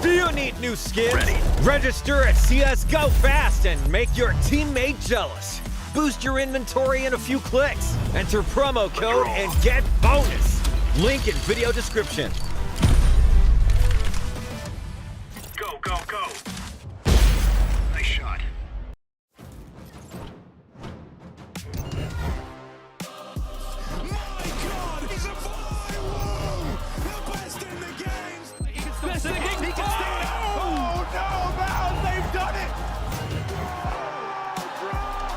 Do you need new skins? Ready. Register at CSGO fast and make your teammate jealous. Boost your inventory in a few clicks. Enter promo code and get bonus. Link in video description. Go, go, go. Nice shot. My God, he's a firework! The best in the game! He can still sing it. He can sing it. Oh no, Mouse, they've done it! Robbed!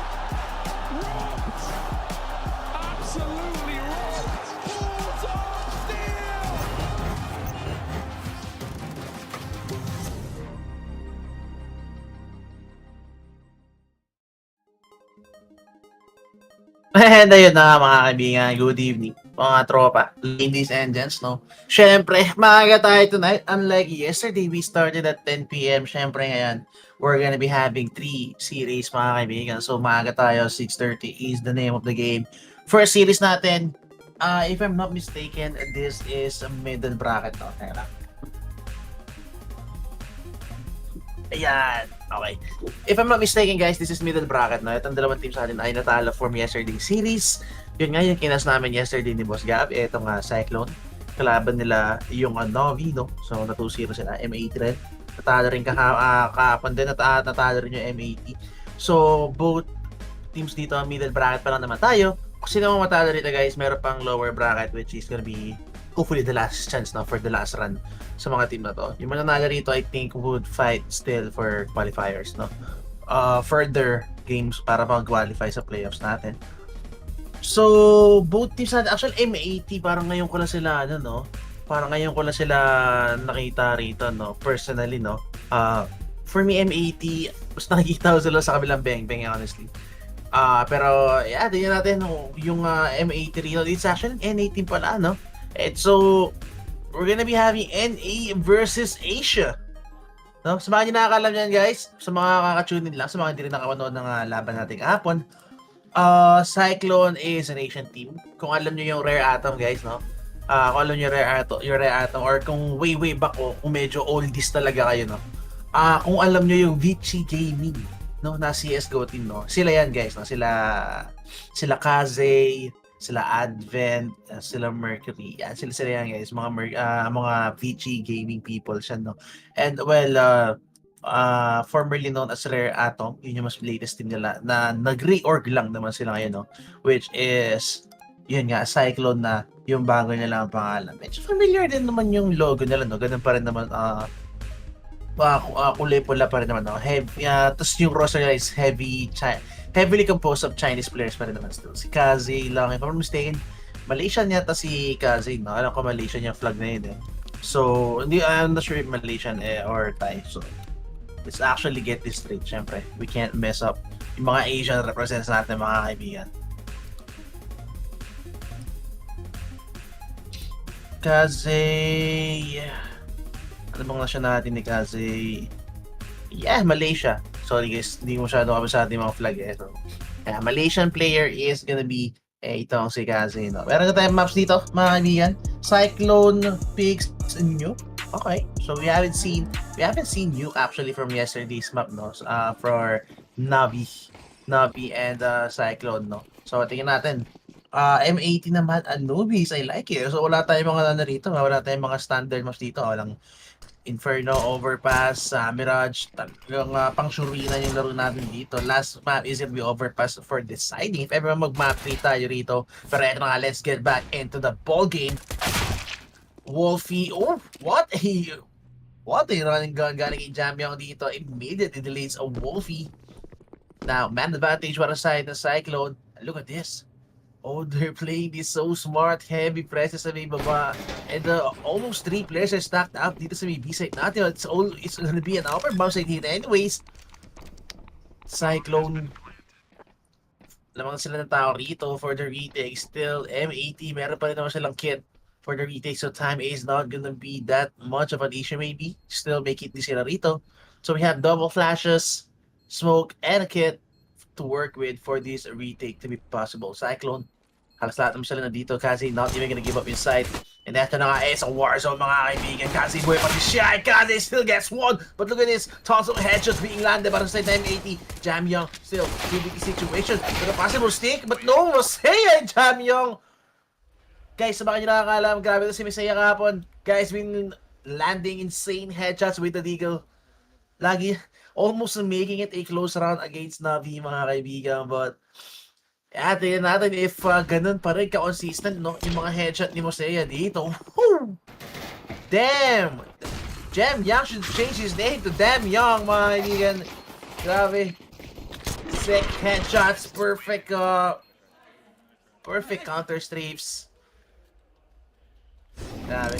Absolutely robbed! Balls on steel! And ayun na mga kaibigan, good evening mga tropa, ladies and gents, no? Syempre, maaga tayo tonight. Unlike yesterday, we started at 10 p.m. Syempre ngayon, we're gonna be having 3 series mga kaibigan. So maaga tayo, 6:30 is the name of the game. First series natin, if I'm not mistaken, this is a middle bracket, no? Teka lang. Ayan. Okay. If I'm not mistaken, guys, this is middle bracket, no? Itong dalawang team sa atin ay natalo from yesterday's series. Yun nga, yung kinas namin yesterday ni Boss Gab. Ito nga, Cyclone. Kalaban nila yung Novi, no? So, na 2-0 sila. M80 rin. Natalo rin kahapon din. Natalo rin yung M80. So, both teams dito, middle bracket pa lang naman tayo. Kung sino mo matalo rito, guys, meron pang lower bracket, which is gonna be hopefully the last chance na for the last run sa mga team na to. Yung mananalo rito, I think, would fight still for qualifiers, no? Further games para mag-qualify sa playoffs natin. So, both teams natin, actually, M80, parang ngayon ko lang sila, ano, no? Parang ngayon ko lang sila nakita rito, no? Personally, no? For me, M80, mas nakikita ko sila sa kabilang beng-beng, honestly. Pero, yeah, tingnan natin yung M80 rito. It's actually N18 pala, no? And so, we're gonna be having NA versus Asia. No? Sa mga hindi nakakalam yan, guys, sa mga kakatunin lang, sa mga hindi rin nakapanood ng laban natin kahapon, Cyclone is an Asian team. Kung alam nyo yung Rare Atom, guys, no? Kung alam nyo yung Rare Atom, or kung way back, o kung medyo oldies talaga kayo, no? Kung alam nyo yung Vici Gaming, no? Na CSGO team, no? Sila yan, guys, no? Sila Kaze, sila Advent, sila Mercury, yan, sila yan, guys, mga Vici Gaming people siya, no? And well, formerly known as Rare Atom. Yun yung mas latest team nila na nag-reorg lang naman sila ngayon, no? Which is, yun nga, Cyclone na yung bago nila ang pangalan. Medyo familiar din naman yung logo nila, no? Ganun pa rin naman, kulay pula pa rin naman, no? Heavy, tapos yung roster nila is heavily composed of Chinese players pa rin naman still. Si Kaze lang, if I'm not mistaken, Malaysian yata si Kaze, no? Alam ko Malaysian yung flag na yun, eh. So, I'm not sure if Malaysian or Thai. So, let's actually get this straight. Syempre, we can't mess up yung mga Asian represents natin, mga kaibigan. Kaze... Ano bang nasyon natin ni Kaze? Yeah, Malaysia. Sorry guys, hindi mo masyado kabisado yung mga flag eh. So, yeah, Malaysian player is gonna be itong si Kaze, no? Meron na tayong maps dito, mga kaibigan. Cyclone, Pigs, and Nuke. Okay, so we haven't seen Nuke actually from yesterday's map, no? For Navi and Cyclone, no? So tingnan natin. M80 naman, Anubis, I like it. So wala tayong mga narito, wala tayong mga standard maps dito. Walang Inferno, Overpass, Mirage, talagang pang-shurinan yung laro natin dito. Last map is gonna be Overpass for deciding if ever mag-map 3 tayo rito. Pero eto na nga, let's get back into the ball game. Wolfie, oh, what a running gun galing kay Jamyong dito. Immediately delays a Wolfie. Now, man advantage para side ng Cyclone. Look at this. Oh, they're playing this so smart. Heavy presses sa may baba. And almost 3 players are stacked up dito sa may B-side natin. It's gonna be an upper bomb side here anyways. Cyclone. Lamang sila ng tao rito for the retake. Still, M80. Meron pa rin naman silang kit for the retake. So time is not gonna be that much of an issue maybe. Still make it sila rito. So we have double flashes, smoke, and a kit to work with for this retake to be possible. Cyclone, halos lahat naman sila na dito. Kaze not even gonna give up inside. And eto na nga, it's a war zone, mga kaibigan. Kaze boy pati siya. Kaze still gets one. But look at this. Tons of headshots being landed para sa M80. Jamyong still giving the situation. With a possible stick, but no, Masaya Jamyong. Guys, sa baka nyo nakakalam, grabe ito si Masaya kahapon. Guys, been landing insane headshots with the Deagle. Lagi, almost making it a close round against Navi, mga kaibigan. But, tingnan natin if ganun pa rin ka-consistent, no? Yung mga headshot ni Mosea dito. Woo! Damn! Jem Young should change his name to Damn Young, mga kaibigan. Grabe. Sick headshots. Perfect counter strafes. Grabe.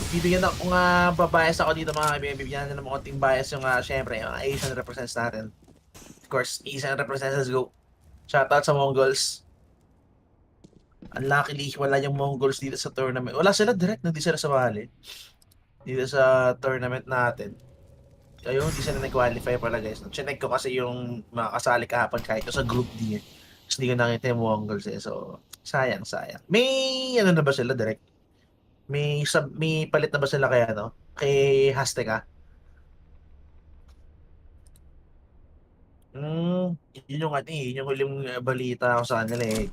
Bibigyan ako nga babias ako dito, mga kaibigan. Bibigyan na ng konting bias yung syempre, yung Asian represents natin. Of course, Asian represents, let's go. Shoutout sa Mongols. Unluckily, wala yung Mongols dito sa tournament. Wala sila direct, hindi sila sumali. Dito sa tournament natin. Kaya hindi sila nag-qualify pala guys. Chinek ko kasi yung mga kasali kahapon kahit sa group D. Tapos hindi ko nakita yung Mongols eh. So, sayang. May ano na ba sila direct? May palit na ba sila kay kay Hasteka? Yun yung huling balita ko sa kanila eh.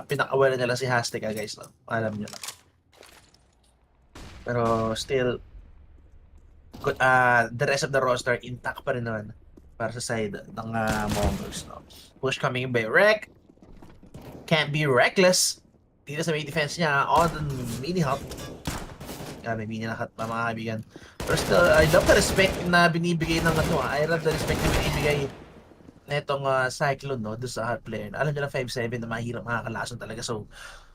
Pinakawalan nila si Hasteka guys, no? Alam niyo na. Pero still, the rest of the roster intact pa rin naman para sa side ng Mongols, no? Push coming by Rek. Can't be reckless. Dito sa may defense niya on the mini hop. May mini hop pa, mga kaibigan. Pero still, I love the respect na binibigay ng I love the respect na binibigay netong Cyclone, no, doon sa hot player. Alam nyo lang 5-7 na mahirap makakalason talaga. So,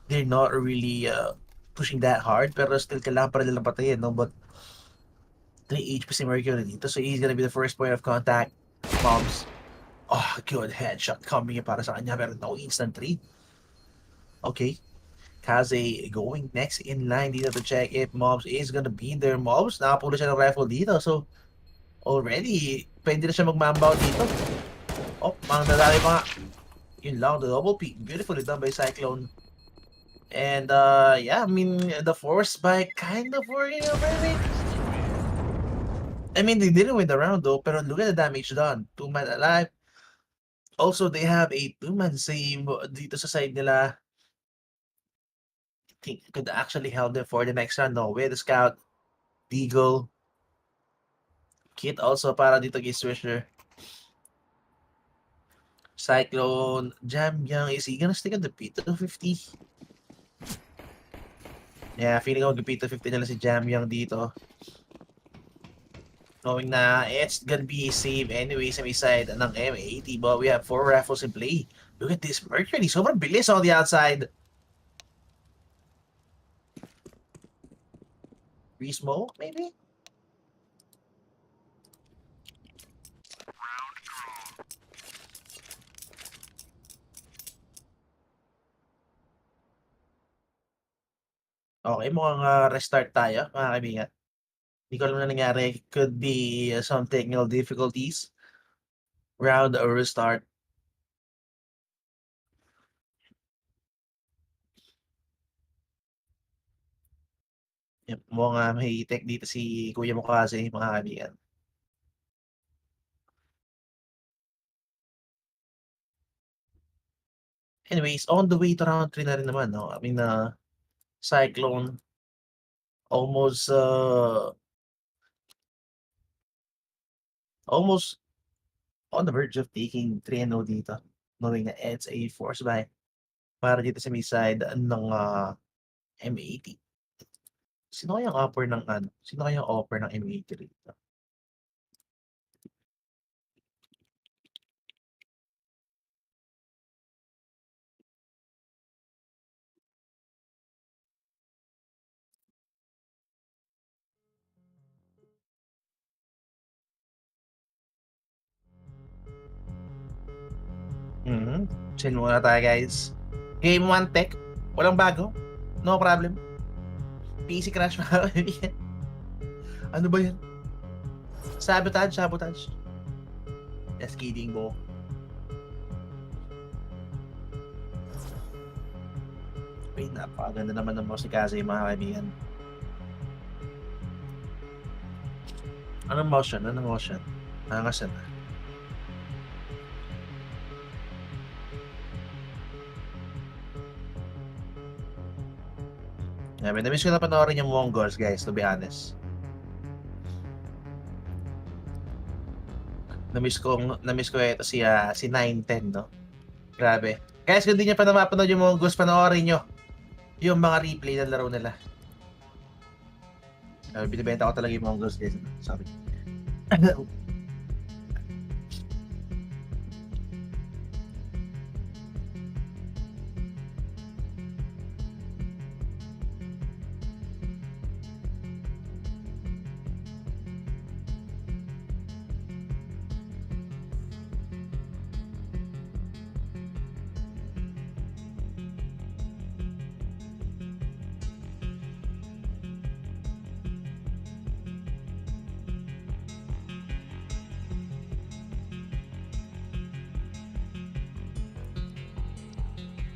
they're not really pushing that hard. Pero still, kailangan pa rin nilang patayin, no? But 3 HP si Mercury dito. So, he's gonna be the first point of contact. Bombs. Oh, good headshot coming para sa kanya. Pero no instant 3. Okay. Kaze going next in line dito to check if Mobs is gonna be there. Mobs, nakapulo siya ng rifle dito. So, already, pwede na siya magmambaw dito. Oh, mga nadali pa nga. Yun lang, the double peak. Beautifully done by Cyclone. And, yeah, I mean, the force spike kind of working out very. I mean, they didn't win the round though, pero look at the damage done. 2-man alive. Also, they have a 2-man save dito sa side nila. I think could actually help them for the next round, no? With the scout, Deagle. kit also para dito kay Swisher. Cyclone, Jam Young, is he gonna stick on the P250? Yeah, feeling ko P250 na lang si Jam Young dito. Knowing na it's gonna be save anyway sa may side ng M80, but we have 4 raffles in play. Look at this Mercury, sobrang bilis on the outside. Re-smoke, maybe? Okay, mukhang restart tayo, mga kaibigan. Hindi ko alam na nangyari. Could be some technical difficulties. Round or restart. Yep, mukhang may tech dito si Kuya Mukase, mga kaibigan. Anyways, on the way to round 3 na rin naman, no? I mean, Cyclone almost on the verge of taking 3-0 dito, knowing na it's a force buy para dito sa may side ng M80. Sino kayang offer ng Sino kayang offer ng M80 dito? Chill muna tayo, guys. Game 1 tech. Walang bago. No problem. PC crash mga kaibigan. Ano ba yan? Sabotage. Just kidding, bo. Wait, napakaganda naman ng mouse ni mga kaibigan. Anong motion? Nangasan na. Yeah, namiss ko na panoorin yung Mongols, guys, to be honest. Namiss ko ito si 910, no? Grabe. Guys, kung di nyo pa na mapanood yung Mongols, panoorin nyo yung mga replay ng laro nila. Binibenta ko talaga yung Mongols, guys. Sorry.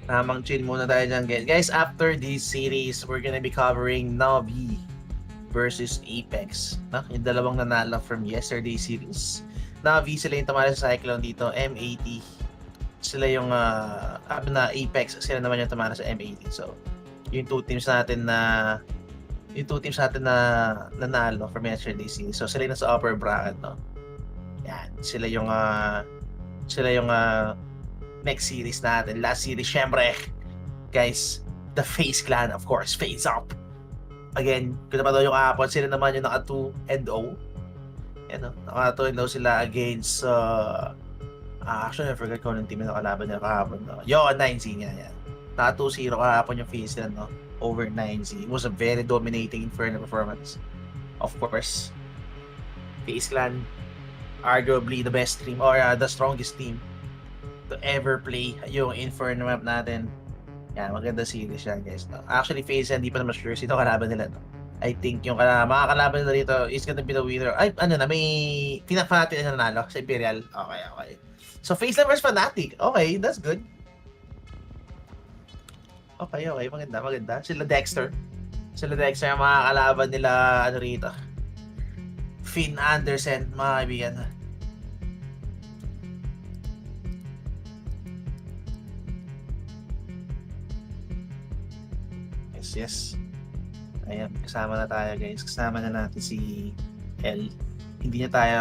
Tamang chill muna tayo dyan, guys. Guys, after this series, we're gonna be covering Navi versus Apex. Yung dalawang nanalo from yesterday series. Navi, sila yung tumalo sa Cyclone dito. M80, sila yung Apex, sila naman yung tumalo sa M80. So, yung two teams natin na nanalo from yesterday series. So, sila yung nasa upper bracket, no? Yan, sila yung next series natin. Last series, syempre, guys, the FaZe Clan, of course, FaZe up. Again, kung naman daw yung kahapon, sila naman yung naka 2-0. Yan, no? Naka 2-0 sila against, actually, I forgot kung anong team na nakalaban nila kahapon. No? Yo, 9Z nga yan. Naka 2-0 kahapon yung FaZe Clan, no? Over 9Z. It was a very dominating Inferno performance. Of course, FaZe Clan, arguably the best team, or the strongest team to ever play yung Inferno map natin. Yan, maganda series yan, guys. No? Actually, FaZe, hindi pa naman sure sino kalaban nila. No? I think yung mga kalaban nila dito is gonna be the winner. Ay, may Fnatic na nanalo sa Imperial. Okay. So, FaZe versus Fnatic. Okay, that's good. Okay, maganda. Sila Dexter ang mga kalaban nila, rito. Finn Anderson, mga kaibigan. Yes. Ayan, kasama na tayo, guys. Kasama na natin si L. hindi na tayo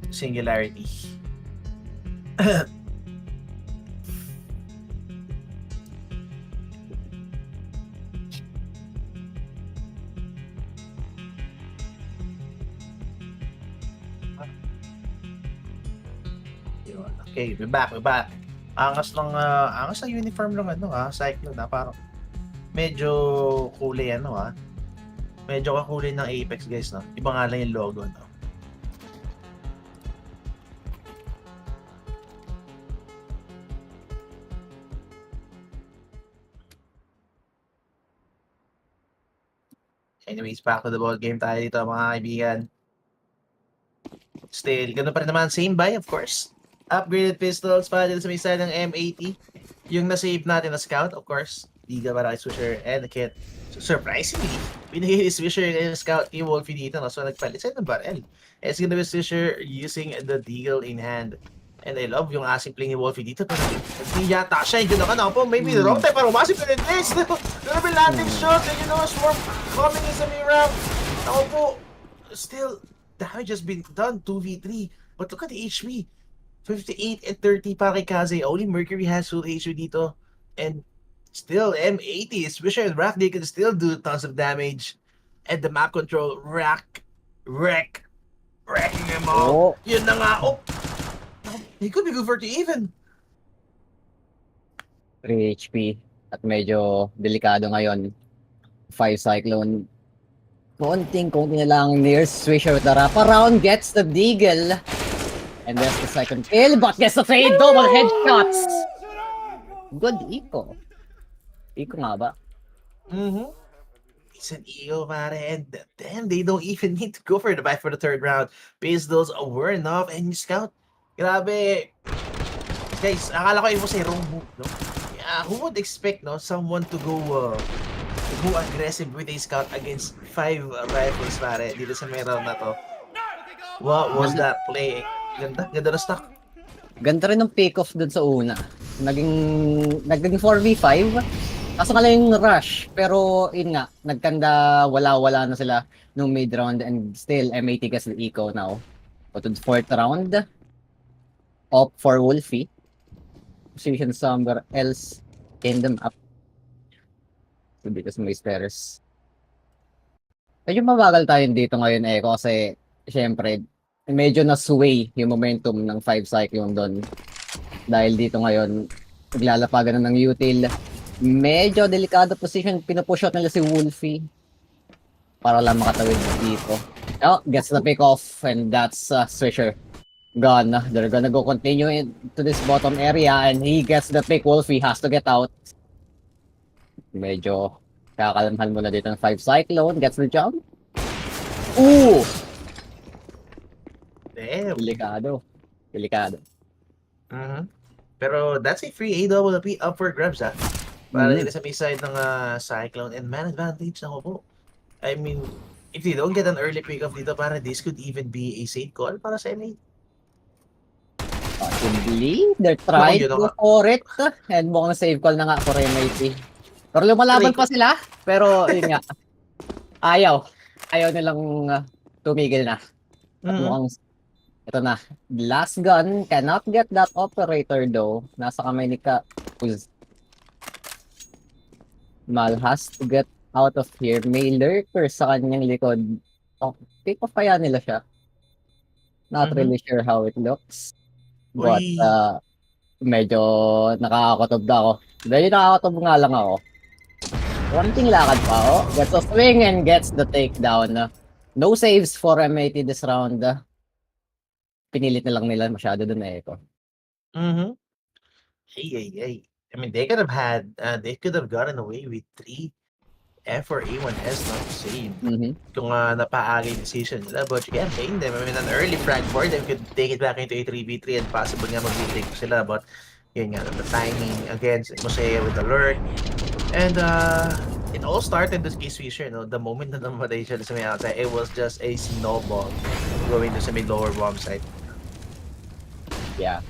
singularity. Yun. Okay, we're back. Angas ng uniform ng Cyclone parang medyo kulay medyo kakulay ng Apex guys no. Iba nga lang yung logo no. Anyways, back to the ball game tayo dito mga kaibigan. Still, ganun pa rin naman. Same buy, of course. Upgraded pistols para din sa may side ng M80. Yung na-save natin na scout, of course. Liga para kay Swisher and the kit. So, surprisingly, binigay ni Swisher and scout kay Wolfie dito. No? So, nagpalit sa'yo ng barrel. It's gonna be Swisher using the deagle in hand. And I love yung asing play ni Wolfie dito. Pero hindi yata siya. Yung gano'n po. Maybe the wrong time. Pero massive na rin this. Grabe landing shot. And you know, swarm coming in sa may round. Ako po. Still, damage has been done. 2v3. But look at the HP. 58 and 30 para kay Kaze. Only Mercury has full HP dito. And still, M80. Swisher and Rack, they can still do tons of damage. And the map control, wrecking them all. Yun na nga. Oh. He could be good for 2 even. 3 HP. At medyo delikado ngayon. 5yclone. Konting na lang near Swisher with the wraparound. Gets the deagle. And there's the second kill. But gets the trade. Double headshots. Good eco. Eco nga ba? Mm-hmm. It's an EO, pare. And then they don't even need to go for the buy for the third round. Pistols were enough. And you scout. Grabe. Guys, akala ko yung wrong move, no? Yeah, who would expect, no, someone to go aggressive with a scout against 5 rifles, pare, dito sa may round na to. What was that play? Ganda na stock. Ganda rin ng pick-off dun sa una. Naging 4v5. Kaso nga lang yung rush. Pero, yun nga, nagkanda wala na sila nung mid-round and still M80 gets the eco now. Go to the 4th round. Up for Wolfie. Position somewhere else in the map. So, dito sa may stairs. Medyo mabagal tayo dito ngayon kasi syempre medyo na-sway yung momentum ng 5yclone doon. Dahil dito ngayon naglalapagan na ng util. Medyo delikado position. Pinupush out nila si Wolfie para lang makatawid dito. Oh, gets the pick off and that's Swisher. Gone. They're gonna go continue into this bottom area and he gets the pick. Wolfie has to get out. Medyo kakalamhan muna dito ng 5yclone. Gets the jump. Ooh! Damn. Delikado. Pero that's a free AWP up for grabs, Para dito sa may side ng Cyclone and man advantage na po. I mean, if they don't get an early pick-off dito, para this could even be a safe call para sa M8. Possibly. They're trying to go for it. And mukhang save call na nga for M80. Pero lumalaban pa sila. Pero yun nga. Ayaw nilang tumigil na. At mukhang ito na. Last gun. Cannot get that operator though. Nasa kamay ni Mal has to get out of here. May lurker sa kanyang likod. Pick off kaya nila siya. Not really sure how it looks. But medyo nakakakotob na ako. Medyo nakakakotob nga lang ako. Konting lakad pa ako. Gets a swing and gets the takedown. No saves for M80 this round. Pinilit na lang nila masyado dun echo. Hey. I mean, they could have gotten away with 3 F or A1S not saved. Kung napaagay yung decision nila. But you can't blame them. I mean, an early frag for them could take it back into a 3v3 and possible nga mag-retake sila. But yun nga, the timing against Mosea with the lurk. And it all started this case Fisher, no? The moment na namatay siya sa may outside, it was just a snowball going to sa may lower bomb site. Yeah.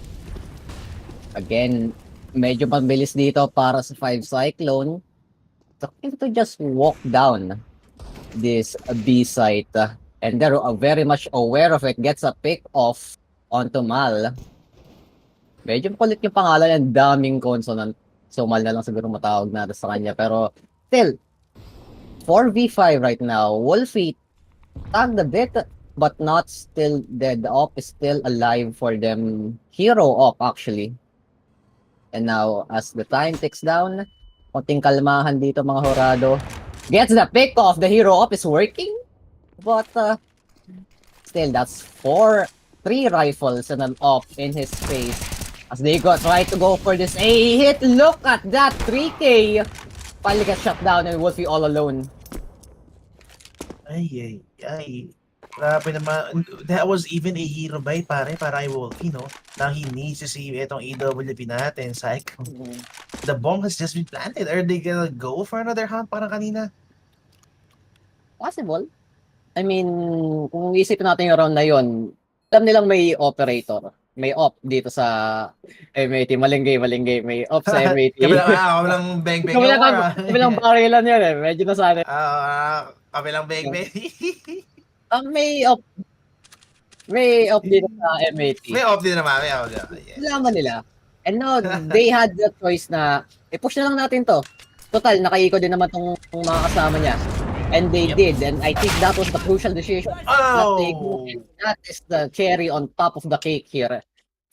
Again, medyo pambilis dito para sa 5yclone. So, to just walk down this B site And they're very much aware of it. Gets a pick off onto Mal. Medyo kulit yung pangalan, ang daming consonant. So Mal na lang siguro matawag natin sa kanya. Pero still, 4v5 right now. Wolfie tagged a bit, but not still dead. The op is still alive for them. Hero op actually. And now, as the time ticks down, konting kalmahan dito mga Horado. Gets the pick off. The hero op is working. But still, that's 3 rifles and an op in his face. As they try to go for this A hit. Look at that 3K. Finally gets shut down and Wolfie all alone. Ay. Grabe naman. That was even a hero buy, pare, para kay Wolfie, no? Now he needs to see itong EWP natin, Cyclone. The bomb has just been planted. Are they gonna go for another hunt parang kanina? Possible. I mean, kung isipin natin yung round na yun, alam nilang may operator. May op dito sa M80. Maling game. May op sa M80. Kabilang bang-bang. Kabilang barilan yan eh. Medyo nasanay. Kabilang bang-bang. May op dito sa M80. May off din naman. Yes. Alaman nila. And now, they had the choice na, push na lang natin to. Total, nakaiko din naman tong mga kasama niya. And they did. And I think that was the crucial decision. That is the cherry on top of the cake here.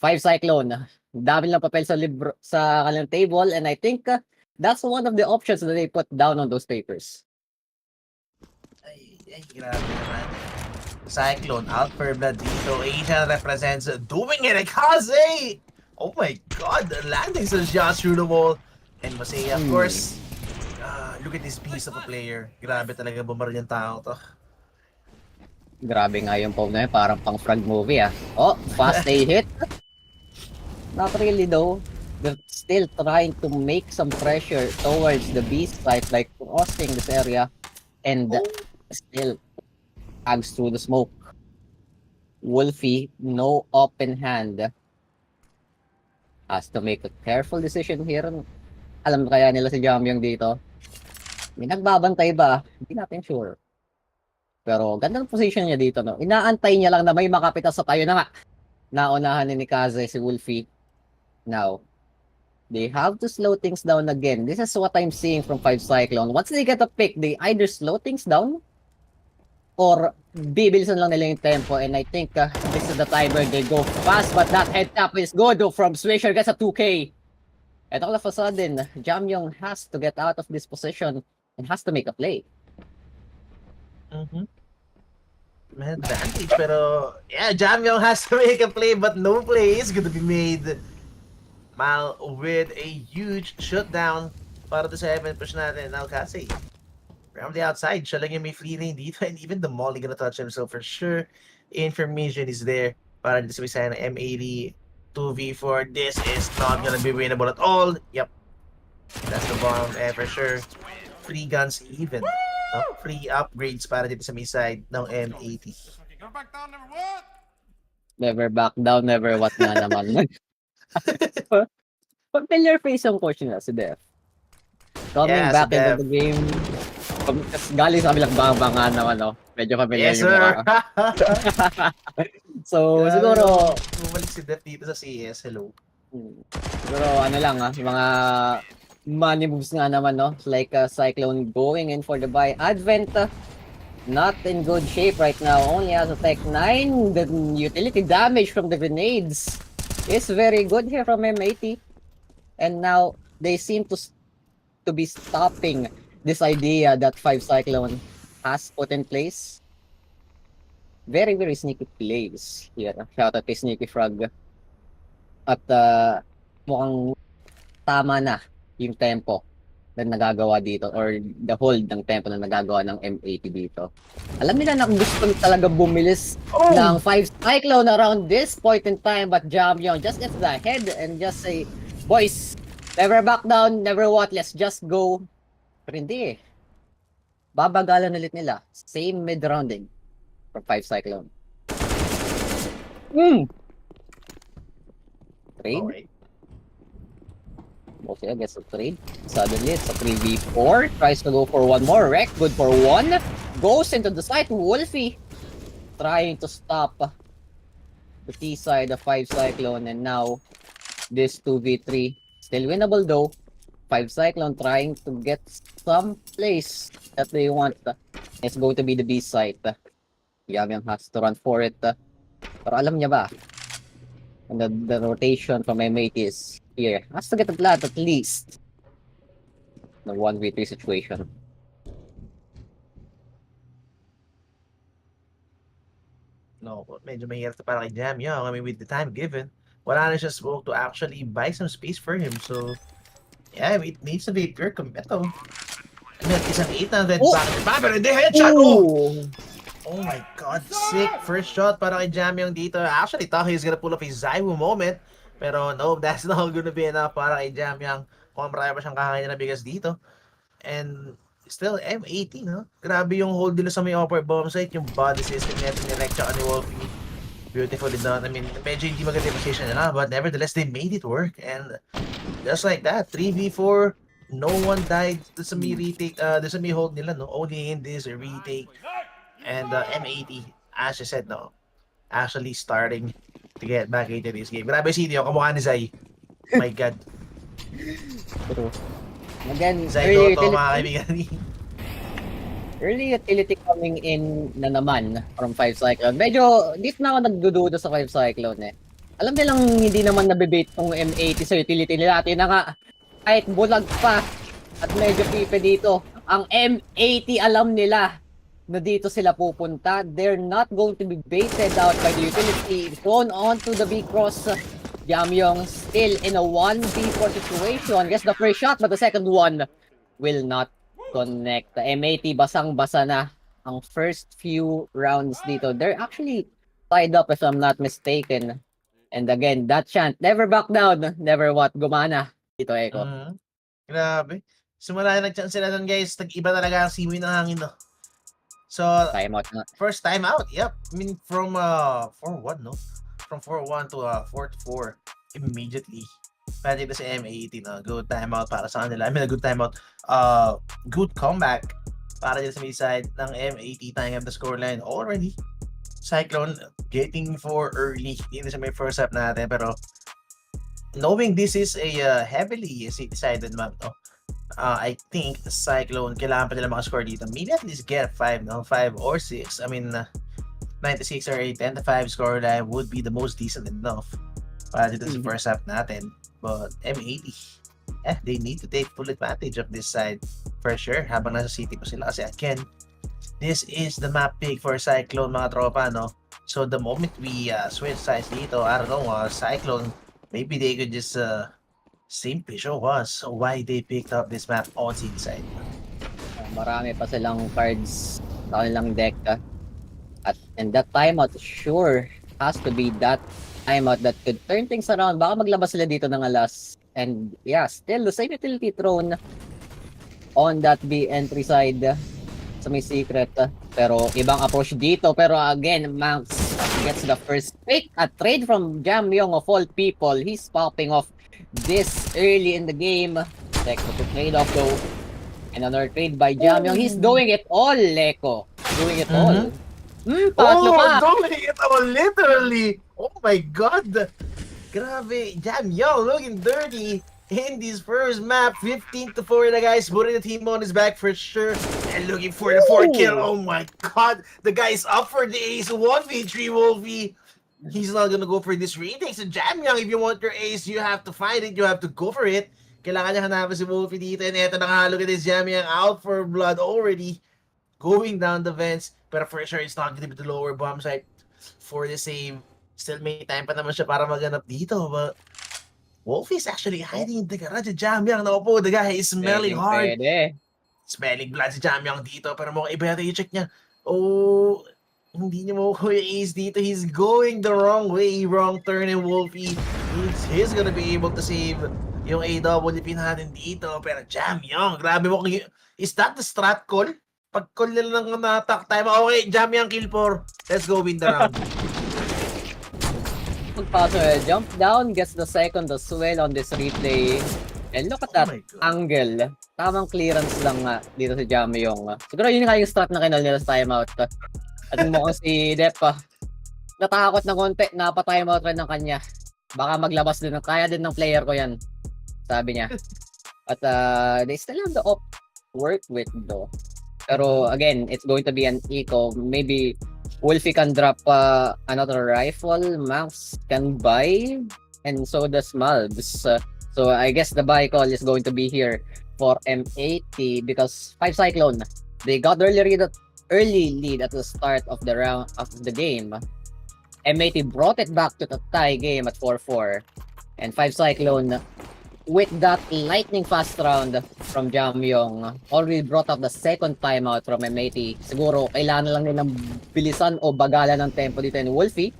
5yclone. Dami lang papel sa libro sa kanilang table. And I think that's one of the options that they put down on those papers. Ay, grabe naman. Cyclone, out for blood dito. Asian represents doing it. Kaze! Oh my god, landing sa shots through the wall. And Masaya, of course. Look at this piece of a player. Grabe talaga bumaril yung tao to. Grabe nga yung pole na yun. Parang pang frag movie ah. Oh, fast A hit. Not really though. They're still trying to make some pressure towards the B site, like crossing this area. And still tags through the smoke. Wolfie, no open hand. Has to make a careful decision here. Alam kaya nila si Jamyong dito? May nagbabantay ba? Hindi natin sure. Pero ganda ng position niya dito, no? Inaantay niya lang na may makapitas sa tayo na nga. Naunahan ni Kaze si Wolfie. Now, they have to slow things down again. This is what I'm seeing from 5yclone. Once they get a pick, they either slow things down or bibilisan lang nila yung tempo. And I think this is the time where they go fast, but that head tap is good from Swisher. Gets a 2K. And all of a sudden, Jamyong has to get out of this position and has to make a play. May advantage, pero yeah, Jamyong has to make a play, but no play is gonna be made. Mal with a huge shutdown para to sa heaven push natin. Now Kasi from the outside, siya lang yung may free reign dito, and even the Molly gonna touch him, so for sure information is there para dito sa may side ng M80 2v4. This is not gonna be winnable at all. Yep, that's the bomb, for sure. Free guns even. No? Free upgrades para dito sa may side ng M80. Never back down, never what na naman. Familiar face yung coach nila, si Def. Coming back into the game. Galing sa kabilang banga naman, no? Medyo familiar Yes, yung sir. So, siguro, bumalik si Def dito sa CS. Hello. siguro ano lang yung mga money moves nga naman, no? Like Cyclone going in for the buy. Advent, not in good shape right now. Only has a Tech 9. The utility damage from the grenades is very good here from M80. And now, they seem to be stopping this idea that 5yclone has put in place. Very, very sneaky plays here. Shout out kay Sneaky Frog. At mukhang tama na yung tempo na nagagawa dito, or the hold ng tempo na nagagawa ng M80 dito. Alam nila na gusto talaga bumilis ng 5yclone around this point in time, but Jamyong just gets the head and just say, boys, never back down, never what, let's just go. Pero hindi eh. Babagalan ulit nila. Same mid-rounding from 5yclone. Trade? Okay. Okay, I guess a trade. Suddenly, it's a 3v4. Tries to go for one more. Wreck, good for one. Goes into the site. Wolfie trying to stop the T side of 5yclone, and now this 2v3 still winnable though. 5yclone trying to get some place that they want. It's going to be the B site. Yamiang has to run for it. Pero alam niya ba? And the rotation from M80 is here. Has to get the plant at least. The 1v3 situation. No, medyo mahirap na para kay Jam Young. I mean, with the time given, wala na siya smoke to actually buy some space for him. So, yeah, it needs to be pure ito. I mean, isang 800 back, pero hindi headshot! Oh my God, sick first shot para kay Jam Young dito. I actually thought he was gonna pull off his Zaiwu moment, pero no, that's not gonna be enough para kay Jam Young. Kung marami pa siyang kakain na bigas dito. And still, M80, no? Grabe yung hold nila sa may upper bomb site, yung body system nito ni Rek tsaka ni Wolfie. Beautifully done. I mean, medyo hindi maganda yung position nila, but nevertheless, they made it work. And just like that, 3v4, no one died. Doon sa may retake, doon sa may hold nila, no? Only in this retake. And M80, as I said, no? Actually starting to get back into this game. Grabe si Dio, kamukha ni Zai. My God. True. Again, Zai Toto, mga kaibigan. early utility coming in na naman from 5yclone. Medyo deep na ako nagdududa sa 5yclone eh. Alam nilang hindi naman nabibait tong M80 sa utility nila. Ito na nga, kahit bulag pa at medyo pipe dito, ang M80 alam nila na dito sila pupunta. They're not going to be baited out by the utility. Thrown onto the B cross. Jamyong still in a 1v4 situation. Gets the first shot, but the second one will not connect. The M80 basang-basa na ang first few rounds dito. They're actually tied up if I'm not mistaken. And again, that chant, never back down, never what, gumana. Dito, Eko. Grabe. Simula na nag-chance sila doon, guys. Tag-iba talaga ang simoy ng hangin, no? So, Timeout na. first time out, yep. I mean, from 4-1, no? From 4-1 to 4-4 immediately. Pwede na si M80, no? Good timeout para sa kanila. I mean, a good timeout. Good comeback para din sa may side ng M80, tying up the scoreline already. Cyclone getting for early in sa may first half natin. Pero, knowing this is a heavily city-sided map, no? I think Cyclone, kailangan pa nila makascore dito. Maybe at least get 5, no? 5 or 6. I mean, 96 or 8, 10 to 5 scoreline would be the most decent enough para dito sa first half natin. But M80, they need to take full advantage of this side for sure habang nasa city pa sila. Kasi again, this is the map pick for Cyclone, mga tropa, no? So the moment we switch sides dito, I don't know, Cyclone, maybe they could just simply show us why they picked up this map on city side. Marami pa silang cards sa kanilang deck. And that timeout, sure, has to be that timeout that could turn things around. Baka maglabas sila dito ng alas. And yeah, still the same utility thrown on that B entry side sa may secret. Pero ibang approach dito. Pero again, Max gets the first pick. A trade from Jamyong of all people. He's popping off this early in the game. Leko to trade off though. And another trade by Jamyong. He's doing it all, Leko. Doing it all. Patlo pa. Doing it all, literally. Oh my God. Grabe. Jamyong looking dirty in this first map. 15-4 na, guys. Putting the team on his back for sure. And looking for the 4 kill. Oh my God. The guy's up for the ace. 1v3 Wolfie. He's not gonna go for this retake. So Jamyong, if you want your ace, you have to find it. You have to go for it. Kailangan niya hanapin si Wolfie dito. And eto na nga, look at this Jamyong out for blood already. Going down the vents. Pero for sure, it's not gonna be the lower bomb site for the save. Still may time pa naman siya para maganap dito. But Wolfie's actually hiding in the garage. Jamyong, naupo. The guy is smelling hard. Pwede. Smelling blood si Jamyong dito. Pero mukhang iba yata i-check niya. Oh, hindi niya makukuha yung ace dito. He's going the wrong way. Wrong turn in Wolfie. He's gonna be able to save yung AWP natin dito. Pero Jamyong, grabe mo. Is that the strat call? Pag call nila lang na attack time. Okay, Jamyong kill 4. Let's go win the round. Pagpasok, jump down, gets the second as well on this replay. And look at that angle. Tamang clearance lang dito sa Jamyong. Siguro yun nga yung strat na kinal nila sa timeout. At mukhang si Dep natakot na konti, napatime out rin ng kanya. Baka maglabas din, kaya din ng player ko yan, sabi niya. At they still have the op work with though. Pero again, it's going to be an eco. Maybe Wolfie can drop another rifle, Max can buy, and so does Malbs. So I guess the buy call is going to be here for M80 because 5yclone, they got early lead at the start of the round of the game. M80 brought it back to the tie game at 4-4. And 5yclone, with that lightning fast round from Jamyong, already brought up the second timeout from M80. Siguro, kailangan lang nilang bilisan o bagalan ng tempo dito in Wolfie.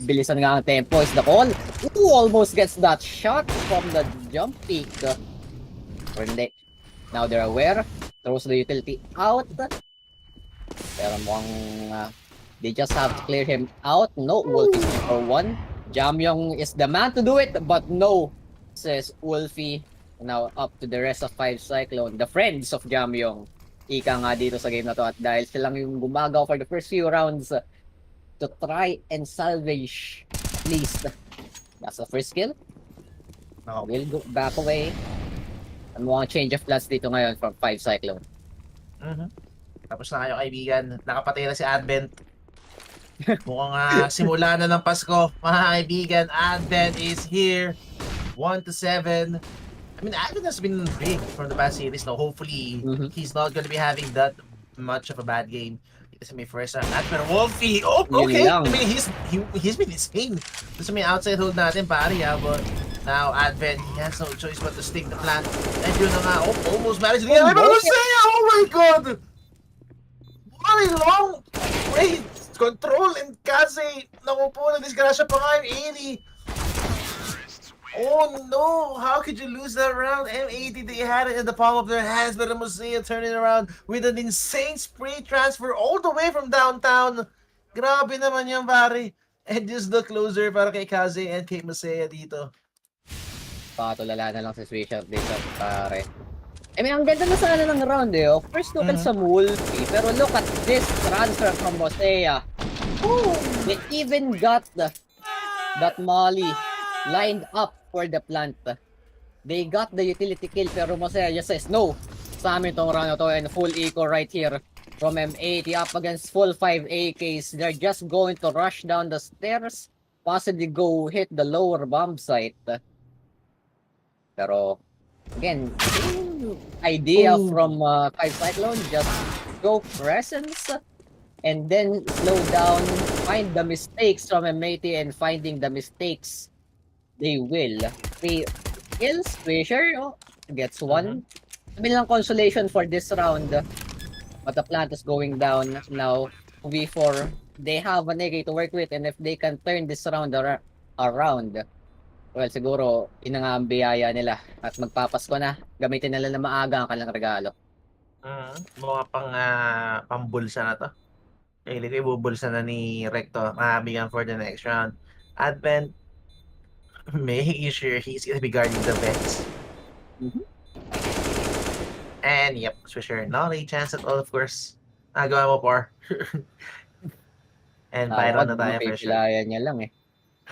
Bilisan nga ang tempo is the call. Ooh, almost gets that shot from the jump peak. Or hindi. Now they're aware. Throws the utility out. Pero mukhang they just have to clear him out. No, Wolfie for one. Jamyong is the man to do it, but no, says Wolfie. Now up to the rest of 5yclone, the friends of Jamyong. Ika nga dito sa game na to at dahil silang yung gumagaw for the first few rounds to try and salvage at least. That's the first kill. Now we'll go back away. And mukhang change of plans dito ngayon from 5yclone. Tapos na kayo kaibigan. Nakapatay na si Advent. Mukhang simula na ng Pasko. Mga kaibigan, Advent is here. 1-7. I mean, Advent has been big from the past series. Now, hopefully, he's not gonna be having that much of a bad game. Ito sa may first round. Pero Wolfie, oh, okay. I mean, he's been insane. Ito sa may outside hold natin, pare, but now Advent, he has no choice but to stick the plan. And yun na nga, almost managed to get it. Oh my God! What a long wait! Control and kasi nakupo na disgrasya pa nga yung 80. Oh no! How could you lose that round? M80, they had it in the palm of their hands, but Musea turning around with an insane spray transfer all the way from downtown. Grabe naman yan, pare. And just the closer para kay Kaze and kay Musea dito. Patulala na lang si Swisher dito, pare. I mean, ang ganda na sana ng round eh. First look at sa Wolfie, pero look at this transfer from Musea. They even got that Molly lined up for the plant. They got the utility kill, pero Musea just says, no, sa amin tong round na to, and full eco right here from M80 up against full 5 AKs. They're just going to rush down the stairs, possibly go hit the lower bomb site. Pero, again, idea from 5yclone, just go presence and then slow down, find the mistakes from M80 and finding the mistakes they will. 3 kills, Fisher gets 1. Sabi lang consolation for this round, but the plant is going down now. V4, they have an AK to work with, and if they can turn this round around, well, siguro, yun nga ang biyaya nila. At magpapasko na, gamitin nila na maaga ang kanilang regalo. Mga pambulsa na to. Kaya ko ibubulsa na ni Recto, mabigan for the next round. Advent, making sure he's gonna be guarding the vets. And yep, Swisher, not a chance at all, of course. Nagawa mo, Par. And Byron na tayo for sure. Niya lang eh.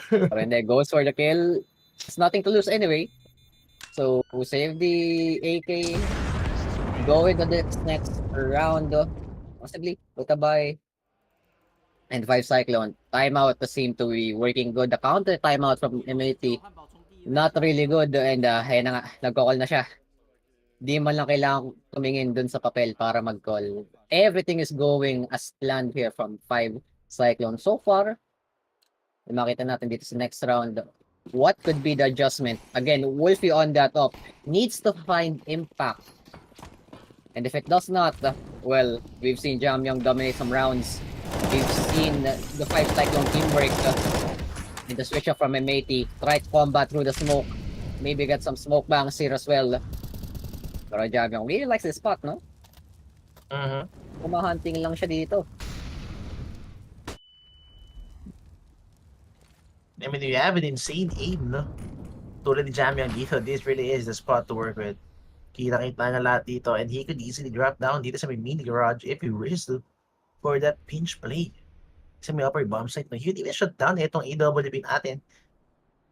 Pero hindi, goes for the kill. It's nothing to lose anyway. So, save the AK. Go into the next round. Possibly, put a buy. And 5yclone. Timeout seem to be working good. The counter timeout from M80, not really good. And ayan na nga, nagko-call na siya. Di man lang kailangan tumingin dun sa papel para mag-call. Everything is going as planned here from 5yclone. So far, makita natin dito sa next round. What could be the adjustment? Again, Wolfie on that up needs to find impact. And if it does not, well, we've seen Jamyong dominate some rounds. We've seen the 5yclone teamwork in the switch up from M80. Try to combat through the smoke. Maybe get some smoke bangs here as well. Pero Jamyong really likes this spot, no? Kumahunting lang siya dito. I mean, you have an insane aim, no? Tulad ni Jamyong dito, this really is the spot to work with. Kita-kita na lahat dito, and he could easily drop down dito sa may mini garage if he wishes to. for that pinch play. Kasi may upper bomb site, no? Hindi na shut down itong AWP natin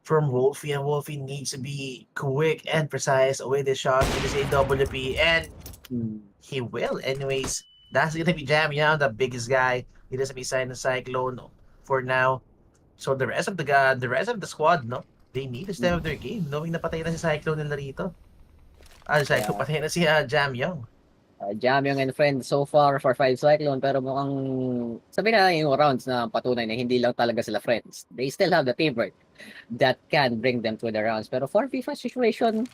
from Wolfie, and Wolfie needs to be quick and precise away the shot with his AWP, and he will. Anyways, that's gonna be Jam Young, the biggest guy. He doesn't be signed a Cyclone for now. So the rest of the squad, no, they need to step up their game, knowing na patay na si Cyclone nila rito. Cyclone, Yeah. patay na si Jam Young. Jam Young and friend so far for 5yclone, pero mukhang sabi na yung rounds na patunay na hindi lang talaga sila friends. They still have the teamwork that can bring them to the rounds. Pero 4v5 situation,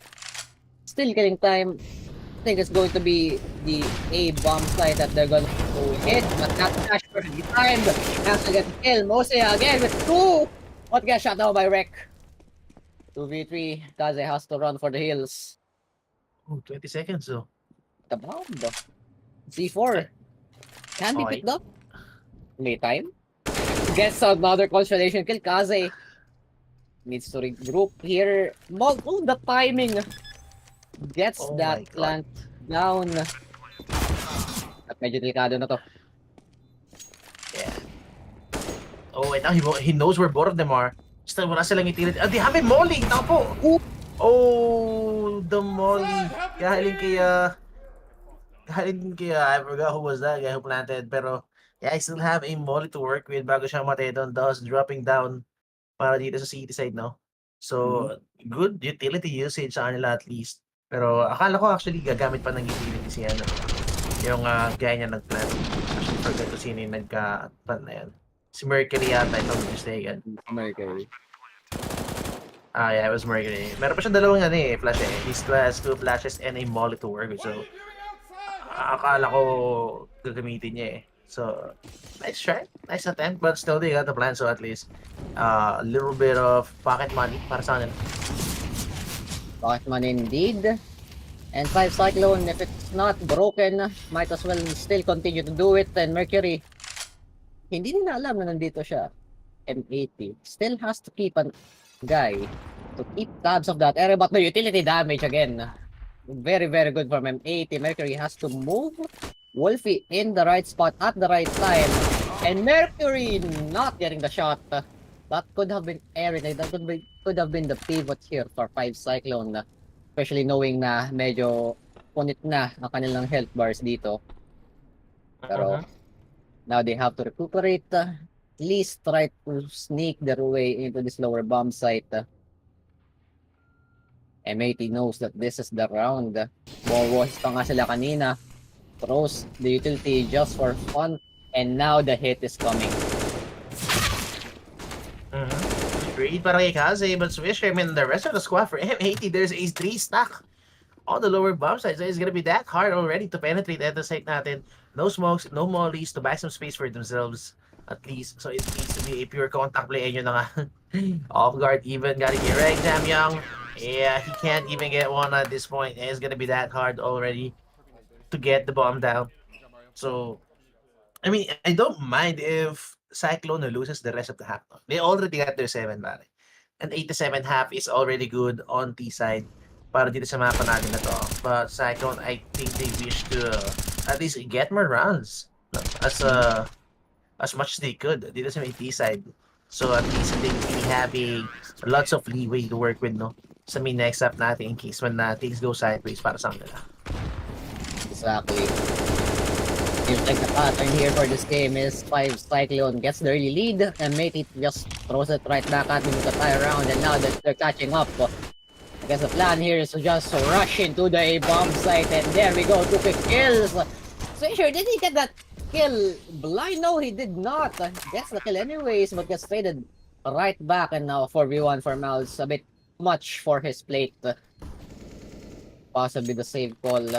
still getting time. I think it's going to be the A bomb site that they're going to hit, but not Flash perfectly timed. Has to get kill. Mosea again with 2. What gets shot down by Rek? 2v3. Kaze has to run for the hills. Oh, 20 seconds, so. The bomb. C4. Can be Okay. picked up. May time. Gets another constellation kill. Kaze needs to regroup here. Oh, the timing. Gets Oh that my God. plant down. At medyo delikado na to. Yeah. Oh, and now he knows where both of them are. Still, wala silang utility. They have a molly! Tapo! Oh, the molly. Galing kaya, I forgot who was that guy who planted. Pero, yeah, I still have a molly to work with bago siya matay doon. Thus, dropping down para dito sa city side, no? So, good utility usage sa kanila at least. Pero, akala ko actually gagamit pa ng utility si ano. Yung guy niya nag-plant. Actually, forgot to sino yung nagka-plant na yan. Si Mercury yata, if I'm not mistaken. Mercury. Yeah, it was Mercury. Meron pa siyang dalawang flash eh. He still has 2 flashes and a molly to work with. So, akala ko gagamitin niya eh. So, nice try. Nice attempt. But still, they got the plan. So, at least, a little bit of pocket money para sa kanila. Pocketman indeed. And 5yclone, if it's not broken, might as well still continue to do it. And Mercury, hindi nila alam na nandito siya. M80 still has to keep an guy to keep tabs of that area, but the utility damage again. Very, very good from M80. Mercury has to move Wolfie in the right spot at the right time. And Mercury not getting the shot. That could have been Eric. That could have been the pivot here for 5yclone. Especially knowing na medyo punit na ang kanilang health bars dito. Pero now they have to recuperate. At least try to sneak their way into this lower bomb site. M80 knows that this is the round. Walls pa nga sila kanina. Throws the utility just for fun. And now the hit is coming. Great para kay Kaze, but Swisher, I mean, the rest of the squad for M80, there's a 3 stack on the lower bomb side. So it's gonna be that hard already to penetrate at the site natin. No smokes, no mollies to buy some space for themselves. At least, so it needs to be a pure contact play. And yun na nga. Off guard even, gotta get right, Jam Young. Yeah, he can't even get one at this point. And it's gonna be that hard already to get the bomb down. So, I mean, I don't mind if Cyclone loses the rest of the half. They already got their 7 pare. And 87 half is already good on T side para dito sa mapa natin na to. But Cyclone, I think they wish to at least get more rounds, no? As much as they could dito sa may T side. So at least they really have lots of leeway to work with, no? Sa may next up natin in case when things go sideways para sa kanila. Exactly. Seems like the pattern here for this game is 5yclone gets the early lead and M80 just throws it right back at him with a tie around, and now that they're catching up. I guess the plan here is to just rush into the A-bomb site, and there we go, 2 quick kills. So sure, did he get that kill blind? No, he did not. Gets the kill anyways, but gets traded right back, and now 4v1 for Mouse. A bit much for his plate. Possibly the save call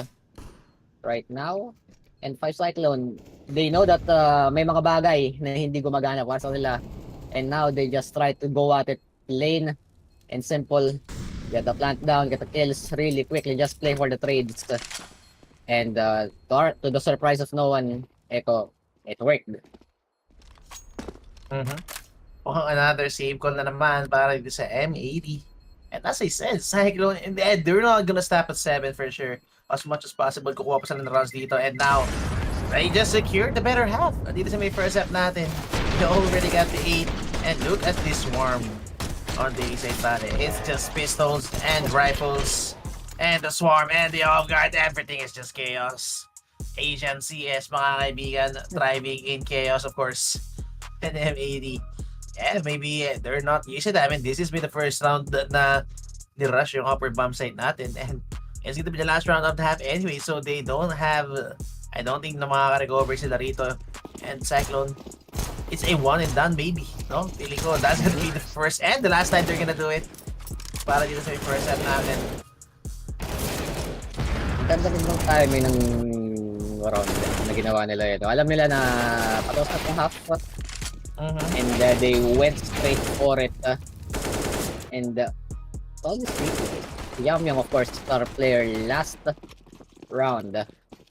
right now. And 5yclone, they know that may mga bagay na hindi gumagana para sa nila. And now they just try to go at it lane and simple. Get the plant down, get the kills really quickly, just play for the trades. And to the surprise of no one, Echo, it worked. Another save call na naman para dito sa M80. And as I said, Cyclone, in the end, they're not gonna stop at 7 for sure. As much as possible, kukuha pa sila ng rounds dito. And now, They just secured the better half. Dito sa may first half natin. They already got the 8. And look at this swarm on the A side pare. It's just pistols and rifles. And the swarm and the off-guard. Everything is just chaos. Asian CS, mga kaibigan, thriving in chaos, of course. And M80. Yeah, maybe they're not used to that. I mean, this has been the first round na ni-rush yung upper bomb site natin. And it's gonna be the last round of the half anyway. So they don't have... I don't think na makaka-recover sila rito. And Cyclone, it's a one and done baby. No? Feeling ko, that's gonna be the first and the last time they're gonna do it. Para dito sa first set natin. Ganda rin ng timing ng round na ginawa nila ito. Alam nila na patapos na itong half. And they went straight for it. And honestly, Yum Yum, of course, star player last round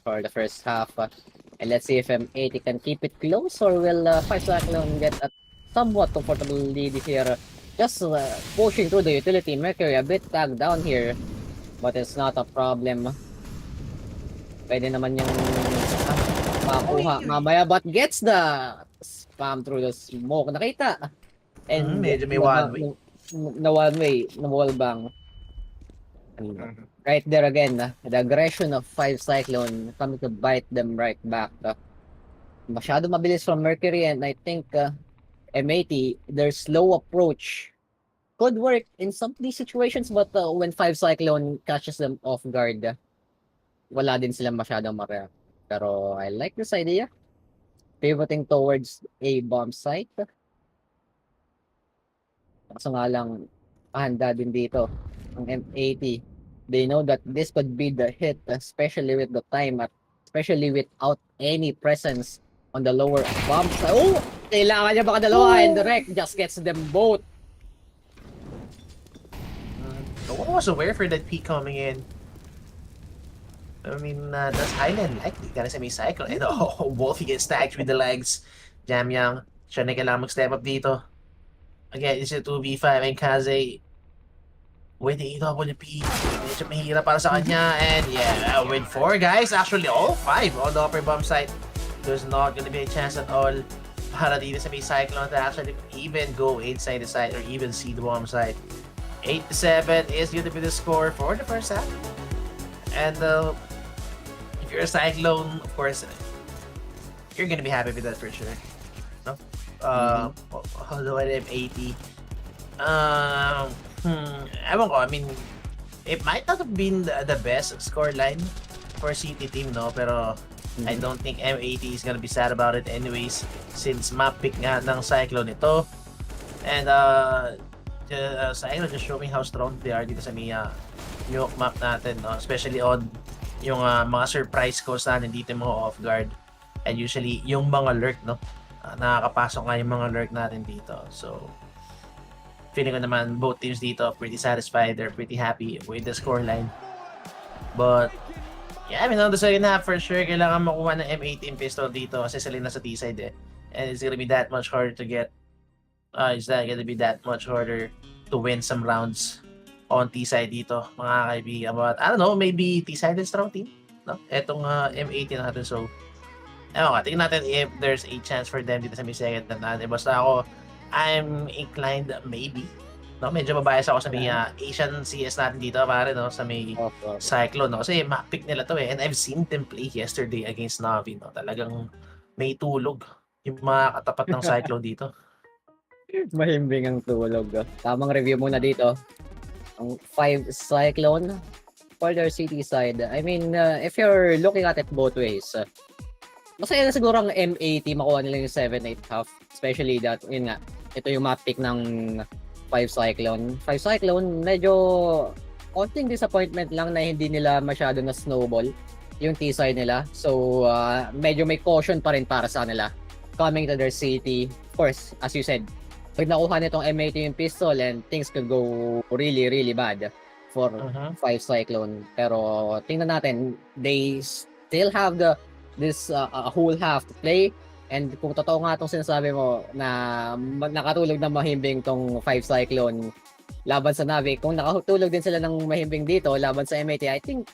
for the first half. And let's see if M80 can keep it close, or will 5yclone get a somewhat comfortable lead here. Just pushing through the utility. Mercury a bit tagged down here, but it's not a problem. Pwede naman yung makuha mamaya, but gets the spam through the smoke. Nakita. And medyo may one way. Na one way, na wall bang. Right there again, the aggression of 5yclone coming to bite them right back. Masyado mabilis from Mercury, and I think M80, their slow approach could work in some of these situations, but when 5yclone catches them off guard, wala din sila masyadong ma-react. Pero I like this idea. Pivoting towards a bomb site. Kaso nga lang, handa din dito ang M80. They know that this could be the hit, especially with the time, especially without any presence on the lower bomb site. Oh! Kailangan niya baka dalawa, and the wreck just gets them both. No one was aware for that peak coming in. I mean, that's highly unlikely. Kaya sa may cycle. And Wolfie gets tagged with the legs. Jam Young, siya na kailangan mag-step up dito. Again, it's a 2v5 and Kaze with the EWP. Medyo mahirap para sa kanya. And yeah, with 4 guys, actually all 5 on the upper bomb site. There's not gonna be a chance at all para dito sa may cyclone to actually even go inside the site or even see the bomb site. 8-7 is gonna be the score for the first half. And if you're a Cyclone, of course, you're gonna be happy with that for sure. No? Although I have 80. Ewan ko, I mean, it might not have been the best scoreline for City team, no? Pero I don't think M80 is gonna be sad about it anyways, since map pick nga ng Cyclone ito. And Cyclone just showing how strong they are dito sa may new map natin, no? Especially on yung mga surprise calls na nandito mga off guard, and usually yung mga lurk, no? Nakakapasok nga yung mga lurk natin dito. So feeling ko naman both teams dito pretty satisfied, they're pretty happy with the scoreline. But yeah, I mean, on the second half for sure kailangan makuha ng M80 pistol dito kasi sila na sa T-side and it's gonna be that much harder to get it's not gonna be that much harder to win some rounds on T-side dito, mga kaibigan. But I don't know, maybe T-side is strong team, no? Etong M80 natin. So ewan ka, tingnan natin if there's a chance for them dito sa may second na natin. Basta ako, I'm inclined maybe, no? Medyo mabias ako sa may Asian CS natin dito, pare, no? Sa may Cyclone, no? Kasi map-pick nila to and I've seen them play yesterday against Navi, no? Talagang may tulog yung mga katapat ng Cyclone dito. Mahimbing ang tulog. Tamang review muna dito. Ang 5yclone for their city side. I mean, if you're looking at it both ways, masaya na siguro ang M80 makuha nila yung 7-8 half. Especially that, yun nga, ito yung map pick ng 5yclone. 5yclone, medyo konting disappointment lang na hindi nila masyado na snowball yung T-side nila. So, medyo may caution pa rin para sa nila coming to their city. Of course, as you said, pag nakuha nitong M80 yung pistol, and things could go really, really bad for 5yclone. Pero tingnan natin, they still have this whole half to play. And kung totoo nga itong sinasabi mo na nakatulog na mahimbing tong 5yclone laban sa Navi, kung nakatulog din sila ng mahimbing dito laban sa M80, I think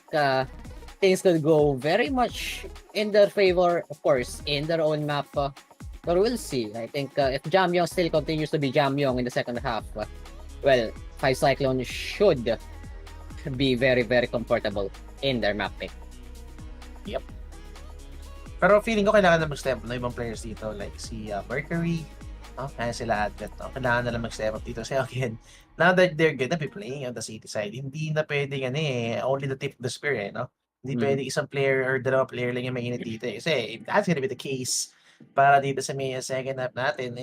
things could go very much in their favor, of course, in their own map. But we'll see. I think if Jamyong still continues to be Jamyong in the second half, well, 5yclone should be very, very comfortable in their map pick. Pero feeling ko kailangan na mag-step na ibang players dito like si Mercury, no? Kaya sila Advent, no? Kailangan na lang mag-step up dito. So again, now that they're gonna be playing on the city side, hindi na pwedeng only the tip of the spear, no? Hindi pwedeng isang player or dalawa player lang yung mainit dito. Kasi if that's gonna be the case, para dito sa may second half natin,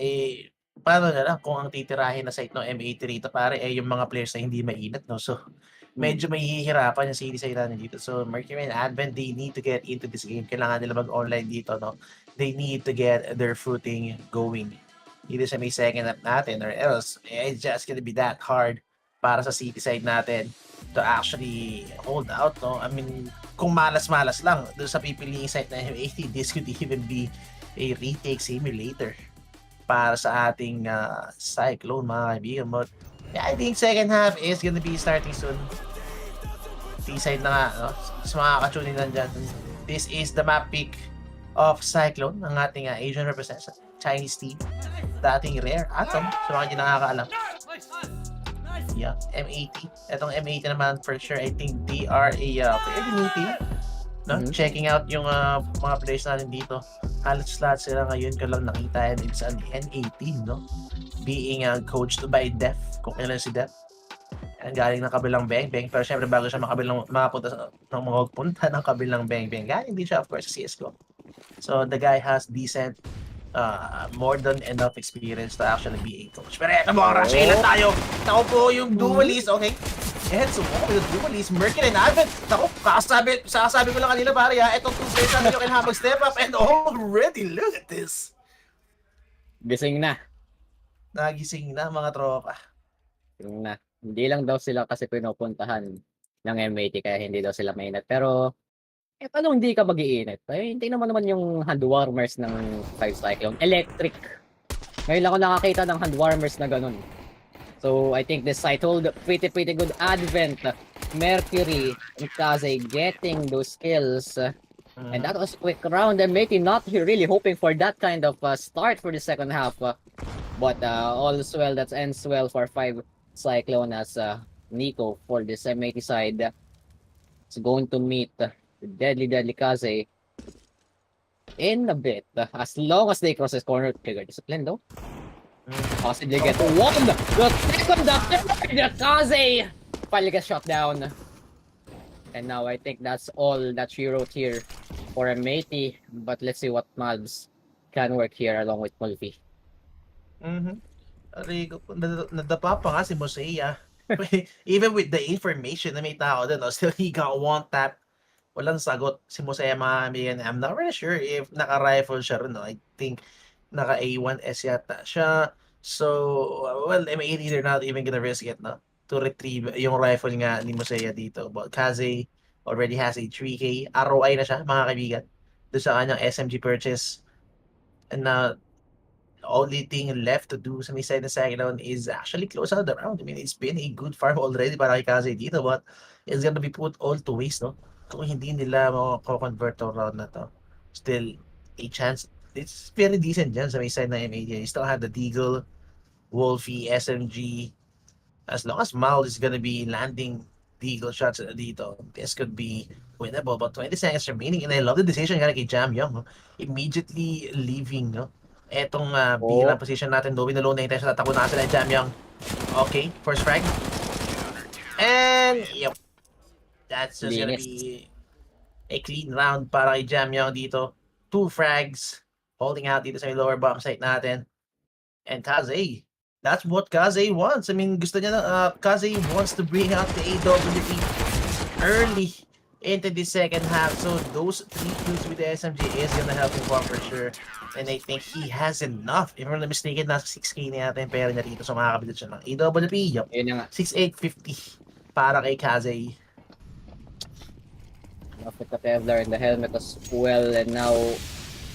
paano na lang kung ang titirahin na site ng M80 rito, pare, yung mga players na hindi mainit, no? So, medyo mahihirapan yung city side natin dito. So, Mercury and Advent, they need to get into this game. Kailangan nila mag-online dito, no? They need to get their footing going. Dito sa may second half natin, or else, it's just gonna be that hard para sa city side natin to actually hold out, no? I mean, kung malas-malas lang, doon sa pipiliing site na M80, this could even be a retake simulator para sa ating Cyclone, mga kaibigan. But yeah, I think second half is gonna be starting soon. T-side na nga, no? Sa mga katuning nandyan, this is the map pick of Cyclone, ang ating Asian representative, Chinese team. Dating Rare Atom, sa mga hindi nakakaalam. Yeah, M80. Itong M80 naman, for sure, I think they are a fairly new team. No? Checking out yung mga players natin dito. Halos lahat sila ngayon ko lang nakita, and it's an N18, no? Being coached by Def, kung kailan si Def. And galing ng kabilang Beng, pero syempre bago siya makapunta ng kabilang Beng, galing din siya of course sa CSGO. So the guy has decent, more than enough experience to actually be a coach. Pero eto mga rush, ilan tayo? Ako po yung duelist, okay? And so yung duelist, Mercury and Advent. Ako, sasabi ko lang kanila pare, etong two players namin yung kailangan mag-step up, and already look at this. Gising na. Nagising na mga tropa. Gising na. Hindi lang daw sila kasi pinupuntahan ng M80 kaya hindi daw sila mainit. Pero, paano hindi ka mag-iinit? Hindi naman yung hand warmers ng 5yclone. Electric. Ngayon lang ako nakakita ng hand warmers na ganun. So, I think this site hold pretty good. Advent, Mercury, and Kaze getting those kills. And that was a quick round. M80 not really hoping for that kind of start for the second half. But all's well that ends well for 5yclone as Nico for this M80 side. It's going to meet the deadly Kaze in a bit. As long as they cross this corner, trigger discipline though. Possibly get one. The second, the Kaze finally gets shot down. And now I think that's all that she wrote here for M80. But let's see what Malbs can work here along with Mulfi. Nadapa pa nga si Mosea. Even with the information na may tao doon, still he got one tap. Walang sagot si Mosea, mga kaibigan. I'm not really sure if naka-rifle siya rin. No? I think naka-A1S yata siya. So, well, M80 they're not even gonna risk it, no? To retrieve yung rifle nga ni Mosea dito. But Kaze already has a 3K. ROI na siya, mga kaibigan. Doon sa kanyang SMG purchase. And now, the only thing left to do sa may side na Cyclone is actually close out the round. I mean, it's been a good farm already para kay Kaze dito, but it's gonna be put all to waste, no? Kung hindi nila mako-convert to round na to, still a chance. It's very decent dyan sa may side na M80. You still have the Deagle, Wolfie, SMG. As long as Mal is gonna be landing Deagle shots dito, this could be winnable. But 20 seconds remaining, and I love the decision nga kay Jamyong, no? Immediately leaving, no? Etong bilang position natin, Dobby na low na tayo sa tatakbo na sila ng Jamyong. Okay, first frag. And, yep. That's just gonna be a clean round para kay Jamyong dito. 2 frags, holding out dito sa lower bottom side natin. And Kaze, that's what Kaze wants. I mean, gusto niya na, Kaze wants to bring out the AWP early into the second half. So those 3 kills with the SMG is gonna help him for sure. And I think he has enough. If I'm not mistaken, nasa 6K na yata yung pera niya dito. So makakabilit siya ng AWP. Yup. 6,850 para kay Kaze. With the Kevlar and the helmet as well. And now,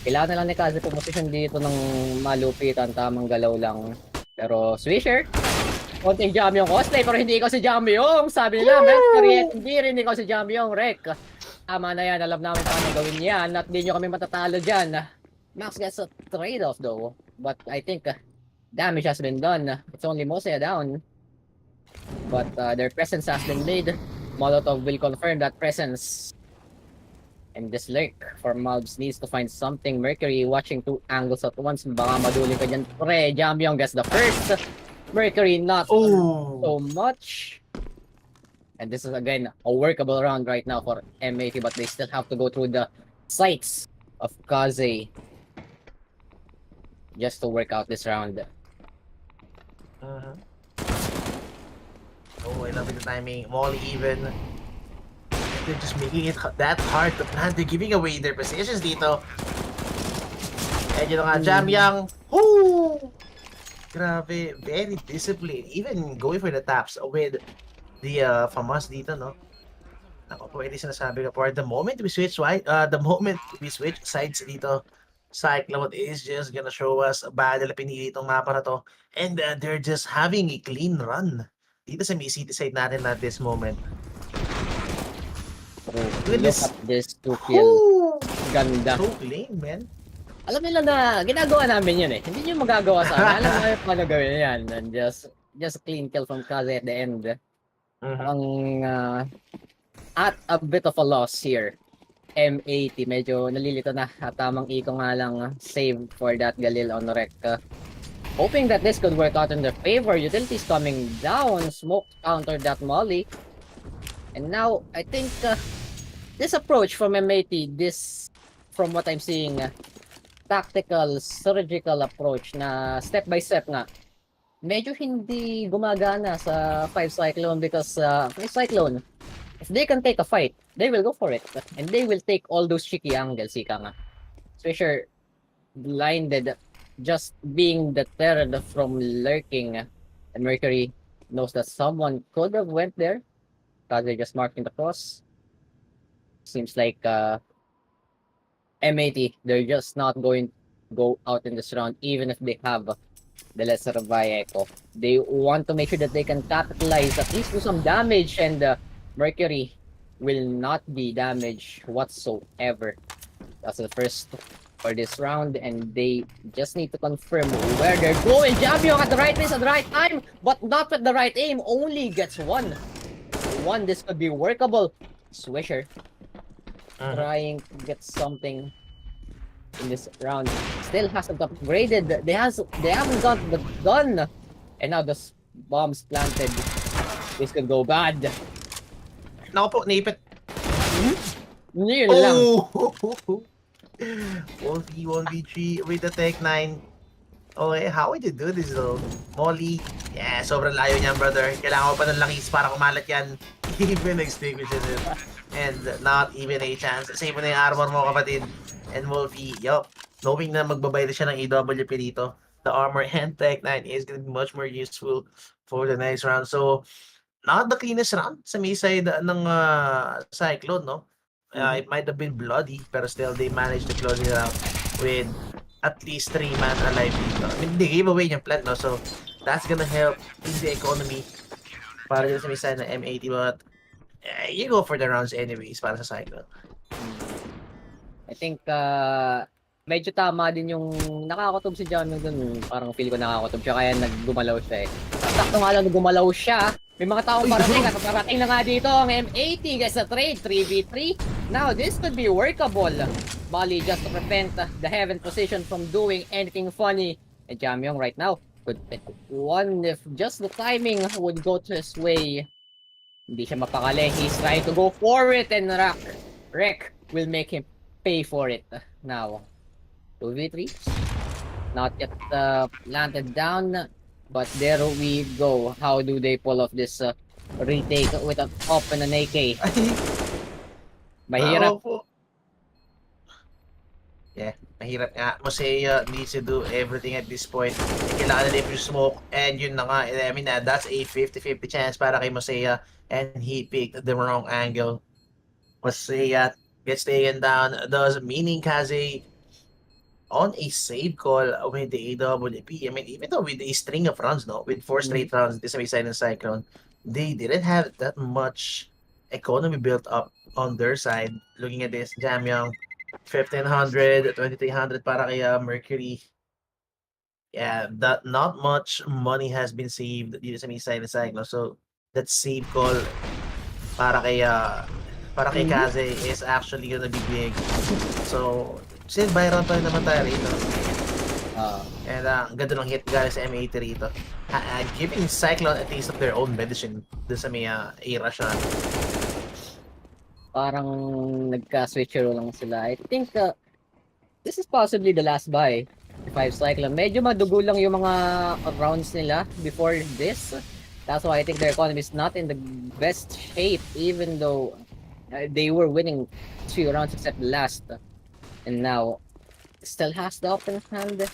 kailangan na lang ni Kaze position dito ng malupitan. Tamang galaw lang. Pero Swisher, konting Jamyong cosplay, pero hindi ikaw si Jamyong. Sabi nila, Mercury, hindi rin ikaw si Jamyong, Rek. Tama na yan, alam namin paano gawin yan at di nyo kami matatalo dyan. Max gets a trade-off though, but I think damage has been done. It's only Mosea down, but their presence has been made. Molotov will confirm that presence. And this lurk for Malbs needs to find something. Mercury watching two angles at once. Baka maduli ka dyan. Pre, Jamyong gets the first. Mercury not so much. And this is again a workable round right now for M80, but they still have to go through the sights of Kaze just to work out this round. Oh, I love the timing. Molly even. They're just making it that hard to plan. They're giving away their positions dito. And yun nga, Jamyang. Whoo! Grabe, very disciplined. Even going for the taps with the FAMAS dito, no? Ako, pwede sinasabi ko, for the moment we switch sides dito, Cyclone is just gonna show us a battle pinili itong mapa na to. And they're just having a clean run dito sa May City side natin at this moment. Look at this 2 kill. Ganda. So clean, man. Alam nila na ginagawa namin yun eh. Hindi nyo magagawa sa amin. Alam namin paano gawin yan. And just a clean kill from Kaze at the end. Ang at a bit of a loss here. M80 medyo nalilito na. Tamang iko nga lang save for that Galil on rec. Hoping that this could work out in their favor. Utilities coming down. Smoke countered that Molly. And now, I think this approach from M80, this, from what I'm seeing, tactical, surgical approach na step by step nga, medyo hindi gumagana sa 5yclone because 5yclone, if they can take a fight, they will go for it. And they will take all those cheeky angles, ika nga. Swisher blinded, just being deterred from lurking. And Mercury knows that someone could have went there. Kaze just marking the cross. Seems like M80, they're just not going to go out in this round, even if they have the lesser Vieco. They want to make sure that they can capitalize, at least do some damage, and Mercury will not be damaged whatsoever. That's the first for this round, and they just need to confirm where they're going. Jamyong at the right place at the right time, but not with the right aim, only gets one. This could be workable. Swisher trying to get something in this round. Still hasn't upgraded. They haven't got the gun. And now the bombs planted. This could go bad. Naku po, naipit. Yun lang. 1v3 with the Tech 9. Okay, how would you do this though? Molly, yeah, sobrang layo niyan, brother. Kailangan mo pa ng langis para kumalat yan. Even extinguishes it. And not even a chance. Save mo na yung armor mo, kapatid. And Wolfie, yup, knowing na magbabayad siya ng AWP dito, the armor and Tech 9 is gonna be much more useful for the next round. So, not the cleanest round sa may side ng Cyclone, no? It might have been bloody, pero still, they managed to close it out with at least 3 man alive dito. I mean, they gave away yung plant, no? So, that's gonna help in the economy para dito sa may side ng M80, but you go for the rounds anyways para sa Cyclone. I think medyo tama din yung nakakakotob si John dun. Parang feel ko nakakakotob siya kaya naggumalaw siya eh. Sakto nga lang gumalaw siya. May mga taong parating at parating na nga dito ang M80 guys sa trade 3v3. Now this could be workable. Bali just to prevent the heaven position from doing anything funny. And Jamyong right now could pick one if just the timing would go to his way. Hindi siya mapakali. He's trying to go for it and Rek will make him pay for it now. 2v3. Not yet planted down. But there we go. How do they pull off this retake with an open an AK? Mahirap. Yeah, mahirap nga. Mosea needs to do everything at this point. Kailangan na yung smoke. And yun na nga. I mean, that's a 50-50 chance para kay Mosea. And he picked the wrong angle. Mosea gets taken down. Does meaning Kaze on a save call with the AWP. I mean, even though with a string of rounds, no, with 4 straight rounds, this is side and Cyclone, they didn't have that much economy built up on their side. Looking at this, Jamyang, 1,500, 2,300 para kay Mercury. Yeah, that not much money has been saved dito sa may side ng Cyclone. So, that save call para kay Kaze is actually gonna be big. So, since Byron pa rin naman tayo rito. And ang ganda ng hit galing sa M80 rito. Giving Cyclone a taste of their own medicine dun sa may era siya. Parang nagka-switcher lang sila. I think this is possibly the last buy. 5yclone. Medyo madugo lang yung mga rounds nila before this. That's why I think their economy is not in the best shape, even though they were winning 3 rounds except last. And now, still has the open hand.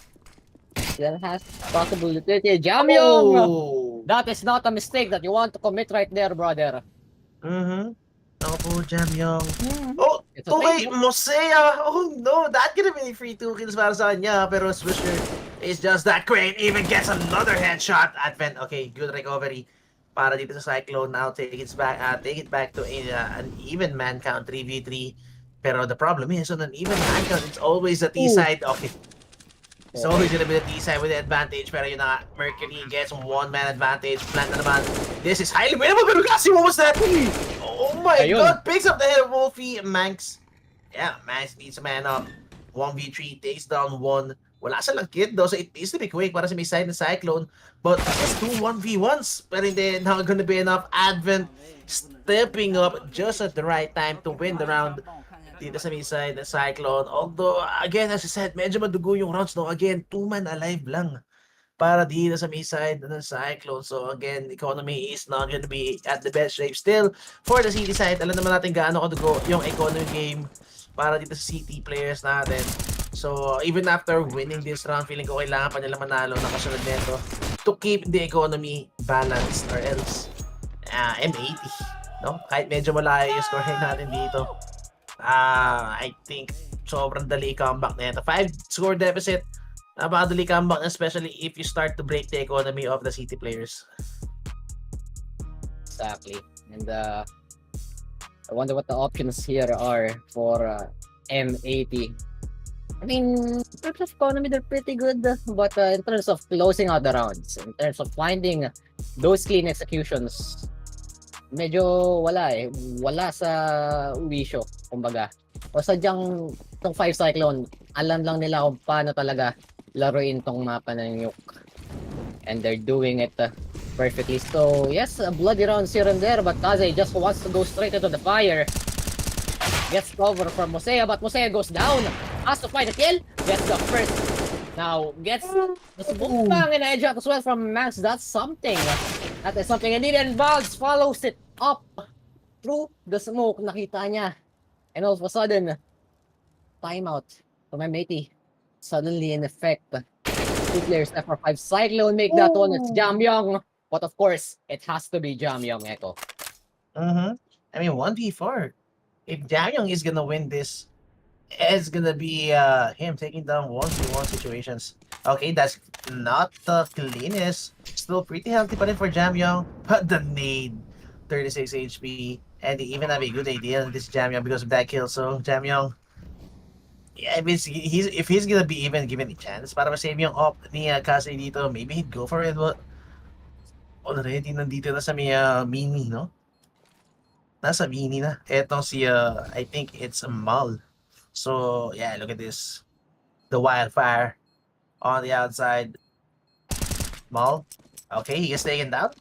Still has possibility. Jamyong! Oh! That is not a mistake that you want to commit right there, brother. Ako po, Jamyong. Oh! It's a Okay, fake. Mosea! Oh no, that could have been free 2 kills para sa kanya. Pero Swisher is just that great. Even gets another headshot. Advent, okay, good recovery. Para dito sa Cyclone now, take it back to an even man count, 3v3. Pero the problem is, on an even man count, it's always the T side. Okay. It's always gonna be the T side with the advantage. Pero yun na, Mercury gets 1-man advantage. Plant na naman. This is highly winnable. Pero kasi, what was that? Oh my Ayun. god, picks up the head of Wolfie. Manx. Yeah, Manx needs a man up. 1v3, takes down 1. Wala silang kid though, so it needs to be quick para sa may side ng Cyclone. But just 2 1v1s. Pero hindi not gonna be enough. Advent stepping up just at the right time to win the round dito sa may side ng Cyclone. Although, again, as I said, medyo madugo yung rounds no. Again, 2-man alive lang para dito sa may side ng Cyclone. So again, economy is not gonna be at the best shape. Still, for the city side, alam naman natin gaano kadugo yung economy game para dito sa city players natin. So even after winning this round, feeling ko kailangan pa nila manalo na kasunod nito to keep the economy balanced, or else M80, no? Kahit medyo malayo yung score natin dito. I think sobrang dali comeback na ito. 5 score deficit. Napakadali comeback, especially if you start to break the economy of the city players. Exactly. And I wonder what the options here are for M80. I mean, in terms of economy, they're pretty good. But in terms of closing out the rounds, in terms of finding those clean executions, medyo wala eh. Wala sa wisyo, kumbaga. O sadyang itong 5yclone, alam lang nila kung paano talaga laruin tong mapa ng Nuke. And they're doing it perfectly. So, yes, bloody rounds here and there, but Kaze just wants to go straight into the fire. Gets cover from Mosea, but Mosea goes down. Has to find a kill. Gets the first. Now, gets the smoke bang and a headshot as well from Max. That's something. That is something. And then Bugs follows it up through the smoke. Nakita niya. And all of a sudden, timeout from M80. Suddenly in effect. 2 players left for 5yclone. Make that one. It's Jamyong. But of course, it has to be Jamyong, Echo. I mean, 1v4. If Jamyong is gonna win this, it's gonna be him taking down 1v1 situations. Okay, that's not the cleanest. Still pretty healthy pa rin for Jamyong. But the nade, 36 HP. And they even have a good idea on this Jamyong because of that kill. So, Jamyong, yeah, if he's gonna be even given a chance para ma-save yung op ni Kaze dito, maybe he'd go for it. But already nandito na sa may mini, no? Nasa mini na. Etong si, I think it's a Mal. So, yeah, look at this. The wildfire on the outside. Mal. Okay, he gets taken down.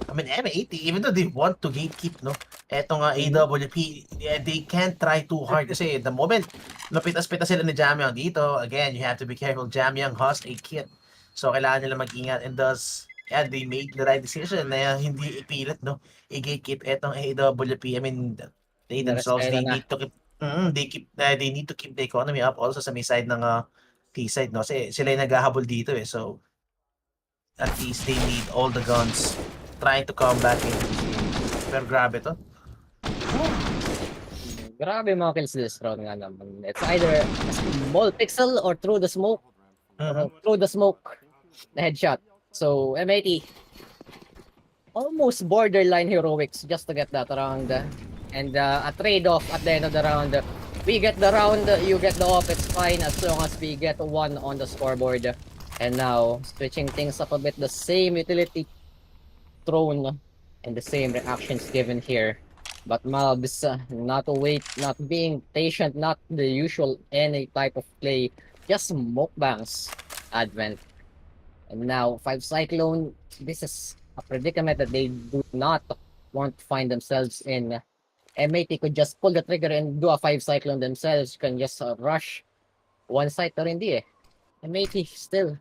I mean, M80, even though they want to gatekeep, no? Etong AWP, yeah, they can't try too hard kasi the moment mapitas-pitas sila ni Jamyong dito, again, you have to be careful. Jamyong has a kit. So, kailangan nila mag-ingat and thus, yeah, they made the right decision na hindi ipilit, no? I-gatekeep etong AWP. I mean, they themselves, they need to keep, they need to keep the economy up also sa may side ng T-side, no? Kasi sila yung naghahabol dito eh. So, at least they need all the guns trying to come back into this game. Pero grabe to. Grabe mga kills this round nga naman. It's either a small pixel or through the smoke. Through the smoke, the headshot. So, M80 almost borderline heroics just to get that round. And a trade-off at the end of the round. We get the round, you get the off, it's fine as long as we get one on the scoreboard. And now, switching things up a bit, the same utility thrown and the same reactions given here. But Malbs, not being patient, not the usual any type of play, just mukbangs advent. And now 5yclone, this is a predicament that they do not want to find themselves in. M80 could just pull the trigger and do a 5yclone themselves, can just rush one side na hindi eh. M80 still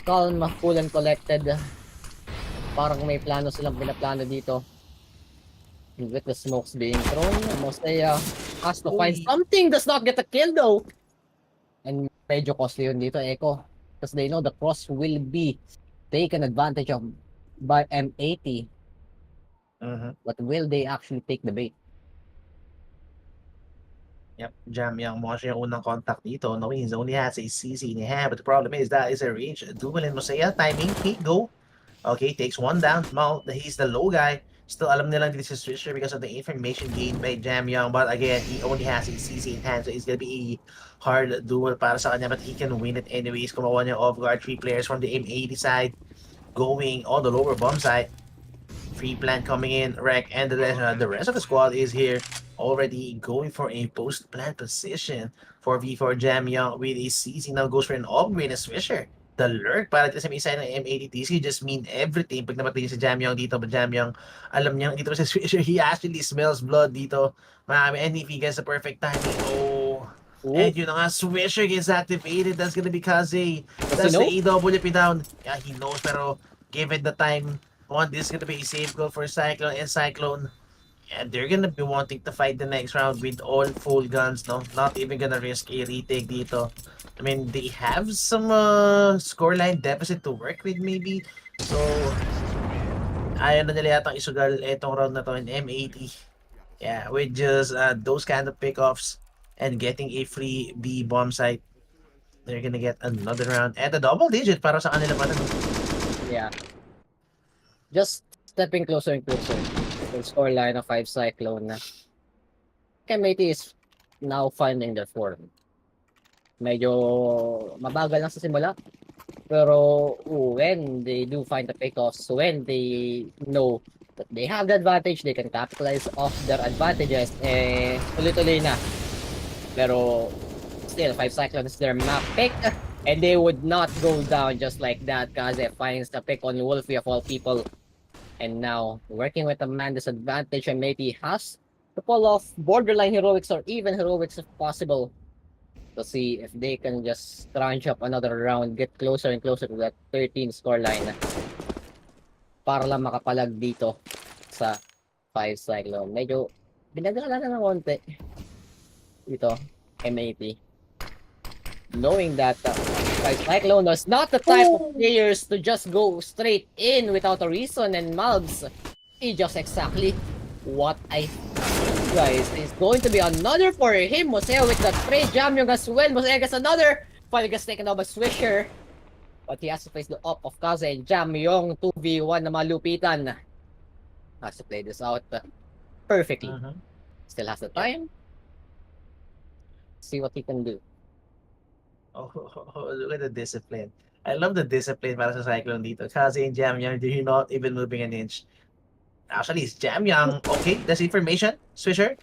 calm, cool and collected. Parang may plano silang pinaplano dito. With the smokes being thrown, Mosea has to find something, does not get a kill though. And medyo costly yun dito, Echo. Because they know the cross will be taken advantage of by M80. But will they actually take the bait? Yep, Jamyang mo siya yung unang contact dito. No, he only has a CC in hand, but the problem is that is a range duel in Mosea. Timing, peek, go. Okay, takes one down. Mal, he's the low guy. Still, alam nilang this is Swisher because of the information gained by Jamyang. But again, he only has a CC in hand, so it's gonna be a hard duel para sa kanya. But he can win it anyways. Kumawa niya off guard. 3 players from the M80 side going on the lower bomb side. Free plant coming in, Wreck, and the rest of the squad is here already going for a post plant position for V4 Jamyang with a CC. Now goes for an upgrade as Swisher. The lurk para sa may side ng M80 TC just mean everything pag namatay si Jamyang dito. But Jamyang, alam niyang dito sa Swisher, he actually smells blood dito. Marami, and if he gets the perfect timing, and yun na nga, Swisher gets activated. That's gonna be Kaze. That's the AWP down. Yeah, he knows, pero give it the time. This is gonna be a safe goal for Cyclone and Cyclone. And they're gonna be wanting to fight the next round with all full guns, no? Not even gonna risk a retake dito. I mean, they have some scoreline deficit to work with maybe. So, ayaw na nila yatang isugal etong round na to in M80. Yeah, with just those kind of pickoffs and getting a free B bomb site. They're gonna get another round and a double digit para sa kanila pa. Yeah. Just stepping closer and closer to the scoreline of 5yclone. M80 is now finding their form. Medyo mabagal lang sa simula. Pero when they do find the pickoffs, when they know that they have the advantage, they can capitalize off their advantages, tuloy-tuloy na. Pero still, 5yclone is their map pick. And they would not go down just like that. Kaze finds the pick on Wolfie of all people. And now, working with a man disadvantage, M80 has to pull off borderline heroics or even heroics if possible. To see if they can just crunch up another round, get closer and closer to that 13 scoreline. Para lang makapalag dito sa 5yclone. Medyo binagala na ng konti. Dito, M80. Knowing that 5yclone was not the type of players to just go straight in without a reason, and Malbs is just exactly what I think, guys. It's going to be another for him. Mosea with the trade, Jamyang as well. Mosea gets another. Finally gets taken out by Swisher. But he has to face the up of Kaze and Jamyang 2v1 na malupitan. Has to play this out perfectly. Still has the time. See what he can do. Look at the discipline. I love the discipline para sa Cyclone dito. Kaze and Jamyang, they're not even moving an inch. Actually, it's Jamyang. Okay, that's information. Swisher.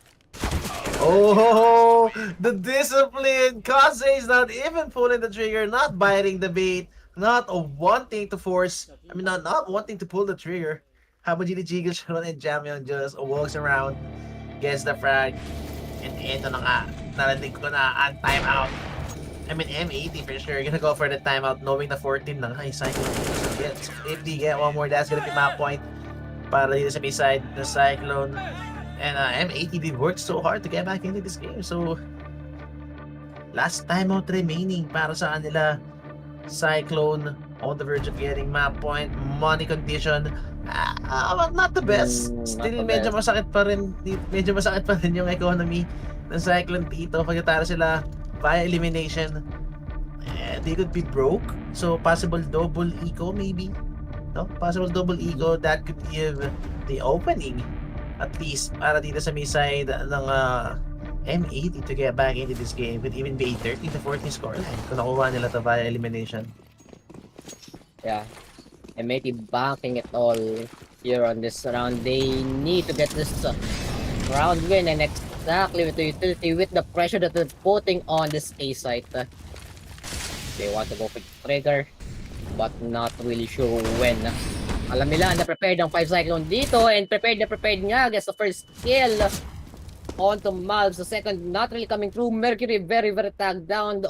Oh, the discipline. Kaze is not even pulling the trigger, not biting the bait, not wanting to force. I mean, not wanting to pull the trigger. Habang ginijigil siya and Jamyang just walks around, gets the frag, and eto na nga. Narinig ko na ang timeout. I mean, M80 for sure. Gonna go for the timeout knowing the 14 na nga. Cyclone. If they get one more, that's gonna be my point. Para dito sa side, the Cyclone. And M80 did work so hard to get back into this game. So, last timeout remaining para sa kanila. Cyclone on the verge of getting map point. Money condition. Not the best. Still, medyo masakit pa rin. Medyo masakit pa rin yung economy ng Cyclone dito. Pagkatara sila via elimination, they could be broke. So possible double eco maybe. no? Possible double eco that could give the opening at least para dito sa may side ng M80 to get back into this game. Could even be a 13-14 scoreline kung nakuha nila to via elimination. Yeah. M80 banking it all here on this round. They need to get this round win, and exactly with the utility, with the pressure that they're putting on this A site. They want to go for trigger, but not really sure when. Alam nila na prepared ang 5yclone dito, and prepared nga against the first kill onto Malves. The second not really coming through. Mercury very tagged down. The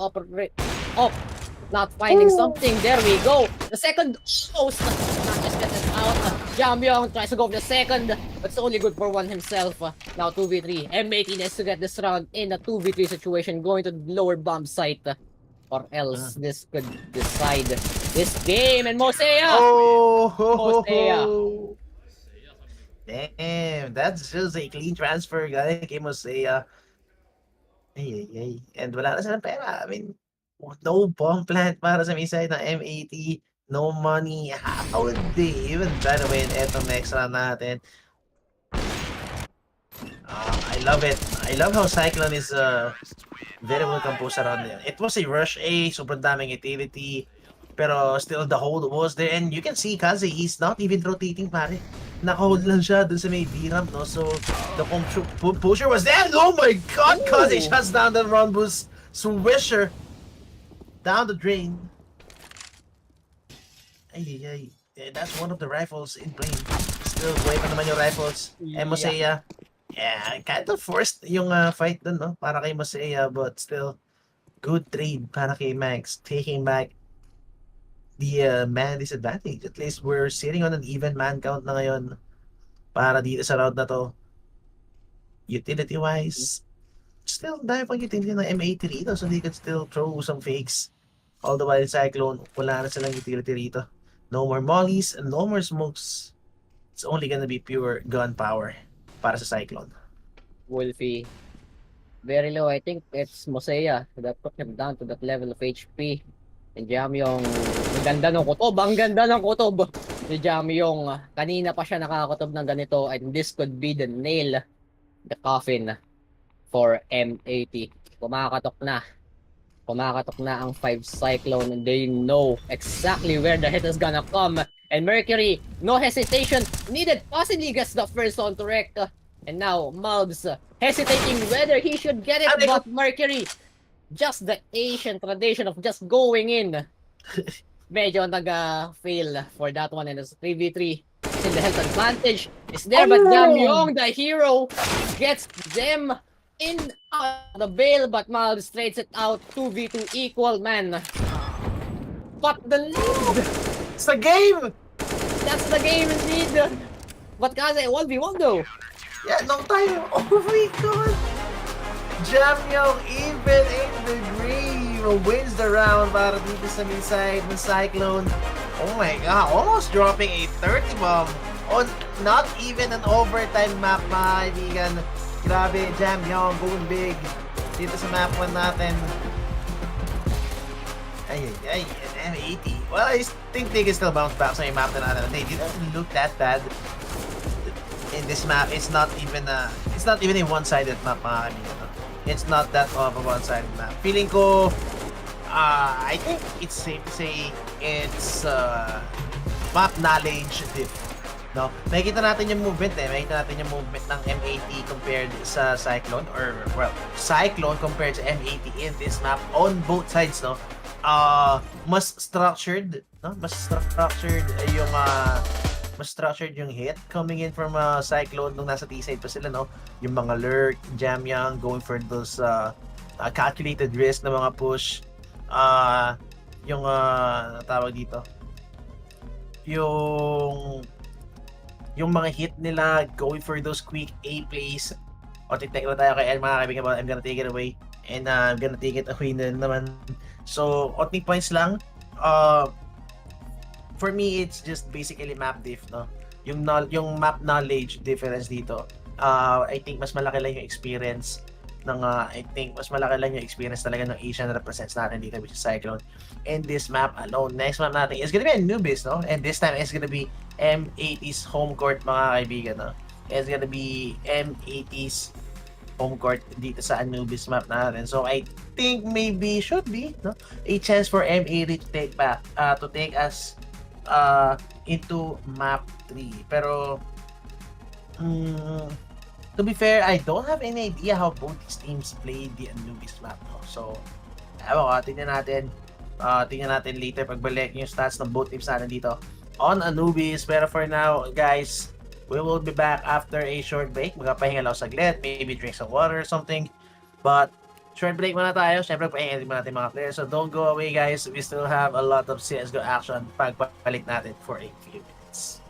not finding something. There we go. The second almost not just get it out. Jamyong tries to go for the second, but it's only good for one himself. Now 2v3. M80 needs to get this round in a 2v3 situation, going to the lower bomb site. Or else this could decide this game. And Mosea! Mosea! Damn, that's just a clean transfer galing kay Mosea. Ay. And wala na silang pera. I mean, no bomb plant para sa may side ng M80. No money. How would they even try to win etong next round natin? I love it. I love how Cyclone is very well composed around there. It was a rush A, sobrang daming utility, pero still the hold was there, and you can see Kaze, he's not even rotating, pare. Naka-hold lang siya dun sa may B-ramp, no? So, the pusher was there. Oh my god, Kaze shuts down the run boost. Swisher down the drain. Ay. That's one of the rifles in play. Still, buhay pa naman yung rifles. And Mosea, yeah, kind of forced yung fight dun, no? Para kay Mosea, but still, good trade para kay Max. Taking back the man disadvantage. At least we're sitting on an even man count na ngayon para dito sa round na to. Utility-wise, still dahil pang utility ng M80 rito, so they could still throw some fakes. All the while Cyclone, wala na silang utility rito. No more mollies and no more smokes. It's only gonna be pure gun power para sa Cyclone. Wolfie, very low. I think it's Mosea that put him down to that level of HP. And Jamyong, ang ganda ng kutob. Ang ganda ng kutob ni Jamyong. Kanina pa siya nakakakutob ng ganito, and this could be the nail, the coffin for M80. Kumakatok na ang 5yclone, and they know exactly where the hit is gonna come. And Mercury, no hesitation needed, possibly gets the first on to wreck. And now Malves hesitating whether he should get it, but Mercury, just the Asian tradition of just going in. Medyo nag-fail for that one, and it's 3v3. Still the health advantage is there, but Jamyong, the hero, gets them in the bail, but Malves trades it out. 2v2 equal, man. But the lead! It's the game! That's the game indeed. But Kaze, 1v1 though. Yeah, no time. Oh my god! Jamyong, even in the grave, wins the round para dito sa side ng Cyclone. Oh my god, almost dropping a 30 bomb on not even an overtime map, mga kaibigan. Grabe, Jamyong going big dito sa map 1 natin. Ay, and M80. Well, I think they can still bounce back sa map na natin. They didn't look that bad in this map. It's not even a one-sided map, mga kaibigan. It's not that of a one-sided map. Feeling ko, I think it's safe to say it's map knowledge diff. No? Makikita natin yung movement Makikita natin yung movement ng M80 compared sa Cyclone, or well, Cyclone compared to M80 in this map on both sides, no? Mas structured, no? Mas structured yung hit coming in from Cyclone nung nasa T-side pa sila, no? Yung mga lurk, Jamyong going for those calculated risk na mga push. Yung tawag dito, yung mga hit nila going for those quick A plays. O titek na tayo kay El, mga kaibigan. I'm gonna take it away, and I'm gonna take it away na naman. So onting points lang. For me, it's just basically map diff, no? Yung map knowledge difference dito. I think mas malaki lang yung experience I think mas malaki lang yung experience talaga ng Asian represents natin dito, which is Cyclone, in this map alone. Next map natin is gonna be a newbies, no? And this time it's gonna be M80's home court, mga kaibigan, no? It's gonna be M80's home court dito sa Anubis map natin. So I think maybe should be, no, a chance for M80 to take us into map 3. Pero to be fair, I don't have any idea how both these teams play the Anubis map, no? So ewan ko, tingnan natin later pagbalik yung stats ng both teams natin dito on Anubis. Pero for now, guys, we will be back after a short break. Magpapahinga lang saglit, maybe drink some water or something. But short break muna tayo. Siyempre, pahinga din natin mga players. So don't go away, guys. We still have a lot of CSGO action pagbalik natin for a few minutes.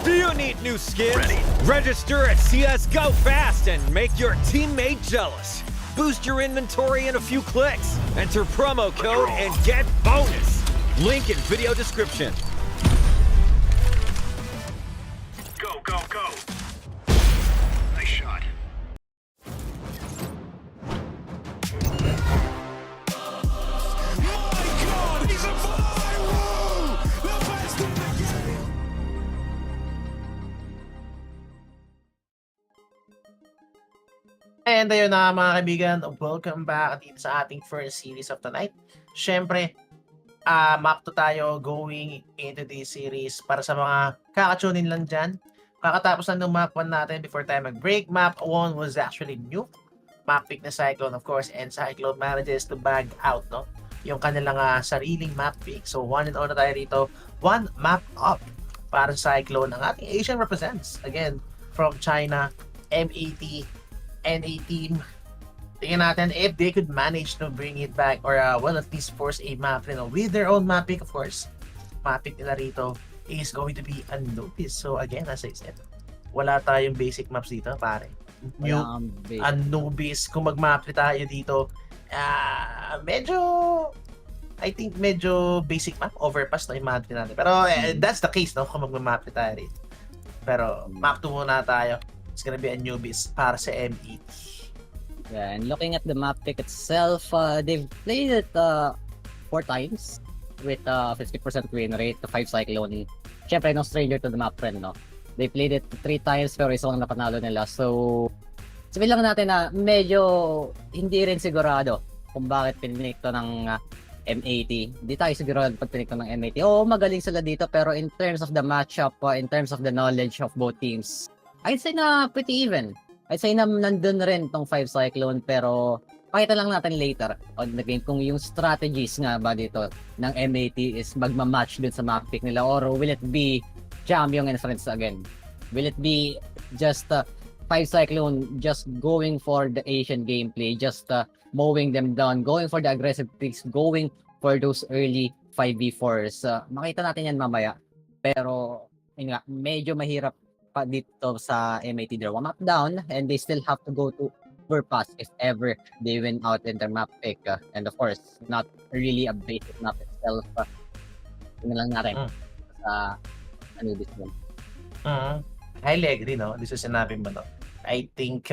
Do you need new skins? Register at CSGO fast and make your teammate jealous. Boost your inventory in a few clicks. Enter promo code and get bonus. Link in video description. Go, go, go. Nice shot. And ayun na mga kaibigan, welcome back dito sa ating first series of the night. Siyempre, map 2 tayo going into this series para sa mga kakatunin lang dyan. Kakatapos lang ng map 1 natin before tayo mag-break. Map 1 was actually new. Map pick na Cyclone, of course, and Cyclone manages to bag out, no? Yung kanilang sariling map pick. So, 1 and 0 na tayo rito. 1 map up para sa Cyclone. Ang ating Asian represents, again, from China, M80, NA team. Tingnan natin if they could manage to bring it back or well, at least force a map, with their own map pick, of course. Map pick nila rito is going to be Anubis. So again, as I said, wala tayong basic maps dito, pare. Yung Anubis, kung mag-map tayo dito, medyo, I think medyo basic map, overpass na yung map natin. Pero that's the case, no, kung mag-map tayo rito. Pero map 2 muna tayo. It's gonna be Anubis para sa M80. Yeah, and looking at the map pick itself, they've played it 4 times with 50% win rate to 5yclone. Siyempre, no stranger to the map trend, no? They played it 3 times pero isa lang napanalo nila. So, sabihin lang natin na medyo hindi rin sigurado kung bakit pininik to ng M80. Hindi tayo sigurado pag pinik to ng M80. Oo, magaling sila dito pero in terms of the matchup, in terms of the knowledge of both teams, I'd say na pretty even. I'd say na nandun rin tong 5yclone pero pakita lang natin later on the game kung yung strategies nga ba dito ng M80 is magmamatch dun sa map pick nila or will it be Champion and friends again? Will it be just 5yclone just going for the Asian gameplay, just mowing them down, going for the aggressive picks, going for those early 5v4s? Makita natin yan mamaya. Pero yun nga, medyo mahirap pa dito sa M80. They're 1 map down and they still have to go to overpass if ever they win out in their map pick. And of course, not really a basic map itself. Yun lang natin sa Anubis one. Highly agree, no? This is sinabi mo, no? I think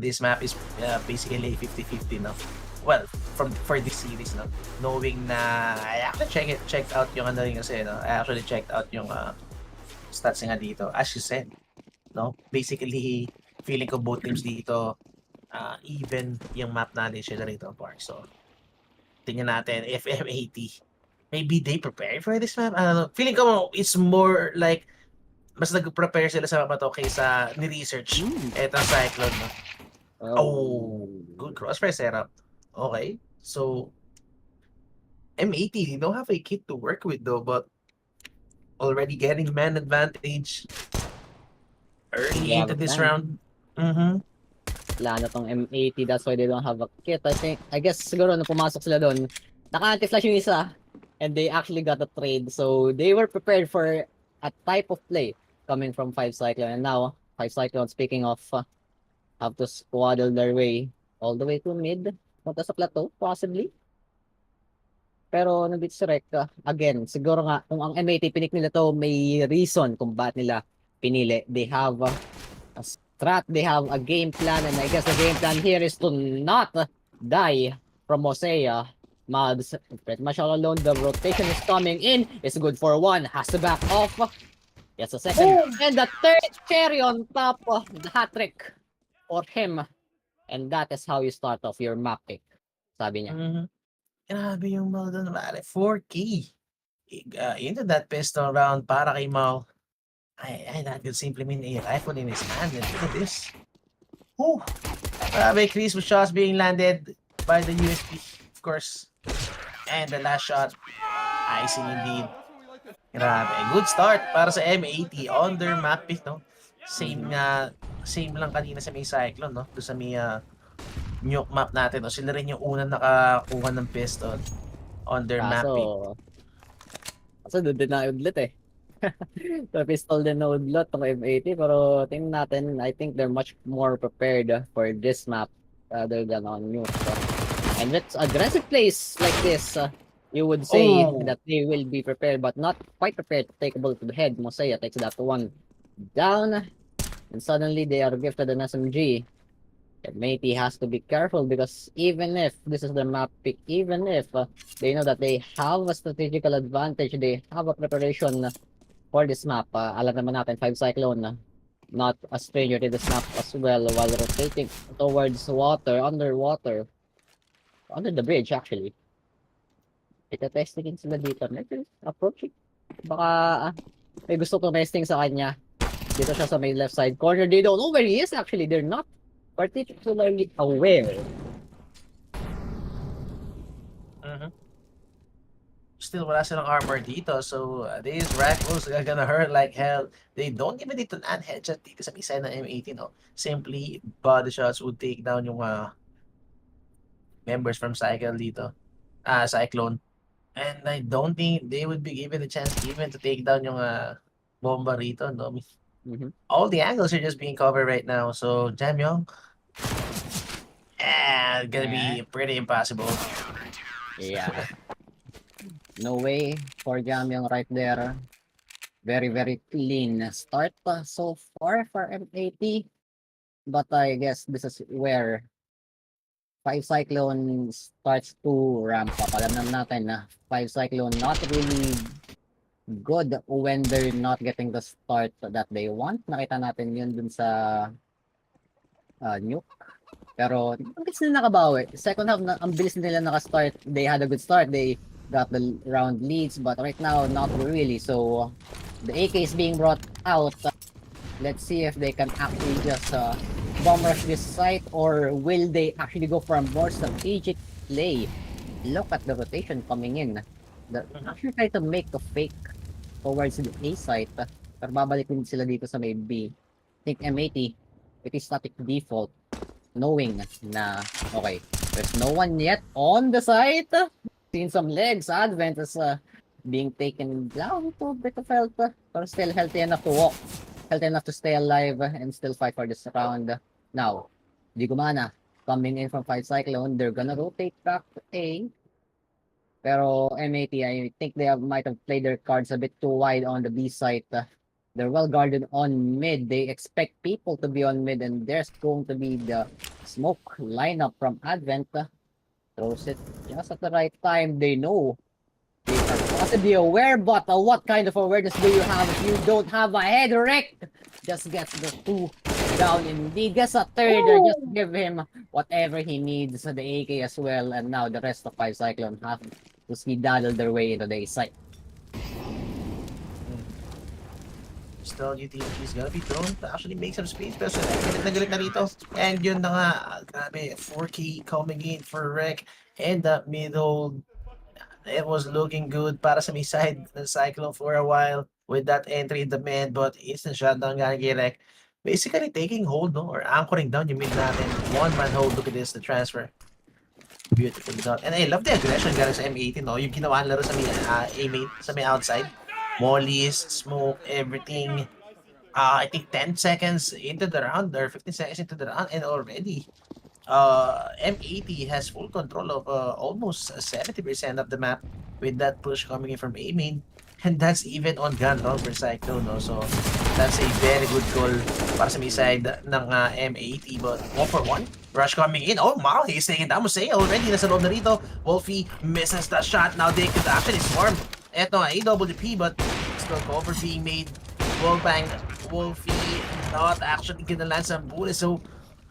this map is basically 50-50, no? Well, for this series, no? Knowing na I actually checked out yung ano rin kasi, no? I actually checked out yung stats nga dito. As you said, no? Basically, feeling ko both teams dito even yung map natin sila rito, Park. So, tingnan natin if M80 maybe they prepare for this map. I don't know. Feeling ko it's more like mas nag-prepare sila sa map na to kaysa ni-research etong Cyclone, no? Oh, good crossfire setup. Okay. So, M80, they don't have a kit to work with though, but already getting man advantage early into this round. Wala na tong M80, that's why they don't have a kit. I guess siguro nung pumasok sila doon, naka-anti-flash yung isa and they actually got a trade. So they were prepared for a type of play coming from 5yclone. And now 5yclone, speaking of, have to squaddle their way all the way to mid, punta sa plateau possibly. Pero nabit si Rek, again, siguro nga, kung ang M80 pinik nila to, may reason kung bakit nila pinili. They have a strat, they have a game plan, and I guess the game plan here is to not die from Mosea. Mads, pretty much all alone, the rotation is coming in, it's good for 1, has to back off. Yes, a second, and the third cherry on top, the hat-trick for him. And that is how you start off your map pick, sabi niya. Grabe yung Mal doon, pare. 4K. Into that pistol round para kay Mal. That could simply mean a rifle in his hand. And look at this. Whew. Grabe, Chris with shots being landed by the USP, of course. And the last shot, icing indeed. Grabe. Good start para sa M80 on their map pick, no? Same lang kanina sa may Cyclone, no? Doon sa may nuke map natin, no? Sila rin yung unang nakakuha ng pistol on their map pick. Kaso doon din na-udlit eh. So pistol din na-udlot ng M80 pero tingnan natin, I think they're much more prepared for this map rather than on nuke. So, and with aggressive plays like this, you would say that they will be prepared but not quite prepared to take a bullet to the head. Mosea takes that one down and suddenly they are gifted an SMG. M80 has to be careful because even if this is the map pick, even if they know that they have a strategical advantage, they have a preparation for this map. Alam naman natin, 5yclone, not a stranger to the snap as well while rotating towards underwater, under the bridge actually. Ita-testingin sila dito. Medyo approaching. Baka may gusto to testing sa kanya. Dito siya sa may left side corner. They don't know where he is actually. They're not particularly aware. Still wala silang armor dito, so these rifles are gonna hurt like hell. They don't even need to land headshot dito sa side ng M80, no? Simply, body shots would take down yung members from Cyclone. And I don't think they would be given a chance even to take down yung bomba rito, no? All the angles are just being covered right now, so Jamyong, gonna be pretty impossible. Yeah. No way for Jamyong right there. Very, very clean start so far for M80. But I guess this is where 5yclone starts to ramp up. Alam naman natin na 5yclone not really good when they're not getting the start that they want. Nakita natin yun dun sa nuke. Pero ang bilis nila nakabawi. Second half, ang bilis nila nakastart. They had a good start. They got the round leads, but right now, not really. So, the AK is being brought out. Let's see if they can actually just bomb rush this site, or will they actually go for a more strategic play? Look at the rotation coming in. They're actually trying to make a fake towards the A site. Pero babalik din sila dito sa may B. I think M80, it is static default. Knowing na, okay, there's no one yet on the site. Seen some legs. Advent is being taken down to a bit of health, but still healthy enough to walk. Healthy enough to stay alive and still fight for this round. Now, di gumana. Coming in from 5yclone, they're gonna rotate back to A. Pero M80, I think they might have played their cards a bit too wide on the B site. They're well guarded on mid. They expect people to be on mid, and there's going to be the smoke lineup from Advent. Throws it just at the right time. They know they are possibly aware, but what kind of awareness do you have if you don't have a head, Rick? Just gets the two down indeed. Gets a third, just give him whatever he needs, the AK as well, and now the rest of 5yclone have to skedaddle their way into the A site. Still, you think he's gonna be thrown to actually make some space, pero galit na rito. And yun na nga, grabe, 4K coming in for Rek in the middle. It was looking good para sa may side ng Cyclone for a while with that entry in the mid, but instant shutdown nga kay Rek. Basically taking hold, no, or anchoring down yung mid natin. One-man hold, look at this, the transfer. Beautiful done. And I love the aggression galing sa M80, no, yung ginawa laro sa may A-main, sa may outside. Mollies, smoke, everything. I think 10 seconds into the round, or 15 seconds into the round, and already M80 has full control of almost 70% of the map with that push coming in from A main. And that's even on gun round for Cyclone, no? So that's a very good call para sa may side ng M80. But 1-for-1, rush coming in. Oh, wow, he's taking down Musea already. Nasa loob na rito. Wolfie misses the shot. Now they could actually swarm. Eto, AWP, but still cover being made. Wallbang, Wolfie not actually gonna land some bullets. So,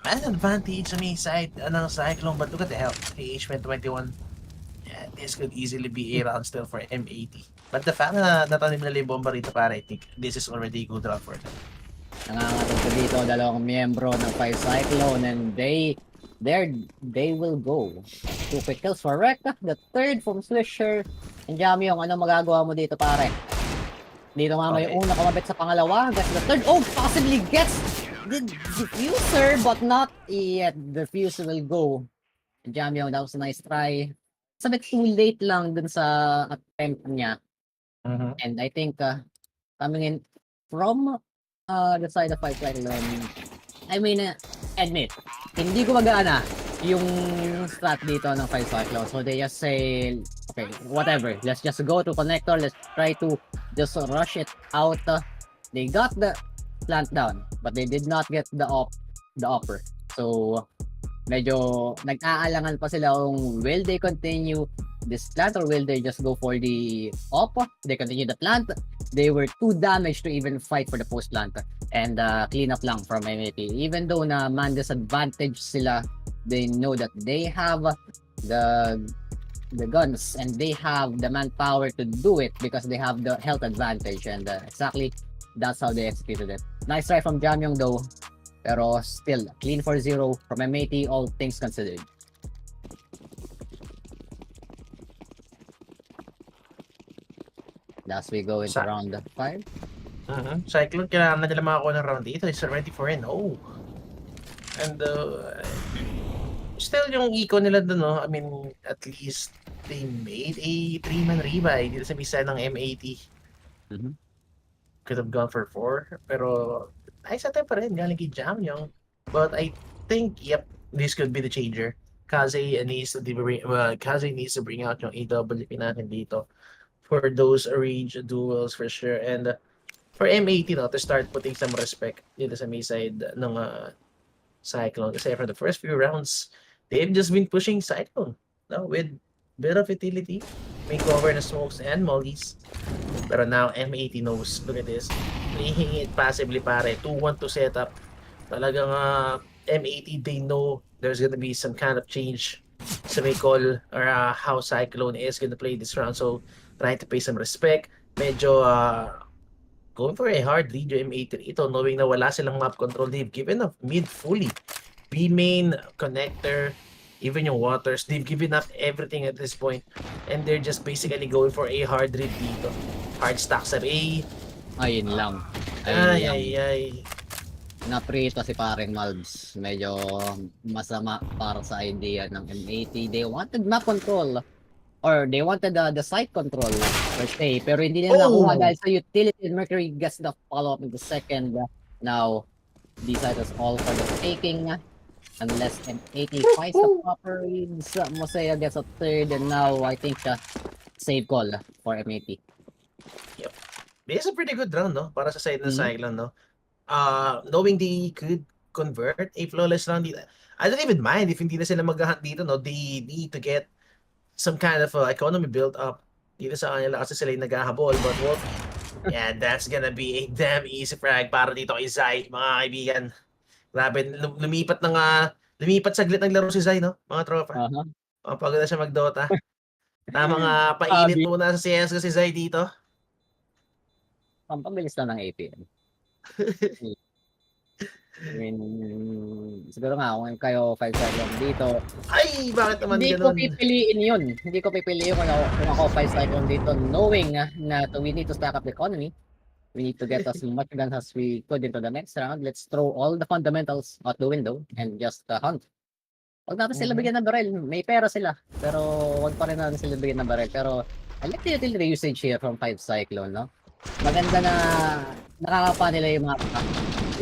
man, advantage sa may side ng Cyclone. But look at the health. PH 21. Yeah, this could easily be a round still for M80. But the fact na natanim nila yung bomba rito, para I think this is already a good round for them. Nangangatog pa dito dalawang miyembro ng 5yclone, and they will go. 2 quick kills for Rek. The third from Swisher. And Jamyong, anong magagawa mo dito, pare? Dito nga may una kumabit sa pangalawa. Gets the third. Oh, possibly gets the diffuser, but not yet. The diffuser will go. And Jamyong, that was a nice try. It's a bit too late lang dun sa attempt niya. And I think coming in from the side of 5yclone, I mean, admit, hindi gumagana yung strat dito ng 5yclone. So they just say, okay, whatever, let's just go to connector, let's try to just rush it out. They got the plant down, but they did not get the upper. So medyo nag-aalangan pa sila kung will they continue this plant or will they just go for the op. They continue the plant. they were too damaged to even fight for the post plant and clean up lang from M80. Even though na man disadvantage sila, they know that they have the guns and they have the manpower to do it because they have the health advantage, and exactly that's how they executed it. Nice try from Jamyong though, pero still clean 4-0 from M80, all things considered. As we go into round 5. Cyclone, kailangan na nila makakuha ng round dito. It's already 4-0. And still yung eco nila dun, no? I mean, at least they made a 3-man rebuy dito sa misa ng M80. Could have gone for 4. Pero, ay sa pa rin. Galing kay Jamyong. But I think, yep, this could be the changer. Kaze needs to bring out yung AWP natin dito for those range duels for sure. And for M80, no, to start putting some respect dito sa may side ng Cyclone. Kasi for the first few rounds, they've just been pushing Cyclone, no, with bit of utility. May cover na smokes and mollies. Pero now, M80 knows. Look at this. Playing it passively, pare. 2-1 to setup. Talagang M80, they know there's gonna be some kind of change sa may call or how Cyclone is gonna play this round. So, trying to pay some respect. Medyo going for a hard lead yung M80 ito, knowing na wala silang map control. They've given up mid fully. B-main, connector, even yung waters. They've given up everything at this point. And they're just basically going for a hard read dito. Hard stack sa A. Ayun lang. Ay. Naprito si paring Malbs. Medyo masama para sa idea ng M80. They wanted map control. Or they wanted the site control per se. Pero hindi nila nakuha dahil sa utility. Mercury gets the follow-up in the second. Now, the site is all for the taking. Unless M80 finds the proper reads. Mosea gets a third. And now, I think save call for M80. Yep. This is a pretty good round, no? Para sa side ng Cyclone, no? Knowing they could convert a flawless round dito. I don't even mind if hindi na sila mag-hunt dito, no? They need to get some kind of economy built up dito sa kanila kasi sila yung naghahabol. But Wolf, yeah, that's gonna be a damn easy frag para dito kay Zai, mga kaibigan. Grabe, lumipat saglit ng laro si Zai, no? Mga tropa. Pagod na siya mag-Dota. Tamang painit muna sa CSGO si Zai dito. Pampabilis na ng APM. I mean, siguro nga kung kayo 5-cyclone dito, ay, bakit naman hindi ganun? ko pipiliin yun. Hindi ko pipiliin kung ako 5-cyclone dito, knowing na we need to stack up the economy. We need to get as much guns as we could into the next round. Let's throw all the fundamentals out the window and just hunt. Huwag natin sila bigyan ng barrel. May pera sila. Pero huwag pa rin natin sila bigyan ng barrel. Pero I like the utility usage here from 5-cyclone, no? Maganda na nakakapa nila yung mga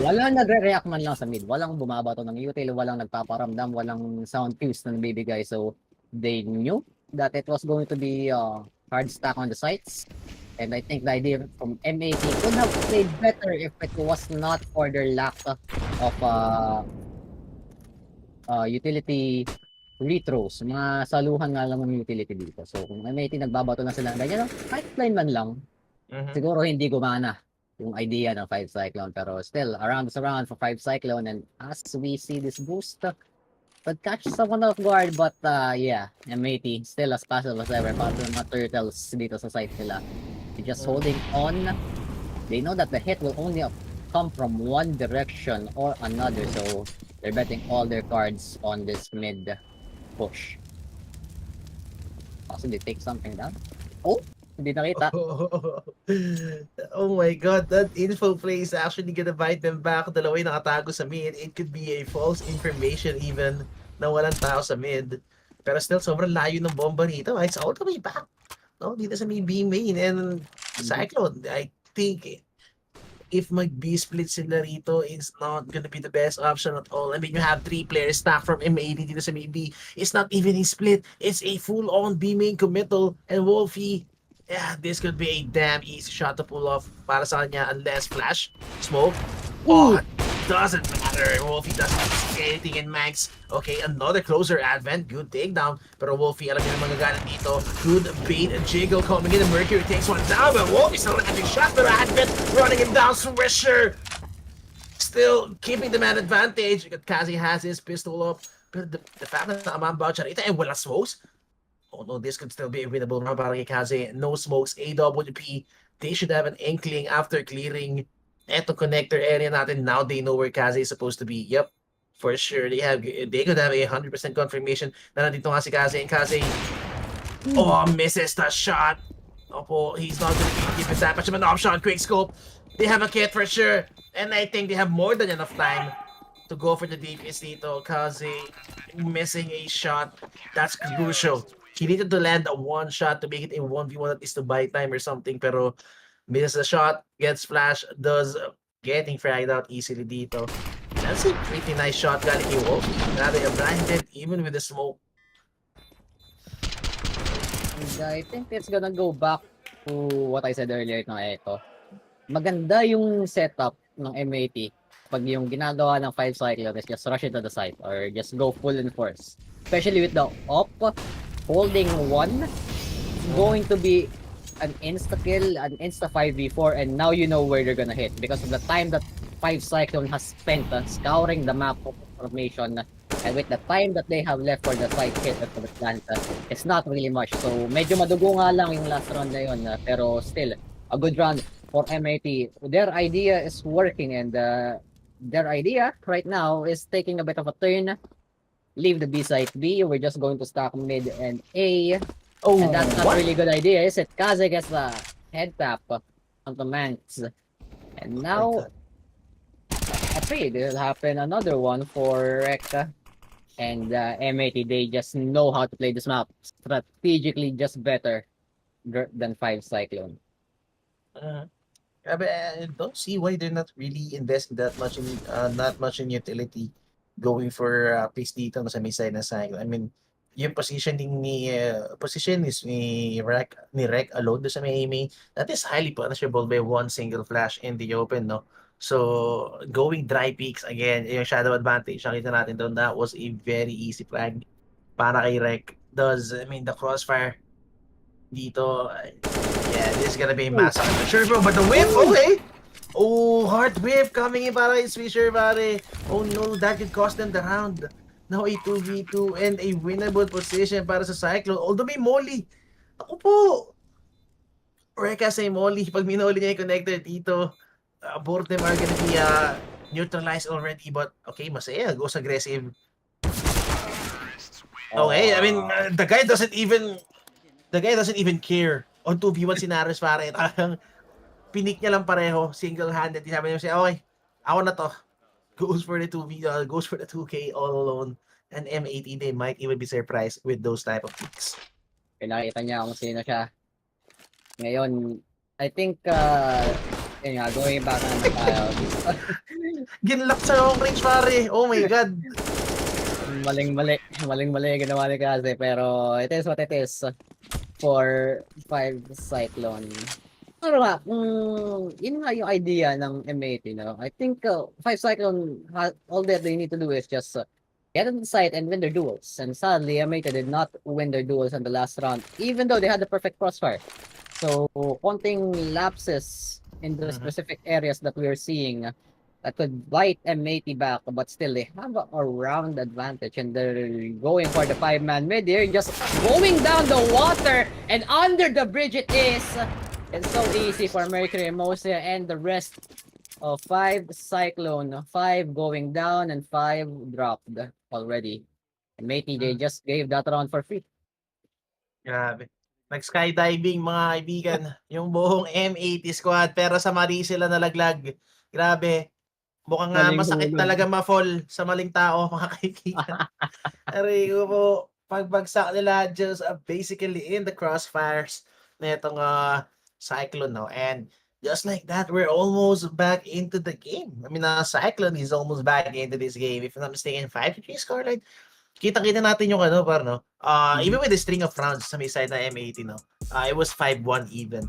walang nagre-react man lang sa mid. Walang bumabato ng util, walang nagpaparamdam, walang sound cues na nabibigay. So, they knew that it was going to be hard stack on the sites. And I think the idea from M80 could have played better if it was not for their lack of utility retros. Mga saluhan nga lang ng utility dito. So, kung M80 nagbabato na sila, ganyan, kahit line man lang, siguro hindi gumana yung idea ng 5-cyclone, pero still around for 5-cyclone, and as we see this boost could catch someone off guard, but yeah, M80 still as passive as ever, para mga turtles dito sa site nila. They're just holding on. They know that the hit will only come from one direction or another, so they're betting all their cards on this mid push. Possibly take something down. Oh, hindi nakita. Oh my god, that info play is actually gonna bite them back. Dalawa yung nakatago sa mid. It could be a false information even na walang tao sa mid. Pero still, sobrang layo ng bomba rito. It's all the way back. No, dito sa may B main. And Cyclone, I think if mag-B split sila rito, it's not gonna be the best option at all. I mean, you have 3 players stacked from M80 dito sa may B. It's not even a split. It's a full-on B main committal. And Wolfie, yeah, this could be a damn easy shot to pull off para sa kanya unless flash, smoke, oh, doesn't matter. Wolfie doesn't see anything in Max. Okay, another closer advent. Good takedown. Pero Wolfie, alam niyo yung magagalit dito. Good bait and jiggle coming in. And Mercury takes one down. But Wolfie still landing shot. Pero advent running him down. Swisher still keeping the man advantage. Kazi has his pistol up. But the fact that nakamambaw siya rito and wala smokes. Oh no, this could still be a winnable round para kay Kazi. No smokes. AWP. They should have an inkling after clearing eto connector area natin. Now they know where Kazi is supposed to be. Yep, for sure. They could have a 100% confirmation na nandito nga si Kazi. And Kazi, oh, misses the shot. Opo, he's not going to keep that much of an option. Quick scope. They have a kit for sure. And I think they have more than enough time to go for the DPS dito. Kazi missing a shot. That's crucial. He needed to land a one shot to make it a 1v1 at least to buy time or something. Pero misses the shot, gets flash, does getting fragged out easily dito. That's a pretty nice shot galing kay Wolf. Rather blinded even with the smoke. And I think it's gonna go back to what I said earlier na ito. Maganda yung setup ng M80 pag yung ginagawa ng 5yclone is just rush into the site or just go full in force. Especially with the op holding one, going to be an insta-kill, an insta-5v4, and now you know where they're gonna hit because of the time that 5yclone has spent scouring the map of formation, and with the time that they have left for the site hit at the plant, it's not really much. So medyo madugo nga lang yung last round na yun, pero still, a good round for M80. Their idea is working, and their idea right now is taking a bit of a turn. Leave the B site B, we're just going to stack mid and A. Oh, And that's not really good idea, is it? Kaze gets the head tap on the Manx. And now, afraid it'll happen another one for Rekka. And M80, they just know how to play this map strategically just better than 5yclone. I don't see why they're not really investing that much in utility going for piece dito sa may side na Cyclone. I mean, yung positioning position is ni Rek alone doon sa may aiming, that is highly punishable by one single flash in the open, no? So, going dry peaks again, yung shadow advantage, nakita natin doon, that was a very easy flag para kay Rek. I mean, the crossfire dito, yeah, this is gonna be a massacre for sure, bro. But the whip, okay! Oh, hard whip coming in para kay Swisher, pare. Oh no, that could cost them the round. Now a 2v2 and a winnable position para sa Cyclone. Although may molly. Ako po. Reka sa molly. Pag minoli niya yung connector dito, both of them are gonna be neutralized already. But okay, masaya. Goes aggressive. Okay, I mean, the guy doesn't even care. On 2v1 scenarios, pare. Talagang pinik niya lang pareho. Single-handed. Sabi niya siya, okay, ako na to. Goes for the 2K all alone. And M80, they might even be surprised with those type of picks. Pinakita niya kung sino siya. Ngayon, I think, yun nga, going back na tayo. Ginlock sa long range, pare. Oh my God. Maling-mali ginawa ni Kaze, pero it is what it is for 5yclone. Pero nga, yun nga yung idea ng M80, no? I think 5yclone, all that they need to do is just get on the site and win their duels. And sadly, M80 did not win their duels in the last round, even though they had the perfect crossfire. So, konting lapses in the specific areas that we are seeing that could bite M80 back, but still they have a round advantage, and they're going for the 5-man mid here, just going down the water, and under the bridge it is. It's so easy for Mercury Emosia and the rest of 5yclone. 5 going down and 5 dropped already. M80, they just gave that round for free. Grabe. Nag-skydiving, mga kaibigan, yung buong M80 squad, pero sa mali sila nalaglag. Grabe. Mukhang nga masakit talaga ma-fall sa maling tao, mga kaibigan. Aray ko po, pagbagsak nila just basically in the crossfires na itong Cyclone, no? And just like that, we're almost back into the game. I mean, Cyclone is almost back into this game. If I'm not mistaken, 5-3 scoreline. Kita-kita natin yung no? Even with the string of rounds sa may side na M80, no? It was 5-1 even.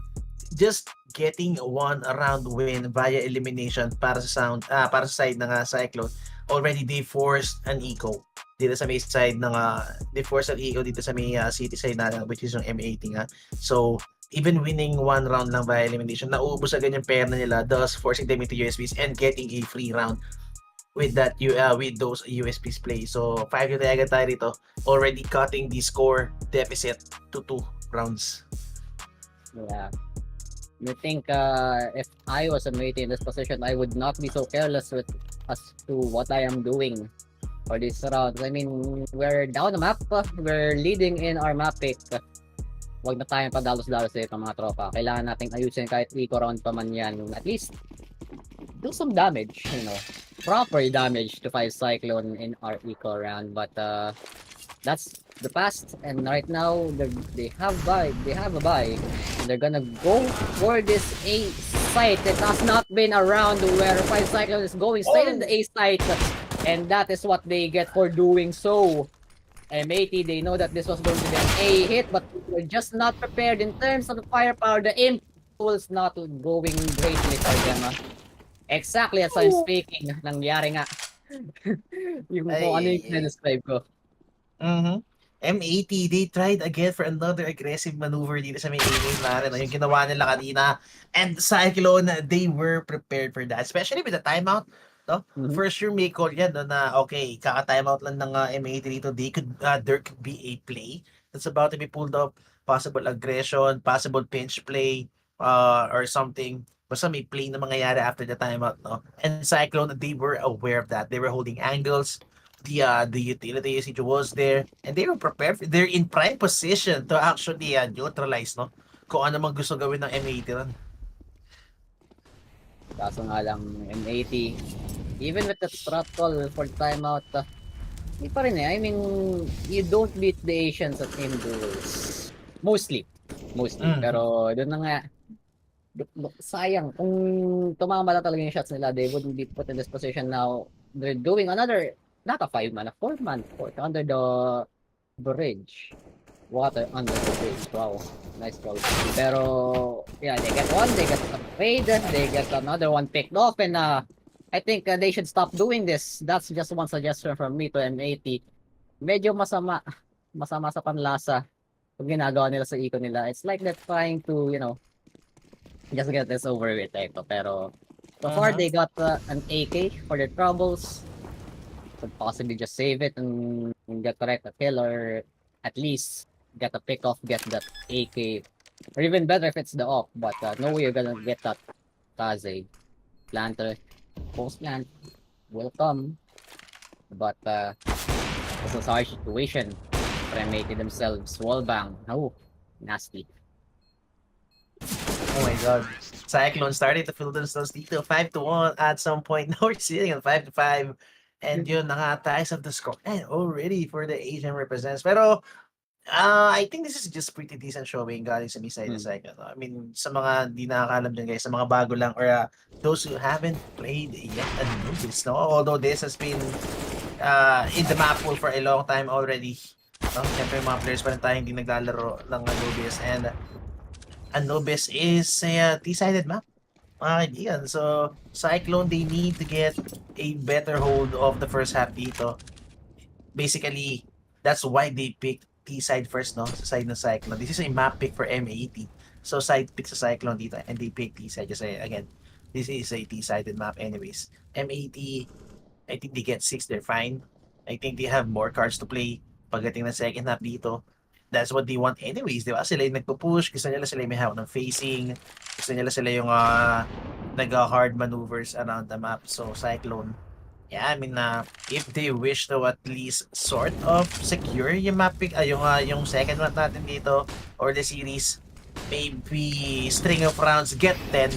just getting one round win via elimination para sa side ng Cyclone. Already they forced an eco dito sa may side ng they forced an eco dito sa may city side na which is yung M80 nga. So even winning one round lang via elimination, nauubos agad yung pair na nila, thus forcing them into USPs and getting a free round with that with those USPs play. So 5 yung talaga tayo rito, already cutting the score deficit to 2 rounds. Yeah. I think if I was a mate in this position, I would not be so careless with as to what I am doing for this round. I mean, we're down the map. We're leading in our map pick. Wag na tayong padalos-dalos dito mga tropa. Kailangan nating ayusin kahit eco round pa man yan. At least, do some damage, you know. Proper damage to 5yclone in our eco round. But that's the past, and right now they have a buy, and they're gonna go for this A site that has not been around where 5yclone is going straight in the A site, and that is what they get for doing so. M80, they know that this was going to be an A hit, but they're just not prepared in terms of the firepower. The impulse not going greatly for them. Exactly as I'm speaking, nangyari nga. Yung kung ano yung describe ko. M80, they tried again for another aggressive maneuver dito sa may A-main na rin. Yung ginawa nila kanina. And Cyclone, they were prepared for that. Especially with the timeout. No? For sure may call yan no, na okay, kaka-timeout lang ng M80 dito. There could be a play that's about to be pulled up. Possible aggression, possible pinch play, or something. Basta may play na mangyayari after the timeout. No? And Cyclone, they were aware of that. They were holding angles. The utility usage was there, and they were prepared. They're in prime position to actually neutralize, no? Kung ano man gusto gawin ng M80 ron. Kaso nga lang, M80, even with the strat call for timeout, hindi pa rin eh. I mean, you don't beat the Asians at team duels. Mostly. Pero doon na nga, sayang. Kung tumama na talaga yung shots nila, they wouldn't be put in this position now. They're doing another, not a 5-man, a 4-man fort under the bridge. Water under the bridge. Wow. Nice goal. Pero, yeah, they get one, they get a fade, they get another one picked off, and I think they should stop doing this. That's just one suggestion from me to M80. Medyo masama sa panlasa kung ginagawa nila sa eco nila. It's like they're trying to, you know, just get this over with. Pero, so far they got an AK for their troubles. Could possibly just save it and get correct a kill, or at least get a pick off, get that AK, or even better if it's the off, but no way you're gonna get that Kaze. Planter, post plant will come, but this is our situation. Premated themselves, wallbang. Oh, nasty. Oh my god. Cyclone started to fill themselves dito 5-1 at some point. Now we're sitting at 5-5. And yun, naka-ties of the score. And already for the Asian represents. Pero, I think this is just pretty decent showing galing sa side na Cyclone. I mean, sa mga di nakakalam dyan guys, sa mga bago lang, or those who haven't played yet Anubis, no? Although this has been in the map pool for a long time already. No? Siyempre, mga players pa rin tayo hindi naglalaro ng Anubis. And Anubis is a T-sided map, mga kaibigan. So, Cyclone, they need to get a better hold of the first half dito. Basically, that's why they picked T-side first, no? Sa side ng Cyclone. This is a map pick for M80. So, side pick sa Cyclone dito, and they pick T-side. Kasi, again, this is a T-sided map anyways. M80, I think they get 6, they're fine. I think they have more cards to play pagdating ng second half dito. That's what they want anyways, di ba? Sila yung nagpo-push, gusto nila sila yung may hawak ng facing, gusto nila sila yung nag-hard maneuvers around the map. So, Cyclone, yeah, I mean, if they wish to at least sort of secure yung map pick, yung second map natin dito, or the series, maybe string of rounds, get 10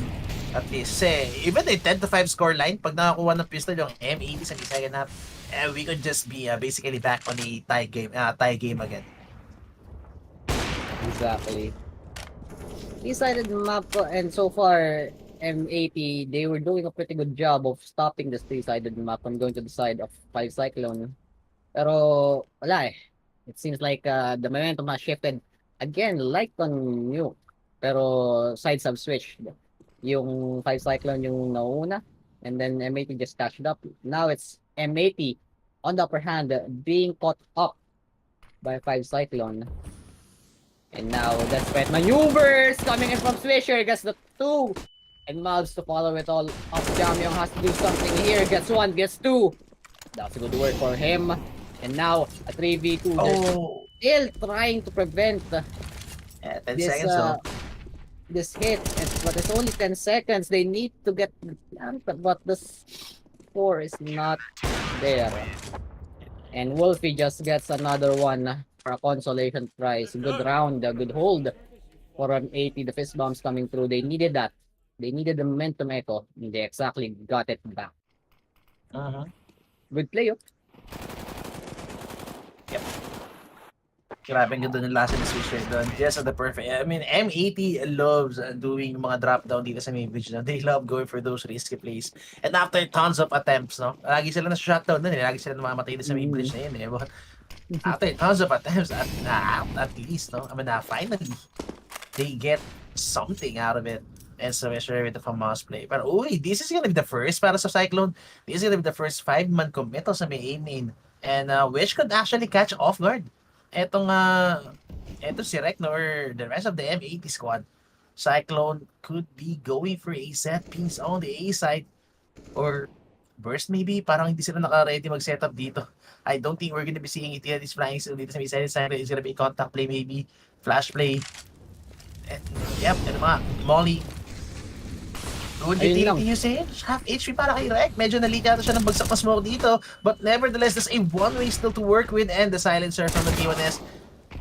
at least. Even a 10-5 score line, pag nakakuha ng pistol yung M80 sa second half, we could just be basically back on a tie game again. Exactly. Decided map, and so far M80, they were doing a pretty good job of stopping this three-sided map and going to the side of 5yclone. Pero wala eh. It seems like the momentum has shifted again, like on Nuke. Pero side sub switch. Yung 5yclone yung nauna. And then M80 just catched up. Now it's M80 on the upper hand being caught up by 5yclone. And now desperate maneuvers coming in from Swisher. Gets the 2. And Malves to follow it all up. Jamyong has to do something here. Gets 1, gets 2. That's good work for him. And now a 3v2. Oh, Still trying to prevent yeah, 10 this seconds though. this hit. But it's only 10 seconds. They need to get the plant, but the score is not there. And Wolfie just gets another one for a consolation prize. Good round, a good hold for an 80. The fist bombs coming through. They needed that. They needed the momentum echo. And they exactly got it back. Good play, oh. Grabe ang ganda ng last ni Swisher doon. Just at the perfect. I mean, M80 loves doing mga drop down dito sa main bridge. No? They love going for those risky plays. And after tons of attempts, no? Lagi sila na shutdown doon. Lagi sila namamatay din sa main bridge na yun. Eh. But after tons of attempts, at least, no? I mean, finally, they get something out of it. And Swisher with the famous play. But, uy, this is gonna be the first para sa Cyclone. This is gonna be the first 5-man commit sa may A-main. And which could actually catch off guard. Etong si Rekno or the rest of the M80 squad. Cyclone could be going for a set piece on the A side or burst maybe. Parang hindi sila naka-ready mag-set up dito. I don't think we're gonna be seeing ETLs flying still dito sa may side. It's gonna be contact play maybe, flash play. And, yep, and mga Molly. Good utility usage. Half HP para kay Rek. Medyo nalita ata siya ng bagsak na smoke dito. But nevertheless, there's a one-way still to work with. And the silencer from the T1S.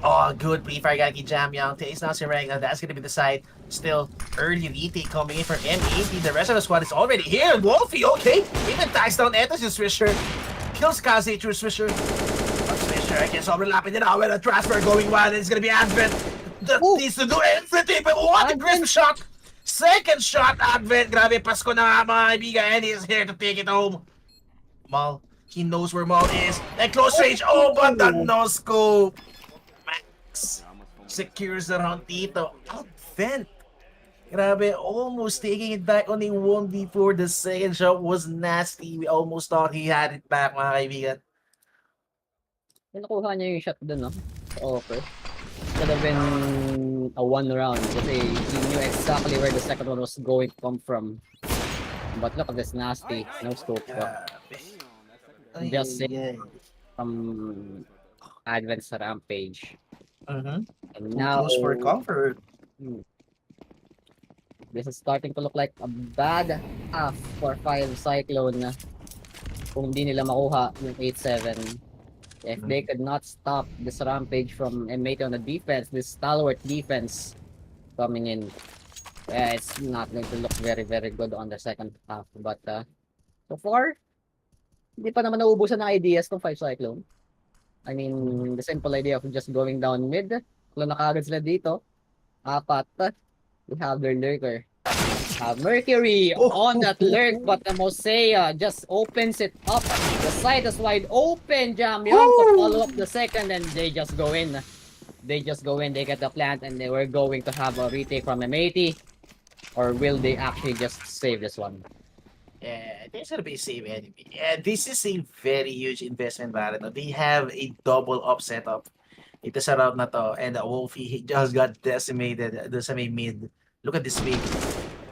Oh, good pre-fire guy kay Jamyong. Takes now si Rek. Now that's gonna be the side. Still, early retake coming in for M80. The rest of the squad is already here. Wolfie, okay. Even tags down eto si Swisher. Kills Kazi through Swisher. But Swisher, I guess, overlapping it now with a transfer going wild. And it's gonna be Advent. That needs to do everything. But what a grim shot. Second shot, Advent. Grabe, Pasko na nga mga kaibigan. And he's here to take it home. Mal, he knows where Mal is. And close range. Oh, but the no-scope. Max secures the round dito. Advent. Grabe, almost taking it back on a 1v4. The second shot was nasty. We almost thought he had it back, mga kaibigan. Nakuha niya yung shot dun, no? Okay. Could have been a one round kasi he knew exactly where the second one was going to come from. But look at this nasty no scope just from Advent's Rampage. And now Close for comfort. This is starting to look like a bad half for 5yclone kung di nila makuha yung 8-7. If they could not stop this Rampage from M80 on the defense, this stalwart defense coming in, it's not going to look very, very good on the second half. But so far, hindi pa naman nauubusan ng ideas ng 5yclone. I mean, the simple idea of just going down mid, kung nakagad sila dito, apat, we have their lurker. Mercury on that lurk, but the Mosea just opens it up. The side is wide open. Jamyong to follow up the second, and they just go in. They just go in, they get the plant, and they were going to have a retake from M80. Or will they actually just save this one? Yeah, there's gonna be a save enemy. Yeah, this is a very huge investment para to. They have a double up setup. Ito sa round na to, and Wolfie he just got decimated doon sa may mid. Look at this wave.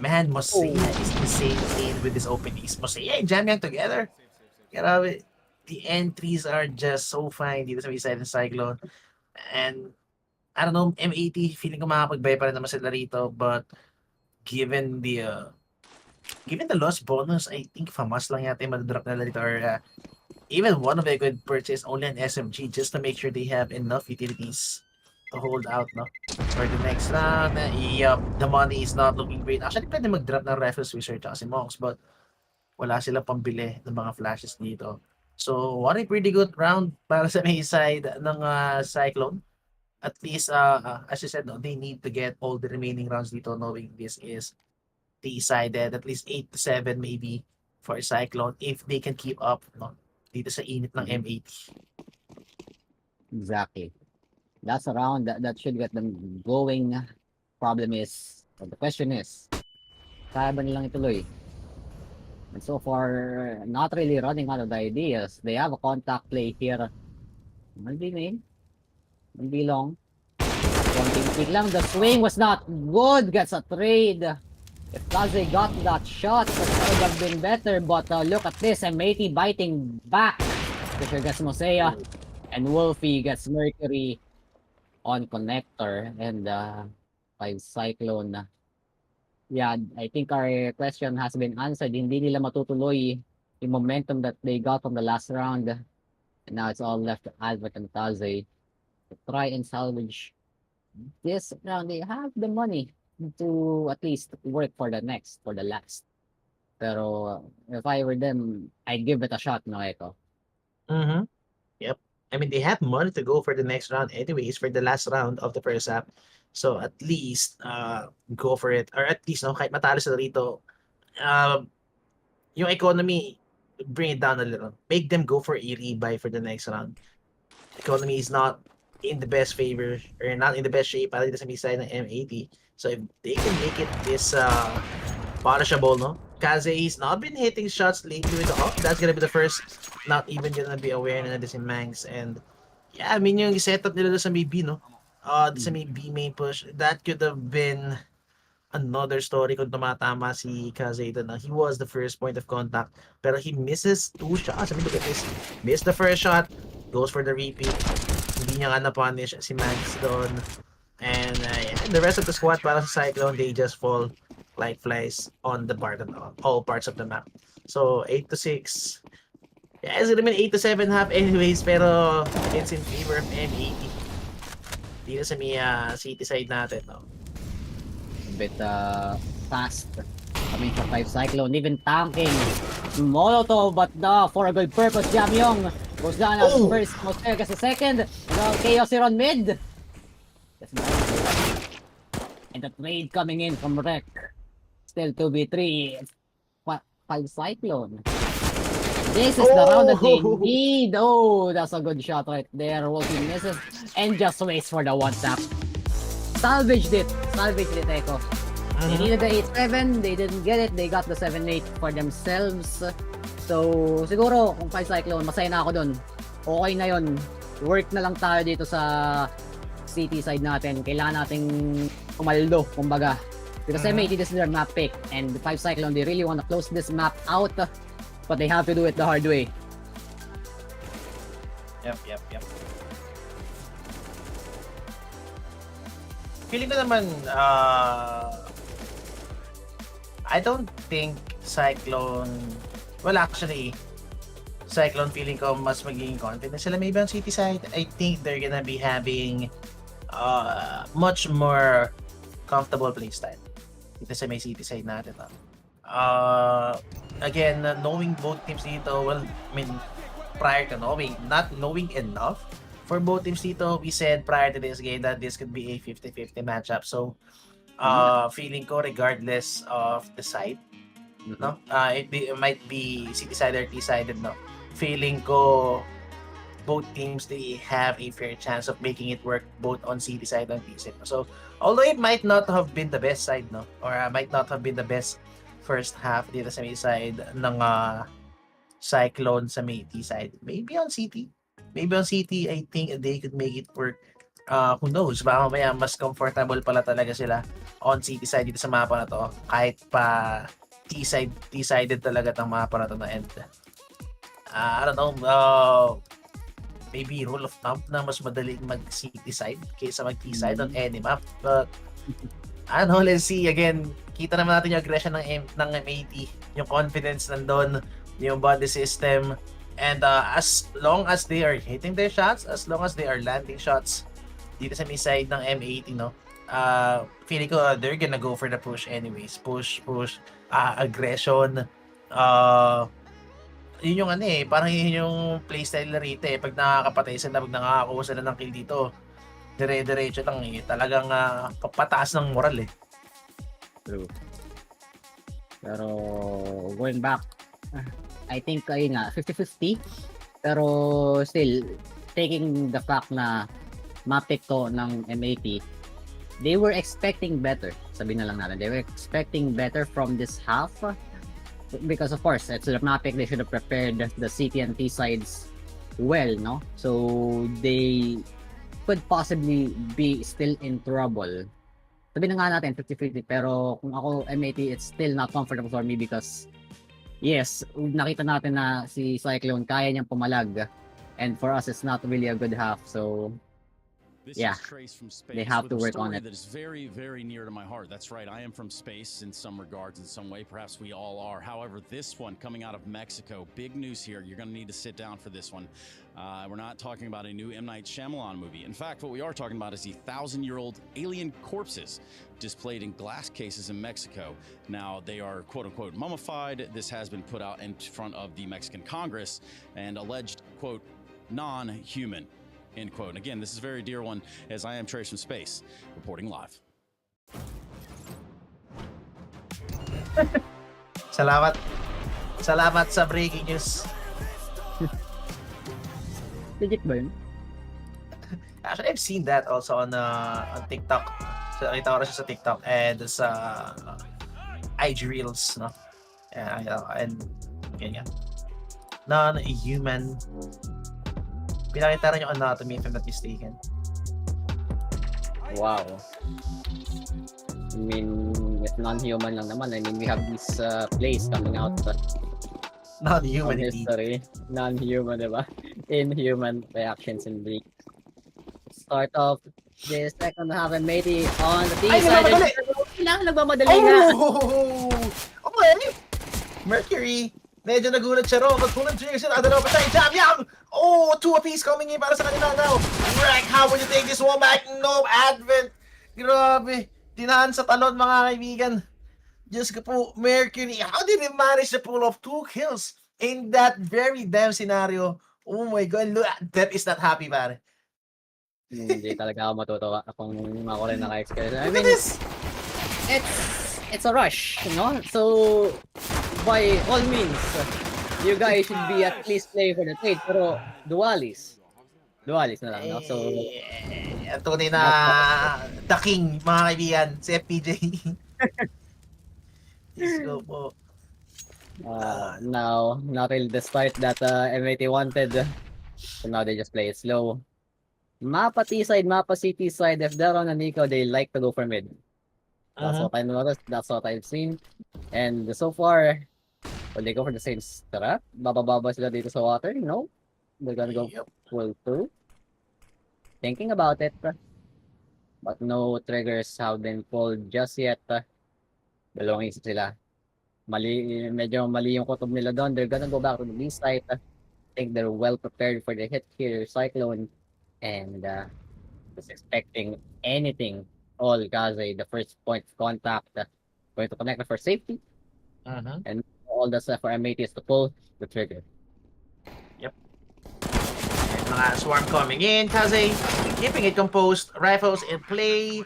Man, Mosea is in the same lane with this openings. Mosea and Jamyang together. Grabe. The entries are just so fine dito sa may side ng Cyclone. And, I don't know, M80, feeling ko makakapag-buy pa rin naman sila rito. But, given the loss bonus, I think FAMAS lang yata yung madadrop nila dito. Or, even one of them could purchase only an SMG just to make sure they have enough utilities to hold out, no? For the next round, the money is not looking great. Actually, pwede mag-drop ng Rifles Wizard at si Monks, but wala sila pambili ng mga flashes dito. So, what a pretty good round para sa may side ng Cyclone. At least, as you said, no, they need to get all the remaining rounds dito knowing this is T-sided. At least 8-7 maybe for Cyclone if they can keep up, no? Dito sa init ng M80. Exactly. That's a round that should get them going problem is, or the question is, kaya ba nilang ituloy? And so far, not really running out of the ideas. They have a contact play here. Maybe main. Maybe long. Konting lang. The swing was not good. Gets a trade. If Kaze got that shot, that would have been better. But look at this. M80 biting back. Fisher gets Mosea. And Wolfie gets Mercury on connector. And 5yclone. Yeah, I think our question has been answered. Hindi nila matutuloy yung momentum that they got from the last round. And now it's all left to Albert and Kaze to try and salvage this round. They have the money to at least work for the last. Pero if I were them, I'd give it a shot, no, Eko? Mm-hmm. Yep. I mean, they have money to go for the next round anyways, for the last round of the first half. So at least go for it. Or at least, no, kahit matalo sila rito, yung economy, bring it down a little. Make them go for a rebuy for the next round. Economy is not in the best favor, or not in the best shape para dito sa side ng M80. So if they can make it this punishable, no? Kaze he's not been hitting shots lately with the up. That's gonna be the first, not even gonna be aware na this in Mangs. And yeah, I mean yung setup nila sa may B, no? Sa may B main push, that could have been another story kung tumatama si Kaze ito na. He was the first point of contact, pero he misses 2 shots. I mean, look at this. Missed the first shot, goes for the repeat. Hindi niya nga na-punish si Max doon. And yeah, the rest of the squad para sa Cyclone, they just fall like flies on the part of all parts of the map. So 8-6. Yeah, it's gonna be 8-7 half anyways, pero it's in favor of M80. Dito sa may city side natin, no? A bit fast. Coming from 5yclone, even tanking. Molotov, but for a good purpose, Jamyong goes down as first, Mosea gets a second. Chaos here on mid. And the trade coming in from Rec. Still 2v3. 5yclone. This is the round that they need. Oh, that's a good shot right there. Wolfie misses and just waits for the one tap. Salvaged it, Eko. They needed the 8-7, they didn't get it. They got the 7-8 for themselves. So, siguro, kung 5yclone, masaya na ako dun. Okay na yun. Work na lang tayo dito sa city side natin. Kailangan nating umaldo, kumbaga. Because M80, this is their map pick. And 5yclone, they really want to close this map out. But they have to do it the hard way. Yep. Feeling ko naman, I don't think Cyclone, well actually, Cyclone feeling ko mas magiging confident sila maybe on city side. I think they're gonna be having much more comfortable playstyle dito sa may city side natin. Again, knowing both teams dito, well, I mean, prior to knowing, not knowing enough for both teams dito, we said prior to this game that this could be a 50-50 matchup. So, feeling ko regardless of the side, no? It might be city-sided or T-sided, no? Feeling ko both teams, they have a fair chance of making it work both on city side and T side. So, although it might not have been the best side, no? Or might not have been the best first half dito sa may side ng Cyclone sa may T side. Maybe on CT, I think they could make it work. Who knows, baka mamaya mas comfortable pala talaga sila on city side dito sa mapa na to, kahit pa T-sided talaga tang mapa na to na end. I don't know, maybe rule of thumb na mas madaling mag city side kaysa mag T-side on any map. But I don't know, let's see. Again, kita naman natin yung aggression ng M80, yung confidence nandun, yung body system, and as long as they are hitting their shots, as long as they are landing shots dito sa may side ng M80, no? Feeling ko they're gonna go for the push anyways. Push, aggression. Yun yung parang yun yung playstyle na rito pag nakakapatay sila, pag nakakakuha sila ng kill dito, dire-diretso lang talagang papataas ng moral True. Pero going back, I think ayun nga 50-50, pero still taking the fact na map pick to ng M80, they were expecting better. Sabihin na lang natin, they were expecting better from this half. Because of course, it's dramatic, they should have prepared the CT and T sides well, no? So they could possibly be still in trouble. Sabihin na nga natin 50-50, pero kung ako M80, it's still not comfortable for me because yes, nakita natin na si Cyclone kaya niyang pumalag, and for us it's not really a good half. So This yeah, is Trace from space, they have with to a work on story it. that is very, very near to my heart. That's right, I am from space in some regards, in some way. Perhaps we all are. However, this one coming out of Mexico, big news here. You're going to need to sit down for this one. We're not talking about a new M. Night Shyamalan movie. In fact, what we are talking about is the 1,000-year-old alien corpses displayed in glass cases in Mexico. Now, they are quote-unquote mummified. This has been put out in front of the Mexican Congress and alleged, quote, non-human. End quote. And again, this is a very dear one, as I am Trace from space, reporting live. Salamat. Salamat sa breaking news. Legit ba yun? Actually, I've seen that also on TikTok. So, nakita ko rin siya sa TikTok and sa IG Reels, no? And ganyan. Non-human. Pinakita rin yung anatomy, if I'm not mistaken. Wow. I mean, if non-human lang naman, I mean, we have this plays coming out from Non-human indeed. history. Non-human, diba? Inhuman reactions in the start of the second half, and maybe on the T Ay, side. Nagmamadali nga. Oh! Okay! Mercury! Medyo nagulat siya ro. Magkulang siya yung dalawa pa tayo. Jam Yam! Oh! 2 apiece coming in para sa kanila now. Wreck, how would you take this one back? No advent. Grabe. Tinahan sa talon mga kaibigan. Diyos ko po, Mercury. How did he manage to pull off 2 kills in that very damn scenario? Oh my God. Look, Depp is not happy, pare. Hindi talaga ako matutuwa kung ako rin naka-experience. I Look at mean, this! it's a rush, you know? So, by all means, you guys should be at least playing for the trade, pero dualis na lang, no? So, Ang tunay na the king, mga kaibigan, si FPJ. Let's go po. now, not really the start that M80 wanted. So now they just play it slow. Mapa T side, Mapa CT side, if they're on a Nico, they like to go for mid. That's what I noticed, that's what I've seen. And so far, will they go for the same strat? Bababa sila dito sa water? No. They're gonna go full through. Thinking about it. But no triggers have been pulled just yet. Dalawang isip sila. Medyo mali yung kutob nila doon. They're gonna go back to the B site. I think they're well prepared for the hit here, Cyclone. And just expecting anything. All Gaze, the first point of contact, going to connect for safety. And all that's left for M80 is to pull the trigger. Yep. And mga swarm coming in, Kaze keeping it composed, rifles in play.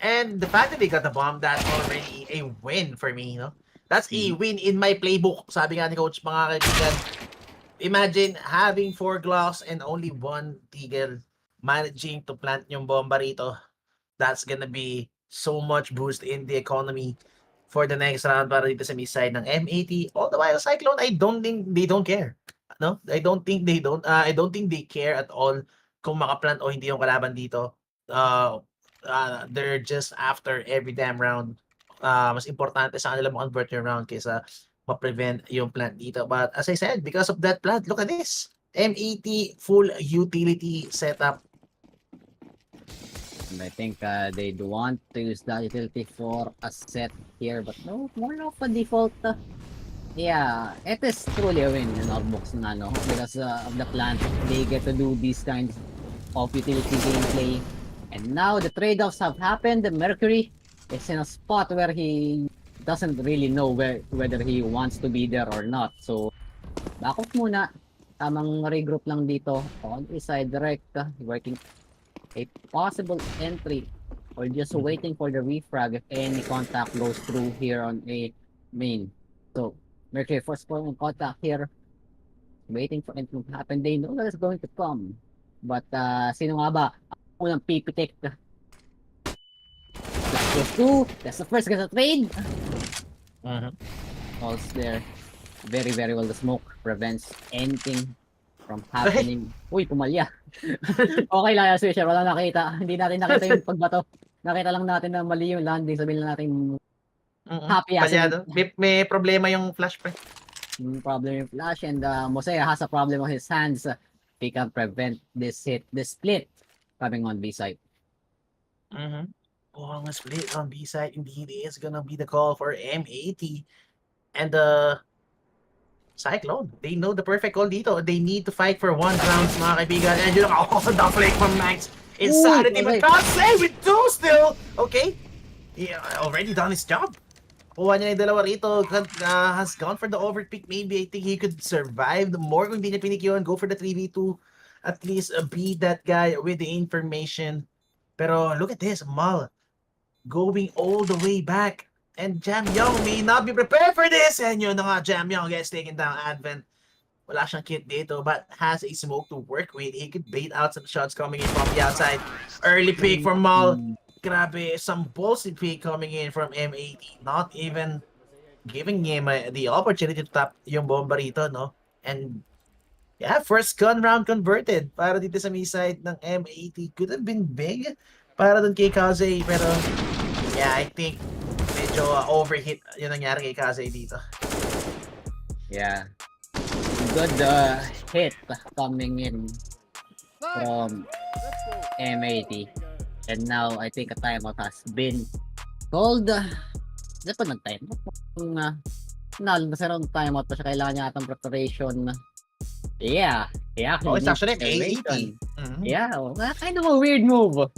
And the fact that they got the bomb, that's already a win for me, no? That's a win in my playbook. Sabi nga ni Coach, mga kaibigan, imagine having 4 Glocks and only 1 Tigel managing to plant yung bomba rito. That's gonna be so much boost in the economy for the next round para dito sa mid-side ng M80. All the while, Cyclone, I don't think they don't care. No? I don't think they care at all kung makaplant o hindi yung kalaban dito. They're just after every damn round. Mas importante sa kanila ma-convert yung round kaysa ma-prevent yung plant dito. But as I said, because of that plant, look at this. M80 full utility setup. And I think they do want to use that utility for a set here, but no, more of a default. Yeah, it is truly a win in our books na, no? Because of the plant, they get to do these kinds of utility gameplay. And now the trade-offs have happened. Mercury is in a spot where he doesn't really know whether he wants to be there or not. So, back off muna. Tamang regroup lang dito. On the side direct, working a possible entry or just waiting for the refrag if any contact goes through here on a main. So, Mercury first point of contact here. Waiting for it to happen. They know that it's going to come. But, sino nga ba? Unang pipitik. Plus 2. That's the first gonna trade. Mhm. Falls there. Very, very well. The smoke prevents anything from happening. Uy, pumalya. Okay lang yan, Swisher. Wala nakita. Hindi natin nakita yung pagbato. Nakita lang natin na mali yung landing. Sabihin lang natin happy accident. Palyado. May problema yung flash pre. Problem yung flash and Mosea has a problem on his hands. He can prevent this hit, this split coming on B side. Oh, ang split on B side indeed is gonna be the call for M80 and Cyclone. They know the perfect call dito. They need to fight for 1 round, mga kaibigan. And yun ang the flake from Max. Insanity, but can't say with 2 still. Okay. He already done his job. Kuha niya yung dalawa rito. Has gone for the overpick. Maybe I think he could survive the more kung hindi niya pinikyon. Go for the 3v2. At least beat that guy with the information. Pero look at this. Mal going all the way back. And Jam Young may not be prepared for this. And yun na nga, Jam Young gets taken down. Advent. Wala siyang kit dito, but has a smoke to work with. He could bait out some shots coming in from the outside. Early pick from Mal. Grabe, some ballsy pick coming in from M80. Not even giving him the opportunity to tap yung bomba rito, no? And yeah, first gun round converted para dito sa me side ng M80. Could have been big para dun kay Kaze, pero yeah, I think medyo overhit yung nangyari kay Kaze dito. Yeah. Good hit coming in from M80. And now, I think a timeout has been called. Hindi pa nag-timeout. Kung nasa round timeout pa siya, kailangan niya atang preparation. Yeah. Oh, it's actually M80. Yeah, kind of a weird move.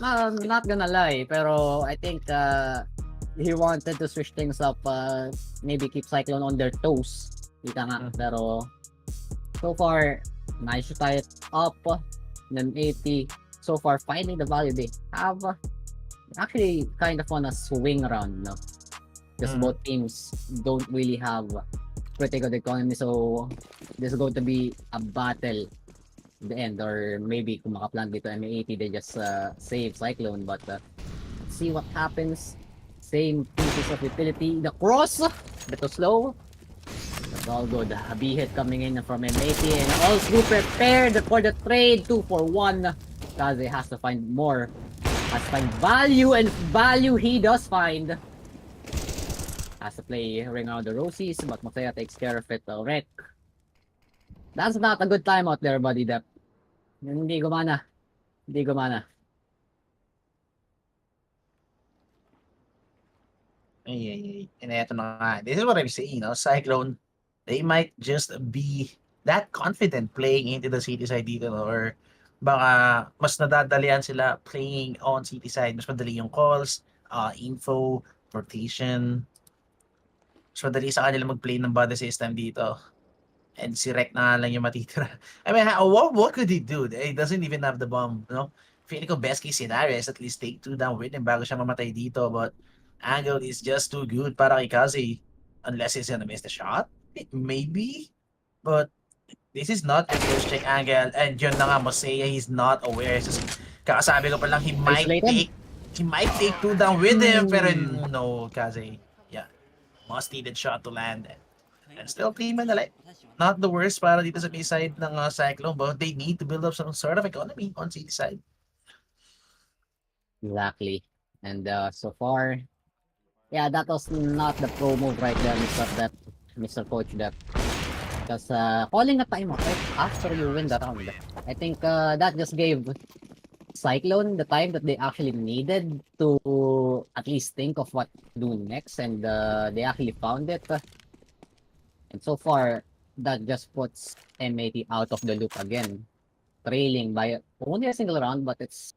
Not gonna lie, pero I think he wanted to switch things up, maybe keep Cyclone on their toes. Kita nga, pero so far, nice to tie it up. Then 80, so far finding the value they have. Actually, kind of on a swing round, no? Because both teams don't really have pretty good economy, so this is going to be a battle in the end, or maybe kung makaplan dito M80, they just save Cyclone, but let's see what happens. Same pieces of utility. The cross, bit too slow. That's all good. A B hit coming in from M80, and all crew prepared for the trade. 2 for 1. Kaze has to find more. Has to find value, and value he does find. Has to play ring around the rosies, but Mosea takes care of it. Wreck. That's not a good time out there, buddy. Dep. Hindi gumana. Hindi gumana. And eto na nga. This is what I'm saying, no? Cyclone, they might just be that confident playing into the city side dito, no? Or baka mas nadadalian sila playing on city side. Mas madali yung calls, info, rotation. Mas madali sa kanila mag-play ng body system dito. And si Rek na lang yung matitira. I mean, what could he do? He doesn't even have the bomb, no? Feeling ko best case scenario is at least take 2 down with him bago siya mamatay dito. But angle is just too good para kay Kaze. Unless he's gonna miss the shot. Maybe. But this is not a first check angle. And yun na nga, Mosea, he's not aware. So, kakasabi ko pa lang, he might take 2 down with him. Pero no, Kaze. Yeah. Most needed shot to land. And still team na like, not the worst para dito sa B side ng Cyclone, but they need to build up some sort of economy on city side. Exactly. And so far, yeah, that was not the pro move right there, Mr. Coach Dep. Because calling a timeout right after you win the round, I think that just gave Cyclone the time that they actually needed to at least think of what to do next, and they actually found it. And so far, that just puts M80 out of the loop again. Trailing by only a single round, but it's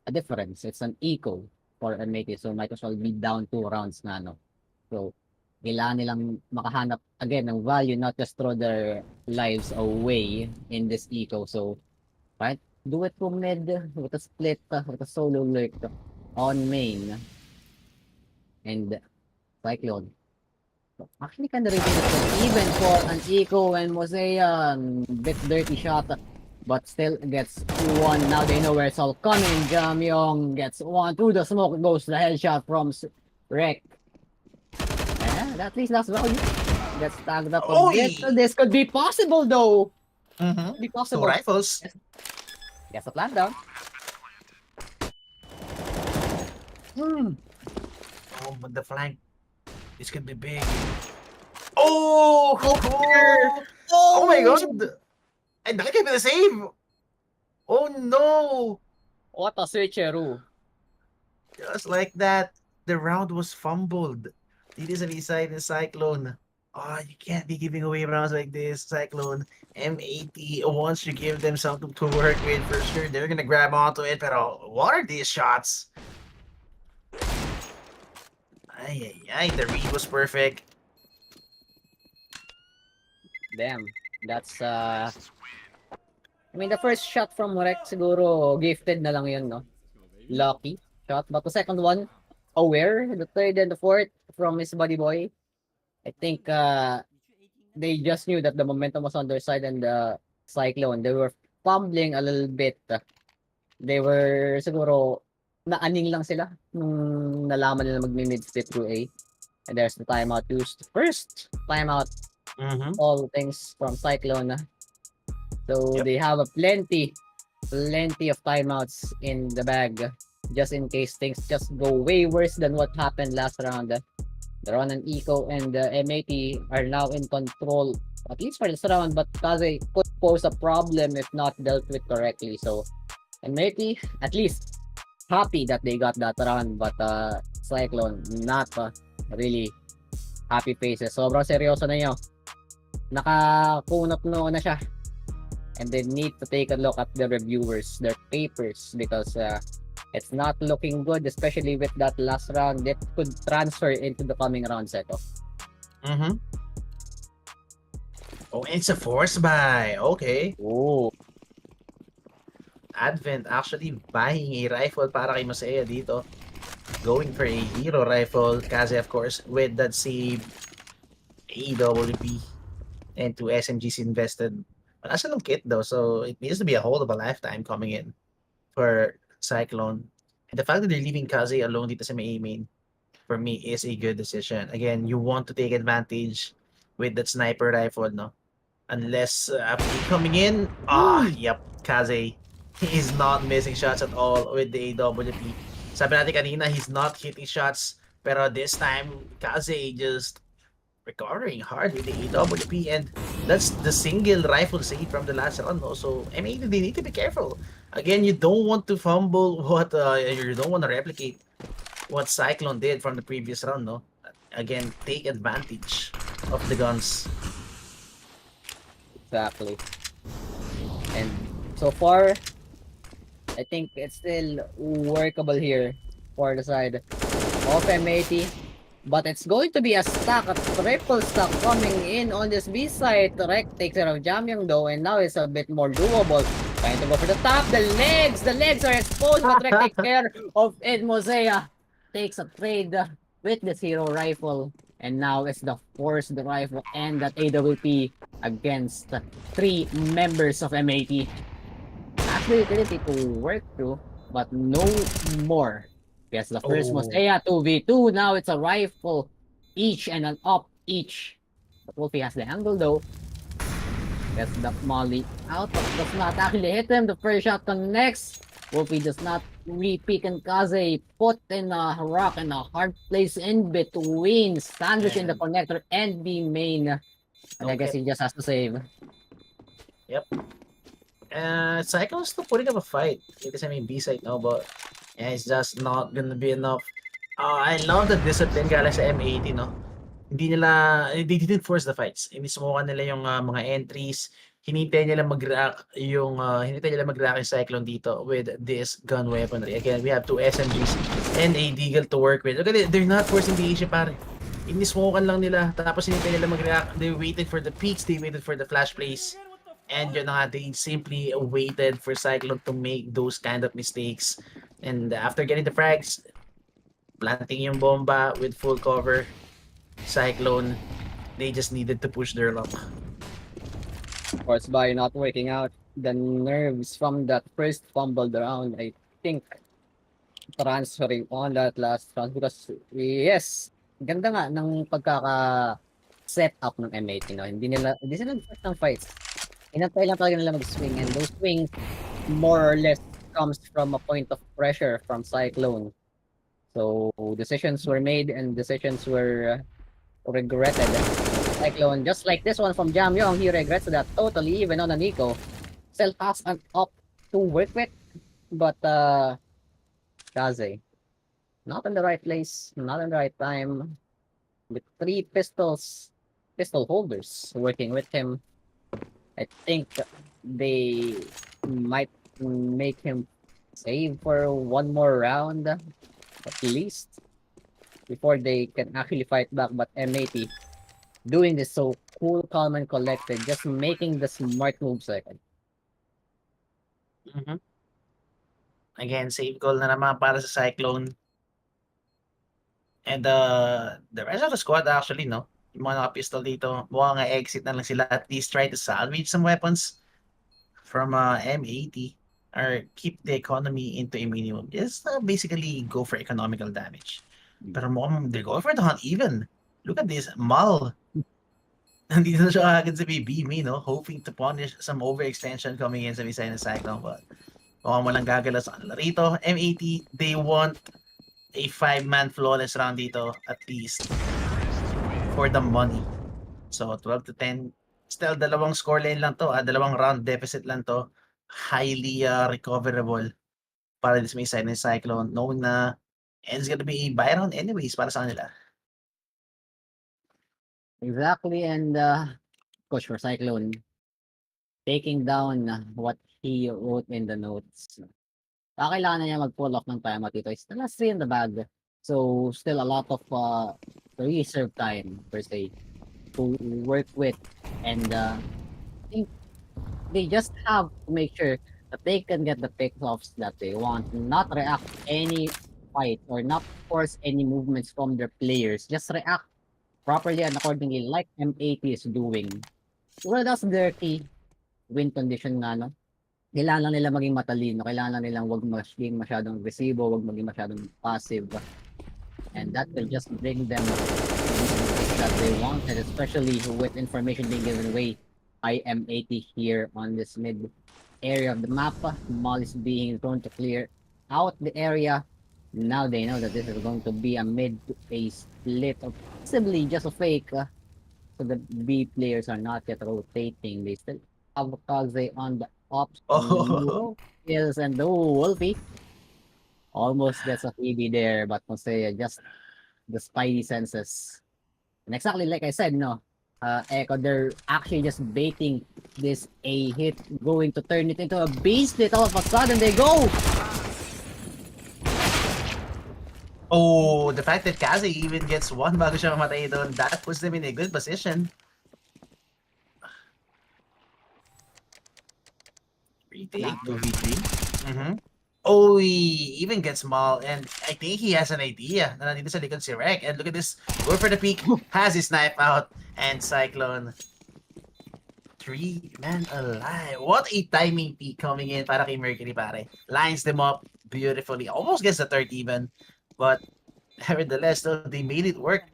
a difference. It's an eco for M80, so might as well be down 2 rounds na, no? So, kailangan nilang makahanap again ng value, not just throw their lives away in this eco. So, right? Do it from mid with a split, with a solo lurk on main. And Cyclone. Actually, kind of ridiculous. Even for an eco and Mosea, bit dirty shot but still gets one. Now they know where it's all coming. Jamyong gets one through the smoke. Goes the headshot from Rek. And at least that's value. Gets tagged up a bit. This could be possible though. Mm-hmm. Could be 2 possible. rifles. Gets a plant down. Oh, but the flank. This could be big. Oh, Coco! Oh my god! And that could be the save! Oh no! What a switcheroo. Just like that, the round was fumbled. It is an inside in Cyclone. Oh, you can't be giving away rounds like this, Cyclone. M80, once you give them something to work with, for sure, they're gonna grab onto it. Pero what are these shots? Ay, the read was perfect. Damn. That's I mean the first shot from Rek siguro gifted na lang yun, no? Lucky shot. But the second one, aware. The third and the fourth from his buddy boy. I think they just knew that the momentum was on their side and the Cyclone. They were fumbling a little bit. They were siguro naaning lang sila nung nalaman nila mag-mid split through A. And there's the timeout used. First timeout, all things from Cyclone. So they have a plenty of timeouts in the bag. Just in case things just go way worse than what happened last round. The Ron and Eco and M80 are now in control, at least for this round, but Kaze could pose a problem if not dealt with correctly. So M80, at least happy that they got that round, but Cyclone not really happy faces. Sobrang seryoso na yun. Nakakunot noon na siya. And they need to take a look at the reviewers, their papers, because it's not looking good, especially with that last round that could transfer into the coming round set. Oh, it's a force buy. Okay. Oh. Advent actually buying a rifle para kay Masaya dito. Going for a hero rifle. Kasi of course, with that save, AWP and 2 SMGs invested. Wala siya ng kit though, so it needs to be a whole of a lifetime coming in for Cyclone. And the fact that they're leaving Kaze alone dito sa may main, for me, is a good decision. Again, you want to take advantage with that sniper rifle, no? Unless after coming in, yep, Kaze. He's not missing shots at all with the AWP. Sabi natin kanina, he's not hitting shots. Pero this time, Kaze just recovering hard with the AWP. And that's the single rifle save from the last round. No? So, I mean, they need to be careful. Again, you don't want to fumble what, you don't want to replicate what Cyclone did from the previous round. No? Again, take advantage of the guns. Exactly. And so far, I think it's still workable here for the side of M80. But it's going to be a stack, a triple stack coming in on this B side. Rek takes care of Jamyong though, and now it's a bit more doable. Trying to go for the top. The legs are exposed, but Rek takes care of it. Mosea takes a trade with this hero rifle. And now it's the forced rifle and that AWP against 3 members of M80. Actually, utility to work through, but no more. Yes, the first was 2v2. Now it's a rifle each and an up each. But Wolfie has the angle though. Gets the molly out, but does not actually hit him. The first shot connects. Wolfie does not re-pick, and Kaze put in a rock and a hard place in between. Sandwich in the connector and B main. And I guess he just has to save. Yep. Cyclone's still putting up a fight. It is, I mean, B side now, but yeah, it's just not gonna be enough. I love the discipline galing sa M80, no? They didn't force the fights. Inisumukan nila yung mga entries. Hinintay nila mag-react yung Cyclone dito with this gun weaponry. Again, we have 2 SMGs and a Deagle to work with. Look at it, they're not forcing the Asia, pare. Inisumukan lang nila, tapos hinintay nila mag-react. They waited for the peaks, they waited for the flash plays. And yun nga, they simply waited for Cyclone to make those kind of mistakes. And after getting the frags, planting yung bomba with full cover, Cyclone, they just needed to push their luck. course, by not working out the nerves from that first fumbled round, I think transferring on that last round because yes, ganda nga ng pagkaka-set up ng M80, no? Hindi sila nag-start ng fights. Inantay lang talaga nila mag-swing and those swings more or less comes from a point of pressure from Cyclone. So decisions were made and decisions were regretted. Cyclone, just like this one from Jam Yong, he regrets that totally, even on a Nico. Still has an up to work with, but Kaze, not in the right place, not in the right time. With 3 pistol holders working with him, I think they might make him save for one more round, at least, before they can actually fight back. But M80 doing this so cool, calm, and collected, just making the smart moves second. Mhm. Again, save goal na naman para sa Cyclone. And the rest of the squad actually, no? Yung mga naka-pistol dito, mukhang exit na lang sila. At least try to salvage some weapons from M80 or keep the economy into a minimum. Just basically go for economical damage. Pero mukhang they're going for the hunt even. Look at this, Mal. Nandito na siya agad sa BB, no? Hoping to punish some overextension coming in sa side ng Cyclone. But mukhang walang gagala sa kanila rito. M80, they want a 5-man flawless round dito at least for the money. So 12 to 10. Still dalawang scoreline lang to, dalawang round deficit lang to. Highly recoverable para this may side ng Cyclone, knowing na it's gonna be a buy round anyways para sa kanila. Exactly, and coach for Cyclone taking down what he wrote in the notes. Kailangan na niya mag-pull off ng timeout dito. It's the last 3 in the bag. So, still a lot of reserve time, per se, to work with. And I think they just have to make sure that they can get the pickoffs that they want. Not react any fight or not force any movements from their players. Just react properly and accordingly like M80 is doing. Well, that's their key win condition nga, no? Kailangan lang nila maging matalino, kailangan lang nilang wag maging masyadong agresibo, wag maging masyadong passive. And that will just bring them that they wanted, especially with information being given away by M80 here on this mid area of the map. Mall is being thrown to clear out the area. Now they know that this is going to be a mid to a split or possibly just a fake. So the B players are not yet rotating. They still have Kaze on the ops. Oh. Kills and Wolfie almost gets a freebie there, but Mosea just the spidey senses. And exactly like I said, no, Echo, they're actually just baiting this A hit, going to turn it into a beast hit. All of a sudden they go. Oh, the fact that Kaze even gets one bago siya mamatay doon, that puts them in a good position. Retake, 2v3. Oh, he even gets Maul, and I think he has an idea na nandito sa likod si Rek. And look at this, go for the peak, has his knife out, and Cyclone. 3-man alive. What a timing peak coming in para kay Mercury, pare. Lines them up beautifully. Almost gets the third even. But nevertheless, though, they made it work.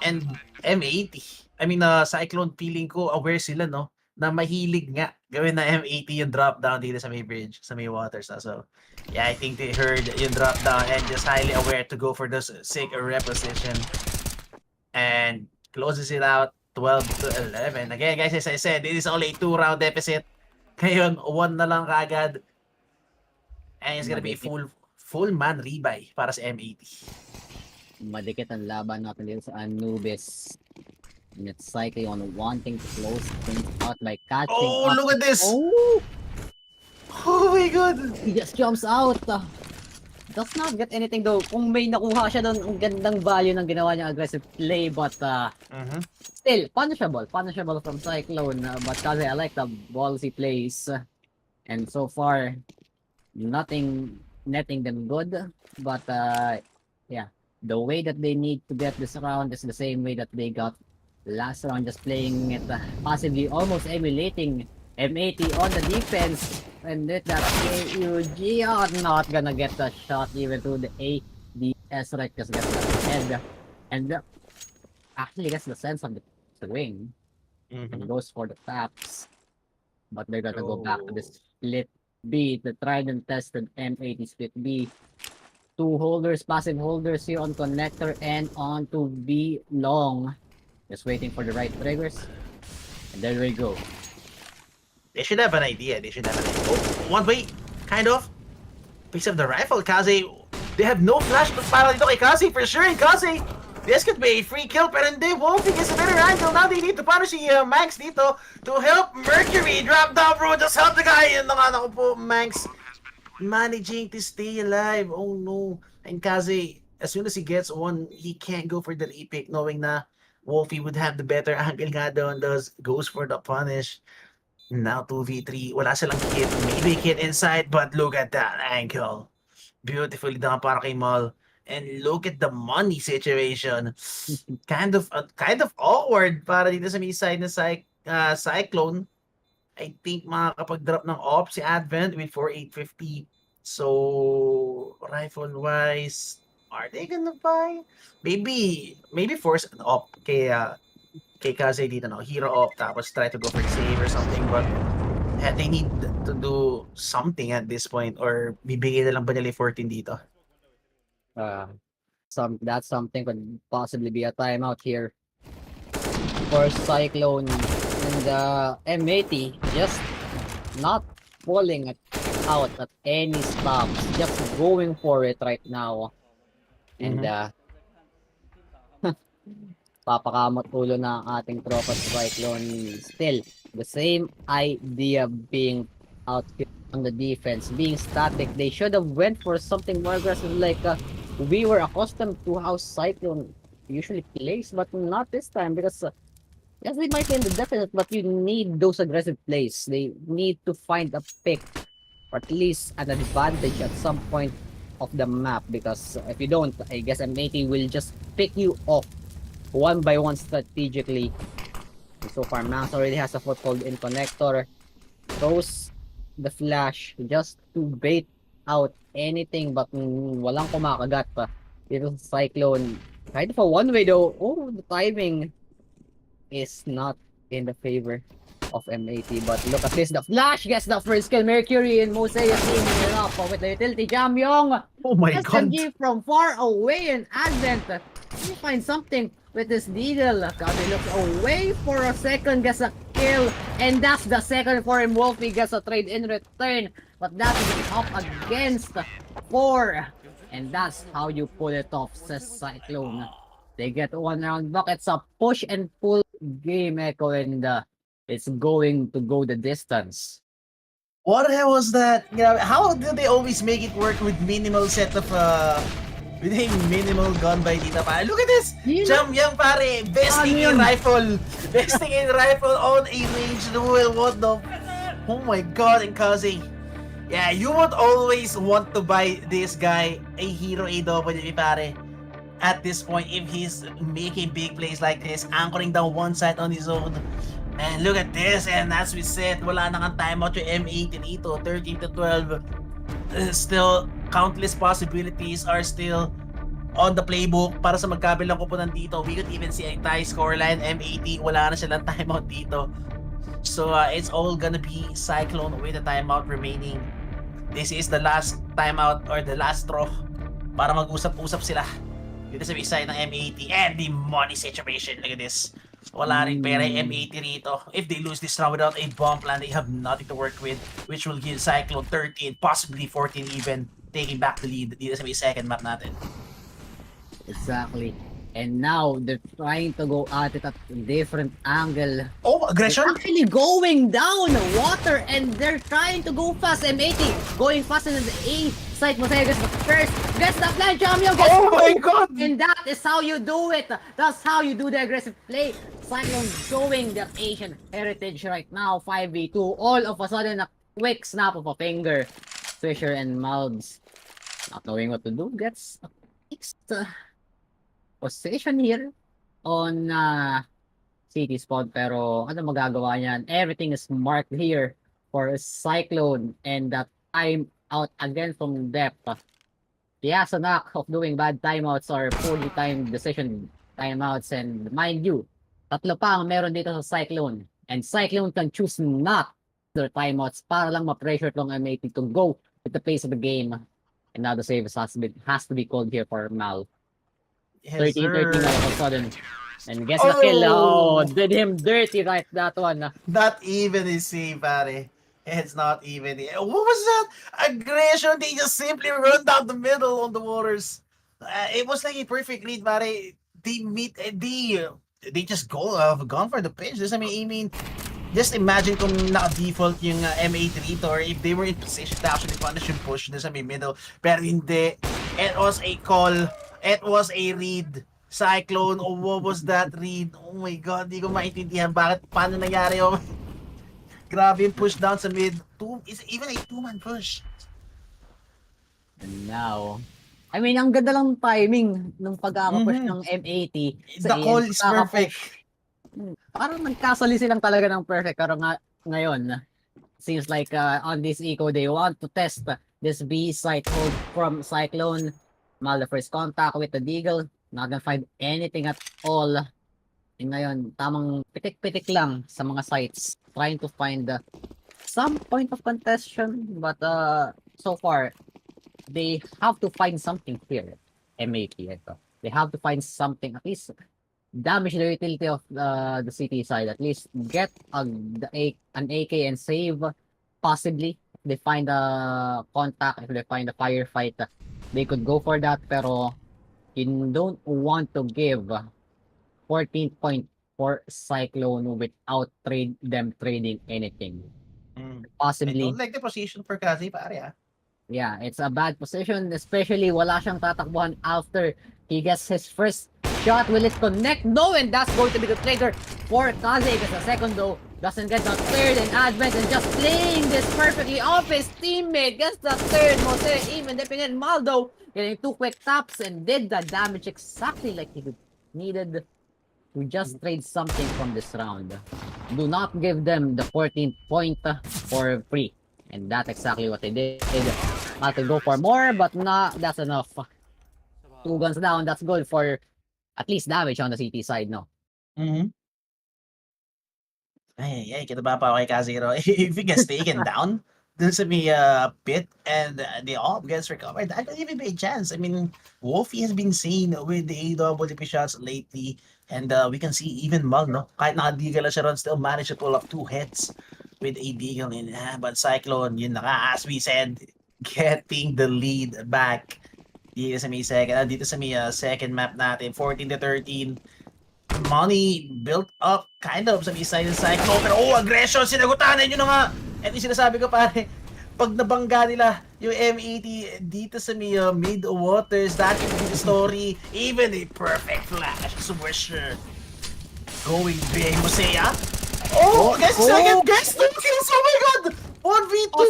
And M80, I mean, Cyclone, feeling ko aware sila, no? Na mahilig nga gawin na M80 yung drop down dito sa may bridge, sa may waters. So, yeah, I think they heard yung drop down and just highly aware to go for this sick reposition. And closes it out 12 to 11. Again, guys, as I said, this is only a 2-round deficit. Ngayon, 1 na lang kaagad. And it's gonna be a full man rebuy para sa M80. Madikit ang laban natin dito sa Anubis. And it's likely on wanting to close things out by catching up. Look at this! Oh! Oh my god! He just jumps out. Does not get anything though. Kung may nakuha siya doon, ang gandang value ng ginawa niya aggressive play. But still, punishable. Punishable from Cyclone. But kasi I like the balls he plays. And so far, nothing netting them good. But yeah, the way that they need to get this round is the same way that they got last round, just playing it passively, almost emulating M80 on the defense. And with that AUG are not gonna get the shot even to the ADS right. Just gets the head. And actually gets the sense of the swing. And goes for the taps. But they're gonna go back to the split B, the tried and tested M80 split B. Two holders, passive holders here on connector and on to B long. Just waiting for the right triggers. And there we go. They should have an idea. Oh, one way, kind of. Picks up the rifle, Kaze. They have no flash to para dito kay Kaze for sure. And Kaze, this could be a free kill, pero hindi. Wolfie gets a better angle. Now they need to punish si Manx dito to help Mercury drop down, bro. Just help the guy. And naku po, Manx managing to stay alive. Oh no. And Kaze, as soon as he gets one, he can't go for the repick, knowing na Wolfie would have the better angle nga doon. Goes for the punish. Now 2v3, wala silang kit. Maybe kit inside, but look at that angle. Beautifully done para kay Mal. And look at the money situation. kind of awkward para dito sa may side na Cyclone. I think makakapag-drop ng op si Advent with 4850. So, rifle-wise, are they gonna buy? Maybe force an op kay Kaze dito, no? Hero op, tapos try to go for save or something, but they need to do something at this point, or bibigay na lang ba nila 14 dito? That's something could possibly be a timeout here for Cyclone. And M80 just not falling out at any stops, just going for it right now. And papakamot ulo na ang ating tropa Cyclone. Still, the same idea being out on the defense, being static. They should have went for something more aggressive, like we were accustomed to how Cyclone usually plays, but not this time, because yes, they might be in the deficit, but you need those aggressive plays. They need to find a pick, or at least an advantage at some point of the map, because if you don't, I guess M80 will just pick you off one by one strategically. And so far, Max already has a foothold in connector. Throws the flash just to bait out anything, but walang kumakagat pa. Dito sa Cyclone, kind of a one-way though. Oh, the timing is not in the favor of M80, but look at this. The flash gets the first kill. Mercury and Mosey is teaming it up with the utility. Jamyong! Oh my god! SMG from far away in Advent. You find something with this needle. Kabe looks away for a second, gets a kill, and that's the second for him. Wolfie gets a trade in return, but that is up against 4, and that's how you pull it off, says Cyclone. They get one round back. It's a push and pull game, Echo, and it's going to go the distance. What the hell was that? How do they always make it work with minimal set of with a minimal gun by dito pa? Look at this! Jamyong pare, besting in rifle! Besting in rifle on a range duel, what the... Oh my god, and Kaze. Yeah, you would always want to buy this guy a hero AW pare. At this point, if he's making big plays like this, anchoring down one side on his own. And look at this, and as we said, wala na kang timeout yung M80 dito, 13 to 12. Still, countless possibilities are still on the playbook para sa magkabilang kupunan dito. We could even see a tie scoreline. M80, wala na silang timeout dito. So, it's all gonna be Cyclone with a timeout remaining. This is the last timeout or the last straw para mag-usap-usap sila dito sa side ng M80. And the money situation, look at this. Wala rin pera yung M80 rito. If they lose this round without a bomb plan, they have nothing to work with, which will give Cyclone 13, possibly 14 even, taking back the lead dito sa may second map natin. Exactly. And now, they're trying to go at it at a different angle. Oh, aggression? They're actually going down water, and they're trying to go fast. M80 going faster than the A side. Mosaic gets the first, gets the flank, Jamyo gets Oh my god! And that is how you do it. That's how you do the aggressive play. Cyclone showing their Asian heritage right now. 5v2. All of a sudden, a quick snap of a finger. Swisher and Malbs, not knowing what to do, gets a fixed position here on city spawn, pero ano magagawa niyan? Everything is marked here for Cyclone, and that time out again from depth. He has a knack of doing bad timeouts or poorly timed decision timeouts, and mind you, tatlo pa ang meron dito sa Cyclone. And Cyclone can choose not their timeouts para lang ma-pressure tong M80 to go with the pace of the game. And now the save has to be called here for Mal. Yes, 13-13 sir. all of a sudden. And guess the kill. Oh, did him dirty right that one. Not even a save, pare. It's not even. What was that? Aggression. They just simply run down the middle on the waters. It was like a perfect lead, pare. They meet. They just gone for the pitch. I mean, just imagine kung naka-default yung M80 dito, or if they were in position to actually punish yung push sa may middle. Pero hindi. It was a call. It was a read. Cyclone. Oh, what was that read? Oh my God, di ko maintindihan paano nangyari yung grabe yung push down sa mid. It's even a two-man push. And now, I mean, ang ganda lang ng timing ng pag-push ng M80. The call is perfect. Parang nagkasali silang talaga ng perfect. Pero ngayon, seems like on this eco, they want to test this B site hold from Cyclone. Mal the first contact with the Deagle. Not gonna find anything at all. And ngayon, tamang pitik-pitik lang sa mga sites. Trying to find some point of contention. But so far, they have to find something here. M80 ito. They have to find something, at least damage the utility of the city side. At least get an AK and save, possibly. If they find a contact, if they find a firefight, they could go for that. Pero you don't want to give 14 point for Cyclone without them trading anything. I Possibly. don't like the position for Kazi, pare. Yeah, it's a bad position, especially wala siyang tatakbuhan after he gets his first shot. Will it connect? No, and that's going to be the trigger for Kaze, because the second though doesn't get the third, and Advent and just playing this perfectly off his teammate gets the third. Mose even dipping in. Maldo getting two quick taps and did the damage exactly like he needed to just trade something from this round. Do not give them the 14 point for free. And that's exactly what they did. Not to go for more, but that's enough. 2 guns down, that's good for at least damage on the CT side, no? Ay, kita ba pa kay Kazero? If he gets taken down, dun sa may pit and the op gets recovered, that could even be a chance. I mean, Wolfie has been seen with the AWP shots lately, and we can see even Mug, no? Kahit naka-deagle siya ron, still managed to pull up 2 hits with a deagle in. But Cyclone, yun na nga, as we said, getting the lead back. Dito sa may second map natin, 14-13. Money built up kind of sa may side ng Cyclone, pero aggression, sinagutanan yun na nga. And yung sinasabi ko pare, pag nabangga nila yung M80 dito sa may mid waters, that could be the story. Even a perfect flash swisher going big. Mosea, second, guess 2 kills, oh my God, 1v2.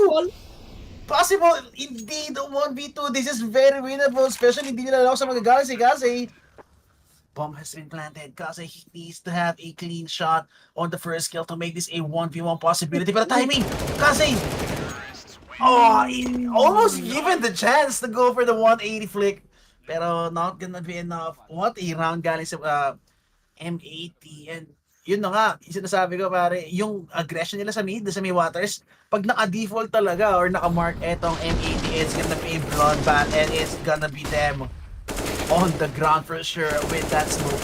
Possible, indeed, 1v2. This is very winnable, especially hindi nila lang sa magagaling si Kaze. Bomb has been planted. Kaze needs to have a clean shot on the first kill to make this a 1v1 possibility. Pero timing, Kaze! Almost given the chance to go for the 180 flick. Pero not gonna be enough. What a round galing sa M80. And yun na nga, sinasabi ko pare, yung aggression nila sa mid, sa may waters, pag naka-default talaga or naka-mark etong M80, it's gonna be a bloodbath and it's gonna be them on the ground for sure with that smoke.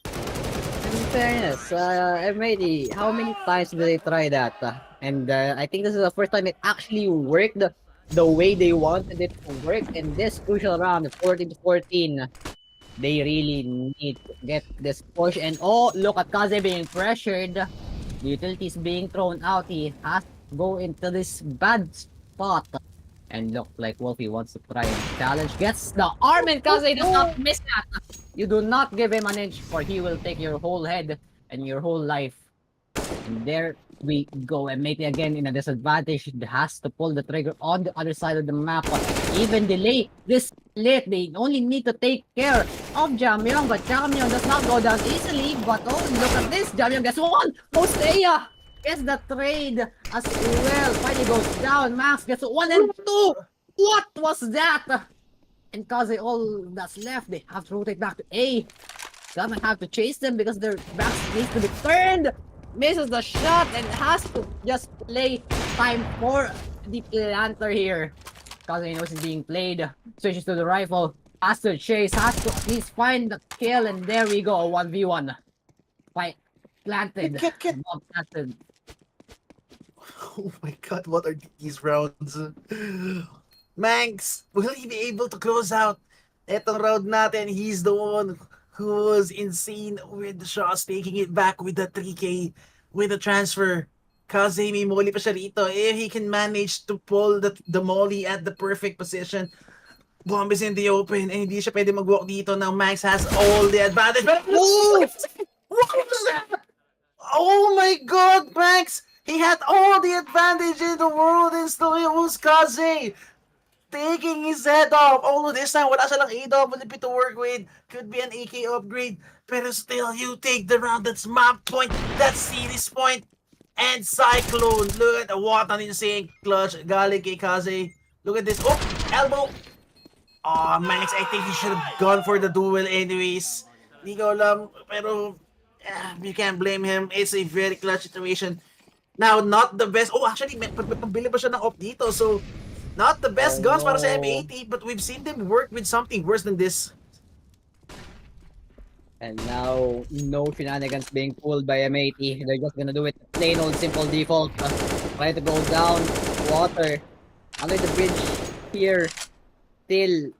In fairness, M80, how many times did they try that? And I think this is the first time it actually worked the way they wanted it to work. In this crucial round, 14-14, they really need to get this push. And look at Kaze being pressured. The utilities being thrown out. He has to go into this bad spot. And look like Wolfie wants to try and challenge. Gets the arm, and Kaze does not miss that. You do not give him an inch, for he will take your whole head and your whole life. And there we go. M80 again in a disadvantage. He has to pull the trigger on the other side of the map. Even delay this split. They only need to take care of Jamyong, but Jamyong does not go down easily. But oh, look at this. Jamyong gets one. Mostea gets the trade as well. Finally goes down. Max gets 1 and 2. What was that? And Kaze, all that's left, they have to rotate back to A. Gonna have to chase them because their backs needs to be turned. Misses the shot and has to just play time for the planter here. Kaze knows he's being played. Switches to the rifle. Has to chase. Has to at least find the kill. And there we go. 1v1. Fight. Planted. Kit. Bomb planted. Oh my god, what are these rounds? Manx, will he be able to close out etong round natin? He's the one who was insane with the shots, taking it back with the 3K, with the transfer. Kaze, may molly pa siya rito. If he can manage to pull the molly at the perfect position, bomb is in the open, and hindi siya pwede mag-walk dito. Now Max has all the advantage. But what was that? Oh my god, Max! He had all the advantage in the world, and still it was Kaze taking his head off. Although this time, wala silang AWP to work with. Could be an AK upgrade. Pero still, you take the round. That's map point. That's series point. And Cyclone. Look at what an insane clutch. Galing kay Kaze. Look at this. Oh, elbow. Oh, Max, I think he should have gone for the duel anyways. Hindi ko alam. Pero, you can't blame him. It's a very clutch situation. Now, not the best. Oh, actually, may pambili pa siya ng op dito. So, not the best guns para sa M80, but we've seen them work with something worse than this. And now, no shenanigans being pulled by M80. They're just gonna do it plain old simple default. Try to go down water under the bridge here. Still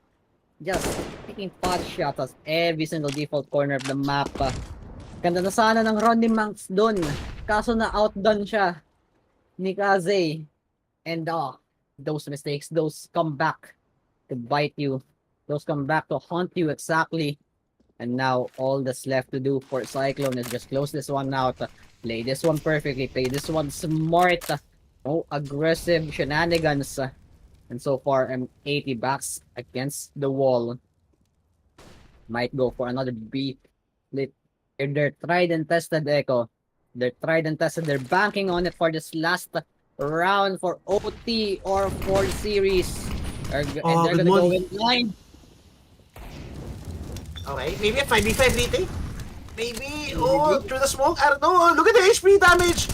just taking pot shots at every single default corner of the map. Ganda na sana ng Ronnie Manx dun. Kaso na outdone siya ni Kaze. And those mistakes, those come back to bite you. Those come back to haunt you exactly. And now all that's left to do for Cyclone is just close this one out. Play this one perfectly. Play this one smart. No aggressive shenanigans. And so far, M80 backs against the wall. Might go for another B split. They're tried and tested, Echo. They're tried and tested. They're banking on it for this last round for OT or for series. And they're gonna go in line. Okay, maybe a 5v5 retake? Maybe, through the smoke? I don't know. Look at the HP damage!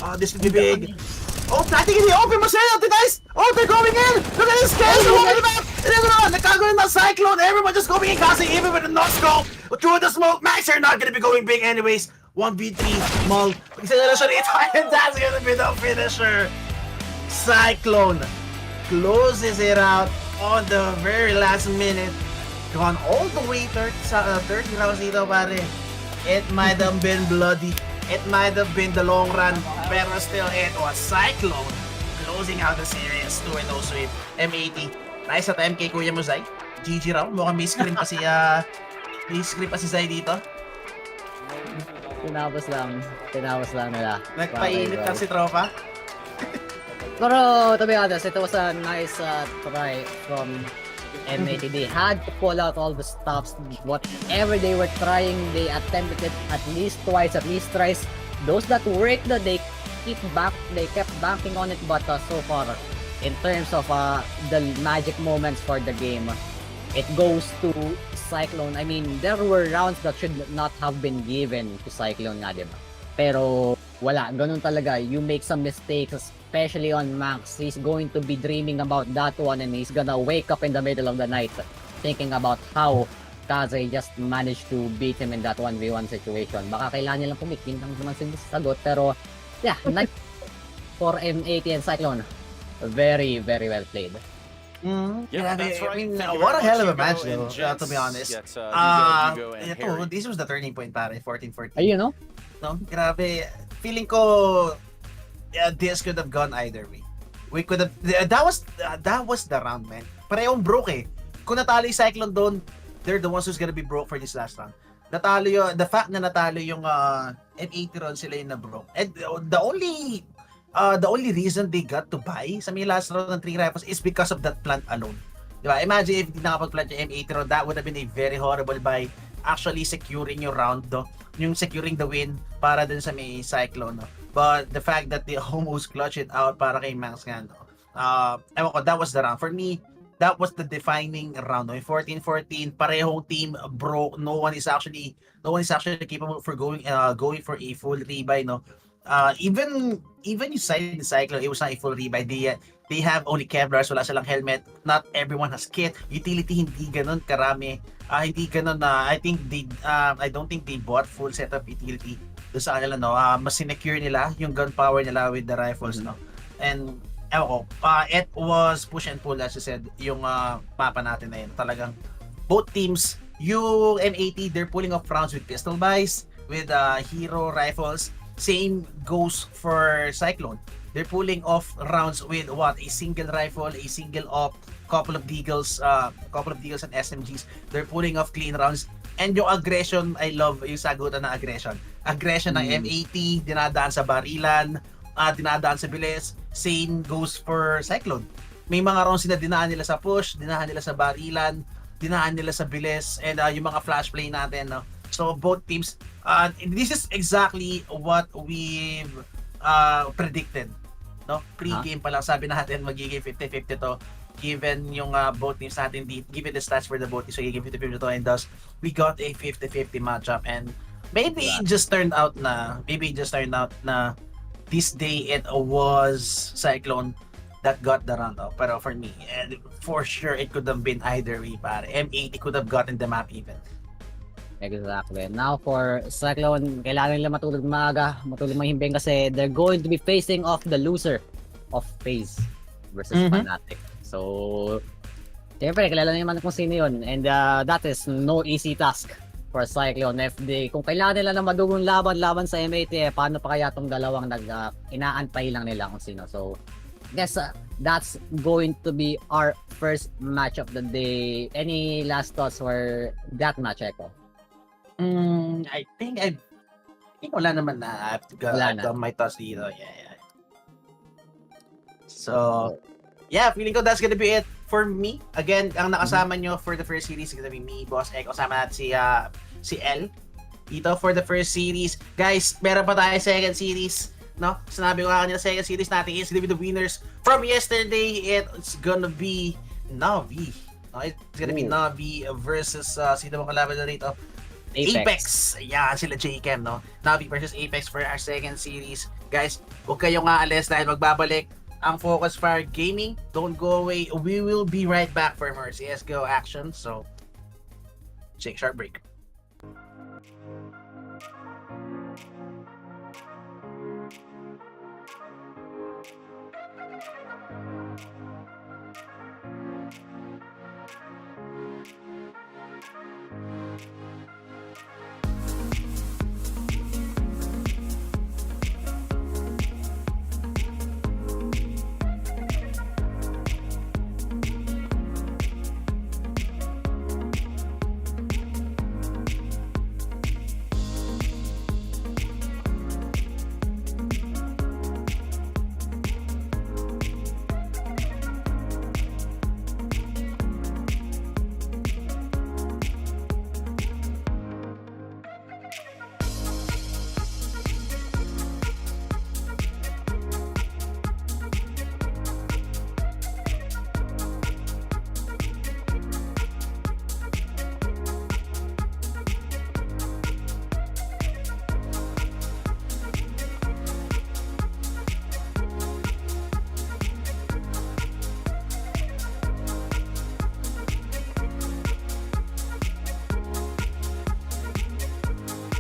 Oh, this could be big. Oh, planting in the open, Marcelo, guys! Oh, they're going in! Look at this guys! Nagkagawin ng Cyclone! Everyone just going in, Kaze, even with a no-scope! Through the smoke, Max are not gonna be going big anyways. 1v3, Mall. Isa na siya rito, and that's gonna be the finisher. Cyclone closes it out on the very last minute. Gone all the way 30 rounds dito, pare. It might have been bloody. It might have been the long run. Pero still, it was Cyclone closing out the series. 2-0 sweep. M80. Nice at MK, Kuya mo, Zay. GG round. Mukhang may screen pa si Zay dito. Tinapos lang nila. Nagpainit lang si Tropa. Pero to be honest, it was a nice try from M80. They had to pull out all the stops. Whatever they were trying, they attempted it at least twice, at least thrice. Those that worked, they kept banking on it. But so far, in terms of the magic moments for the game, it goes to Cyclone. I mean, there were rounds that should not have been given to Cyclone nga, diba? Pero wala, ganun talaga. You make some mistakes, especially on Max. He's going to be dreaming about that one, and he's gonna wake up in the middle of the night thinking about how Kaze just managed to beat him in that 1v1 situation. Baka kailangan niya lang pumikin ng naman sagot, pero yeah, for M80 and Cyclone, very, very well played. Yeah, that's right. I mean, Thank you what a very hell of a much, match, Hugo and though, to Jets. be honest. Yes, Hugo and Harry. This was the turning point, pare. 14-14. Ayun, no? No? Grabe. Feeling ko, this could have gone either way. We could have, that was the round, man. Parehong broke eh. Kung natalo yung Cyclone doon, they're the ones who's gonna be broke for this last round. Natalo yung, the fact na natalo yung M80 ron sila yung na-broke. And the only reason they got to buy sa may last round ng 3 rifles is because of that plant alone. Diba? Imagine if hindi nakapag-plant yung M80 ron, that would have been a very horrible buy, actually securing yung round, no? Yung securing the win para dun sa may Cyclone, no? But the fact that they almost clutch it out para kay Max nga, no? Ewan ko, that was the round. For me, that was the defining round. No? 14-14, parehong team broke. No one is actually capable for going for a full rebuy, no? Even yung side Cyclone, it was not a full rebuy. They have only Kevlars, wala silang helmet. Not everyone has kit. Utility hindi ganun karami. Hindi ganun na I don't think they bought full setup utility doon sa kanila, no. Mas sinecure nila yung gunpowder nila with the rifles, no. And ewan ko, it was push and pull, as you said, yung mapa natin na yun. Talagang both teams, yung M80, they're pulling off rounds with pistol buys, with hero rifles. Same goes for Cyclone. They're pulling off rounds with what? A single rifle, a single op, couple of deagles and SMGs. They're pulling off clean rounds. And yung aggression, I love yung sagutan ng aggression. Aggression ng M80, dinadaan sa barilan, dinadaan sa bilis. Same goes for Cyclone. May mga rounds na dinaan nila sa push, dinaan nila sa barilan, dinaan nila sa bilis, and yung mga flash play natin, no? So both teams, this is exactly what we've predicted, no? Pre-game pa lang sabi natin magiging 50-50 to, given yung both teams natin, given the stats for the both teams, magiging 50-50 to, and thus we got a 50-50 matchup. And maybe it just turned out na this day it was Cyclone that got the round off. Pero for me, and for sure it could have been either way, pare. M80 could have gotten the map even. Exactly. Now for Cyclone, kailangan nila matulog maaga, matulog mahimbing kasi they're going to be facing off the loser of FaZe versus Fnatic. So, siyempre, kilala naman kung sino yun. And that is no easy task for Cyclone. Kung kailangan nila na madugong laban sa M80, paano pa kaya itong dalawang inaantay lang nila kung sino. So, I guess that's going to be our first match of the day. Any last thoughts for that match, Echo? I think wala naman na. I've got my thoughts dito. Yeah. So, yeah, feeling ko that's gonna be it for me. Again, ang nakasama nyo for the first series is gonna be me, Boss Ek. Kasama natin si L. Dito for the first series. Guys, meron pa tayo second series. No? Sinabi ko kanina, second series natin is gonna be the winners from yesterday. It's gonna be Navi. No, it's gonna be Navi versus sino bang kalaban na rito? Apex. Yeah, sila J-Cam, no? Navi versus Apex for our second series. Guys, huwag kayong aalis dahil magbabalik ang Focus Fire Gaming. Don't go away. We will be right back for more CSGO action. So, take a short break.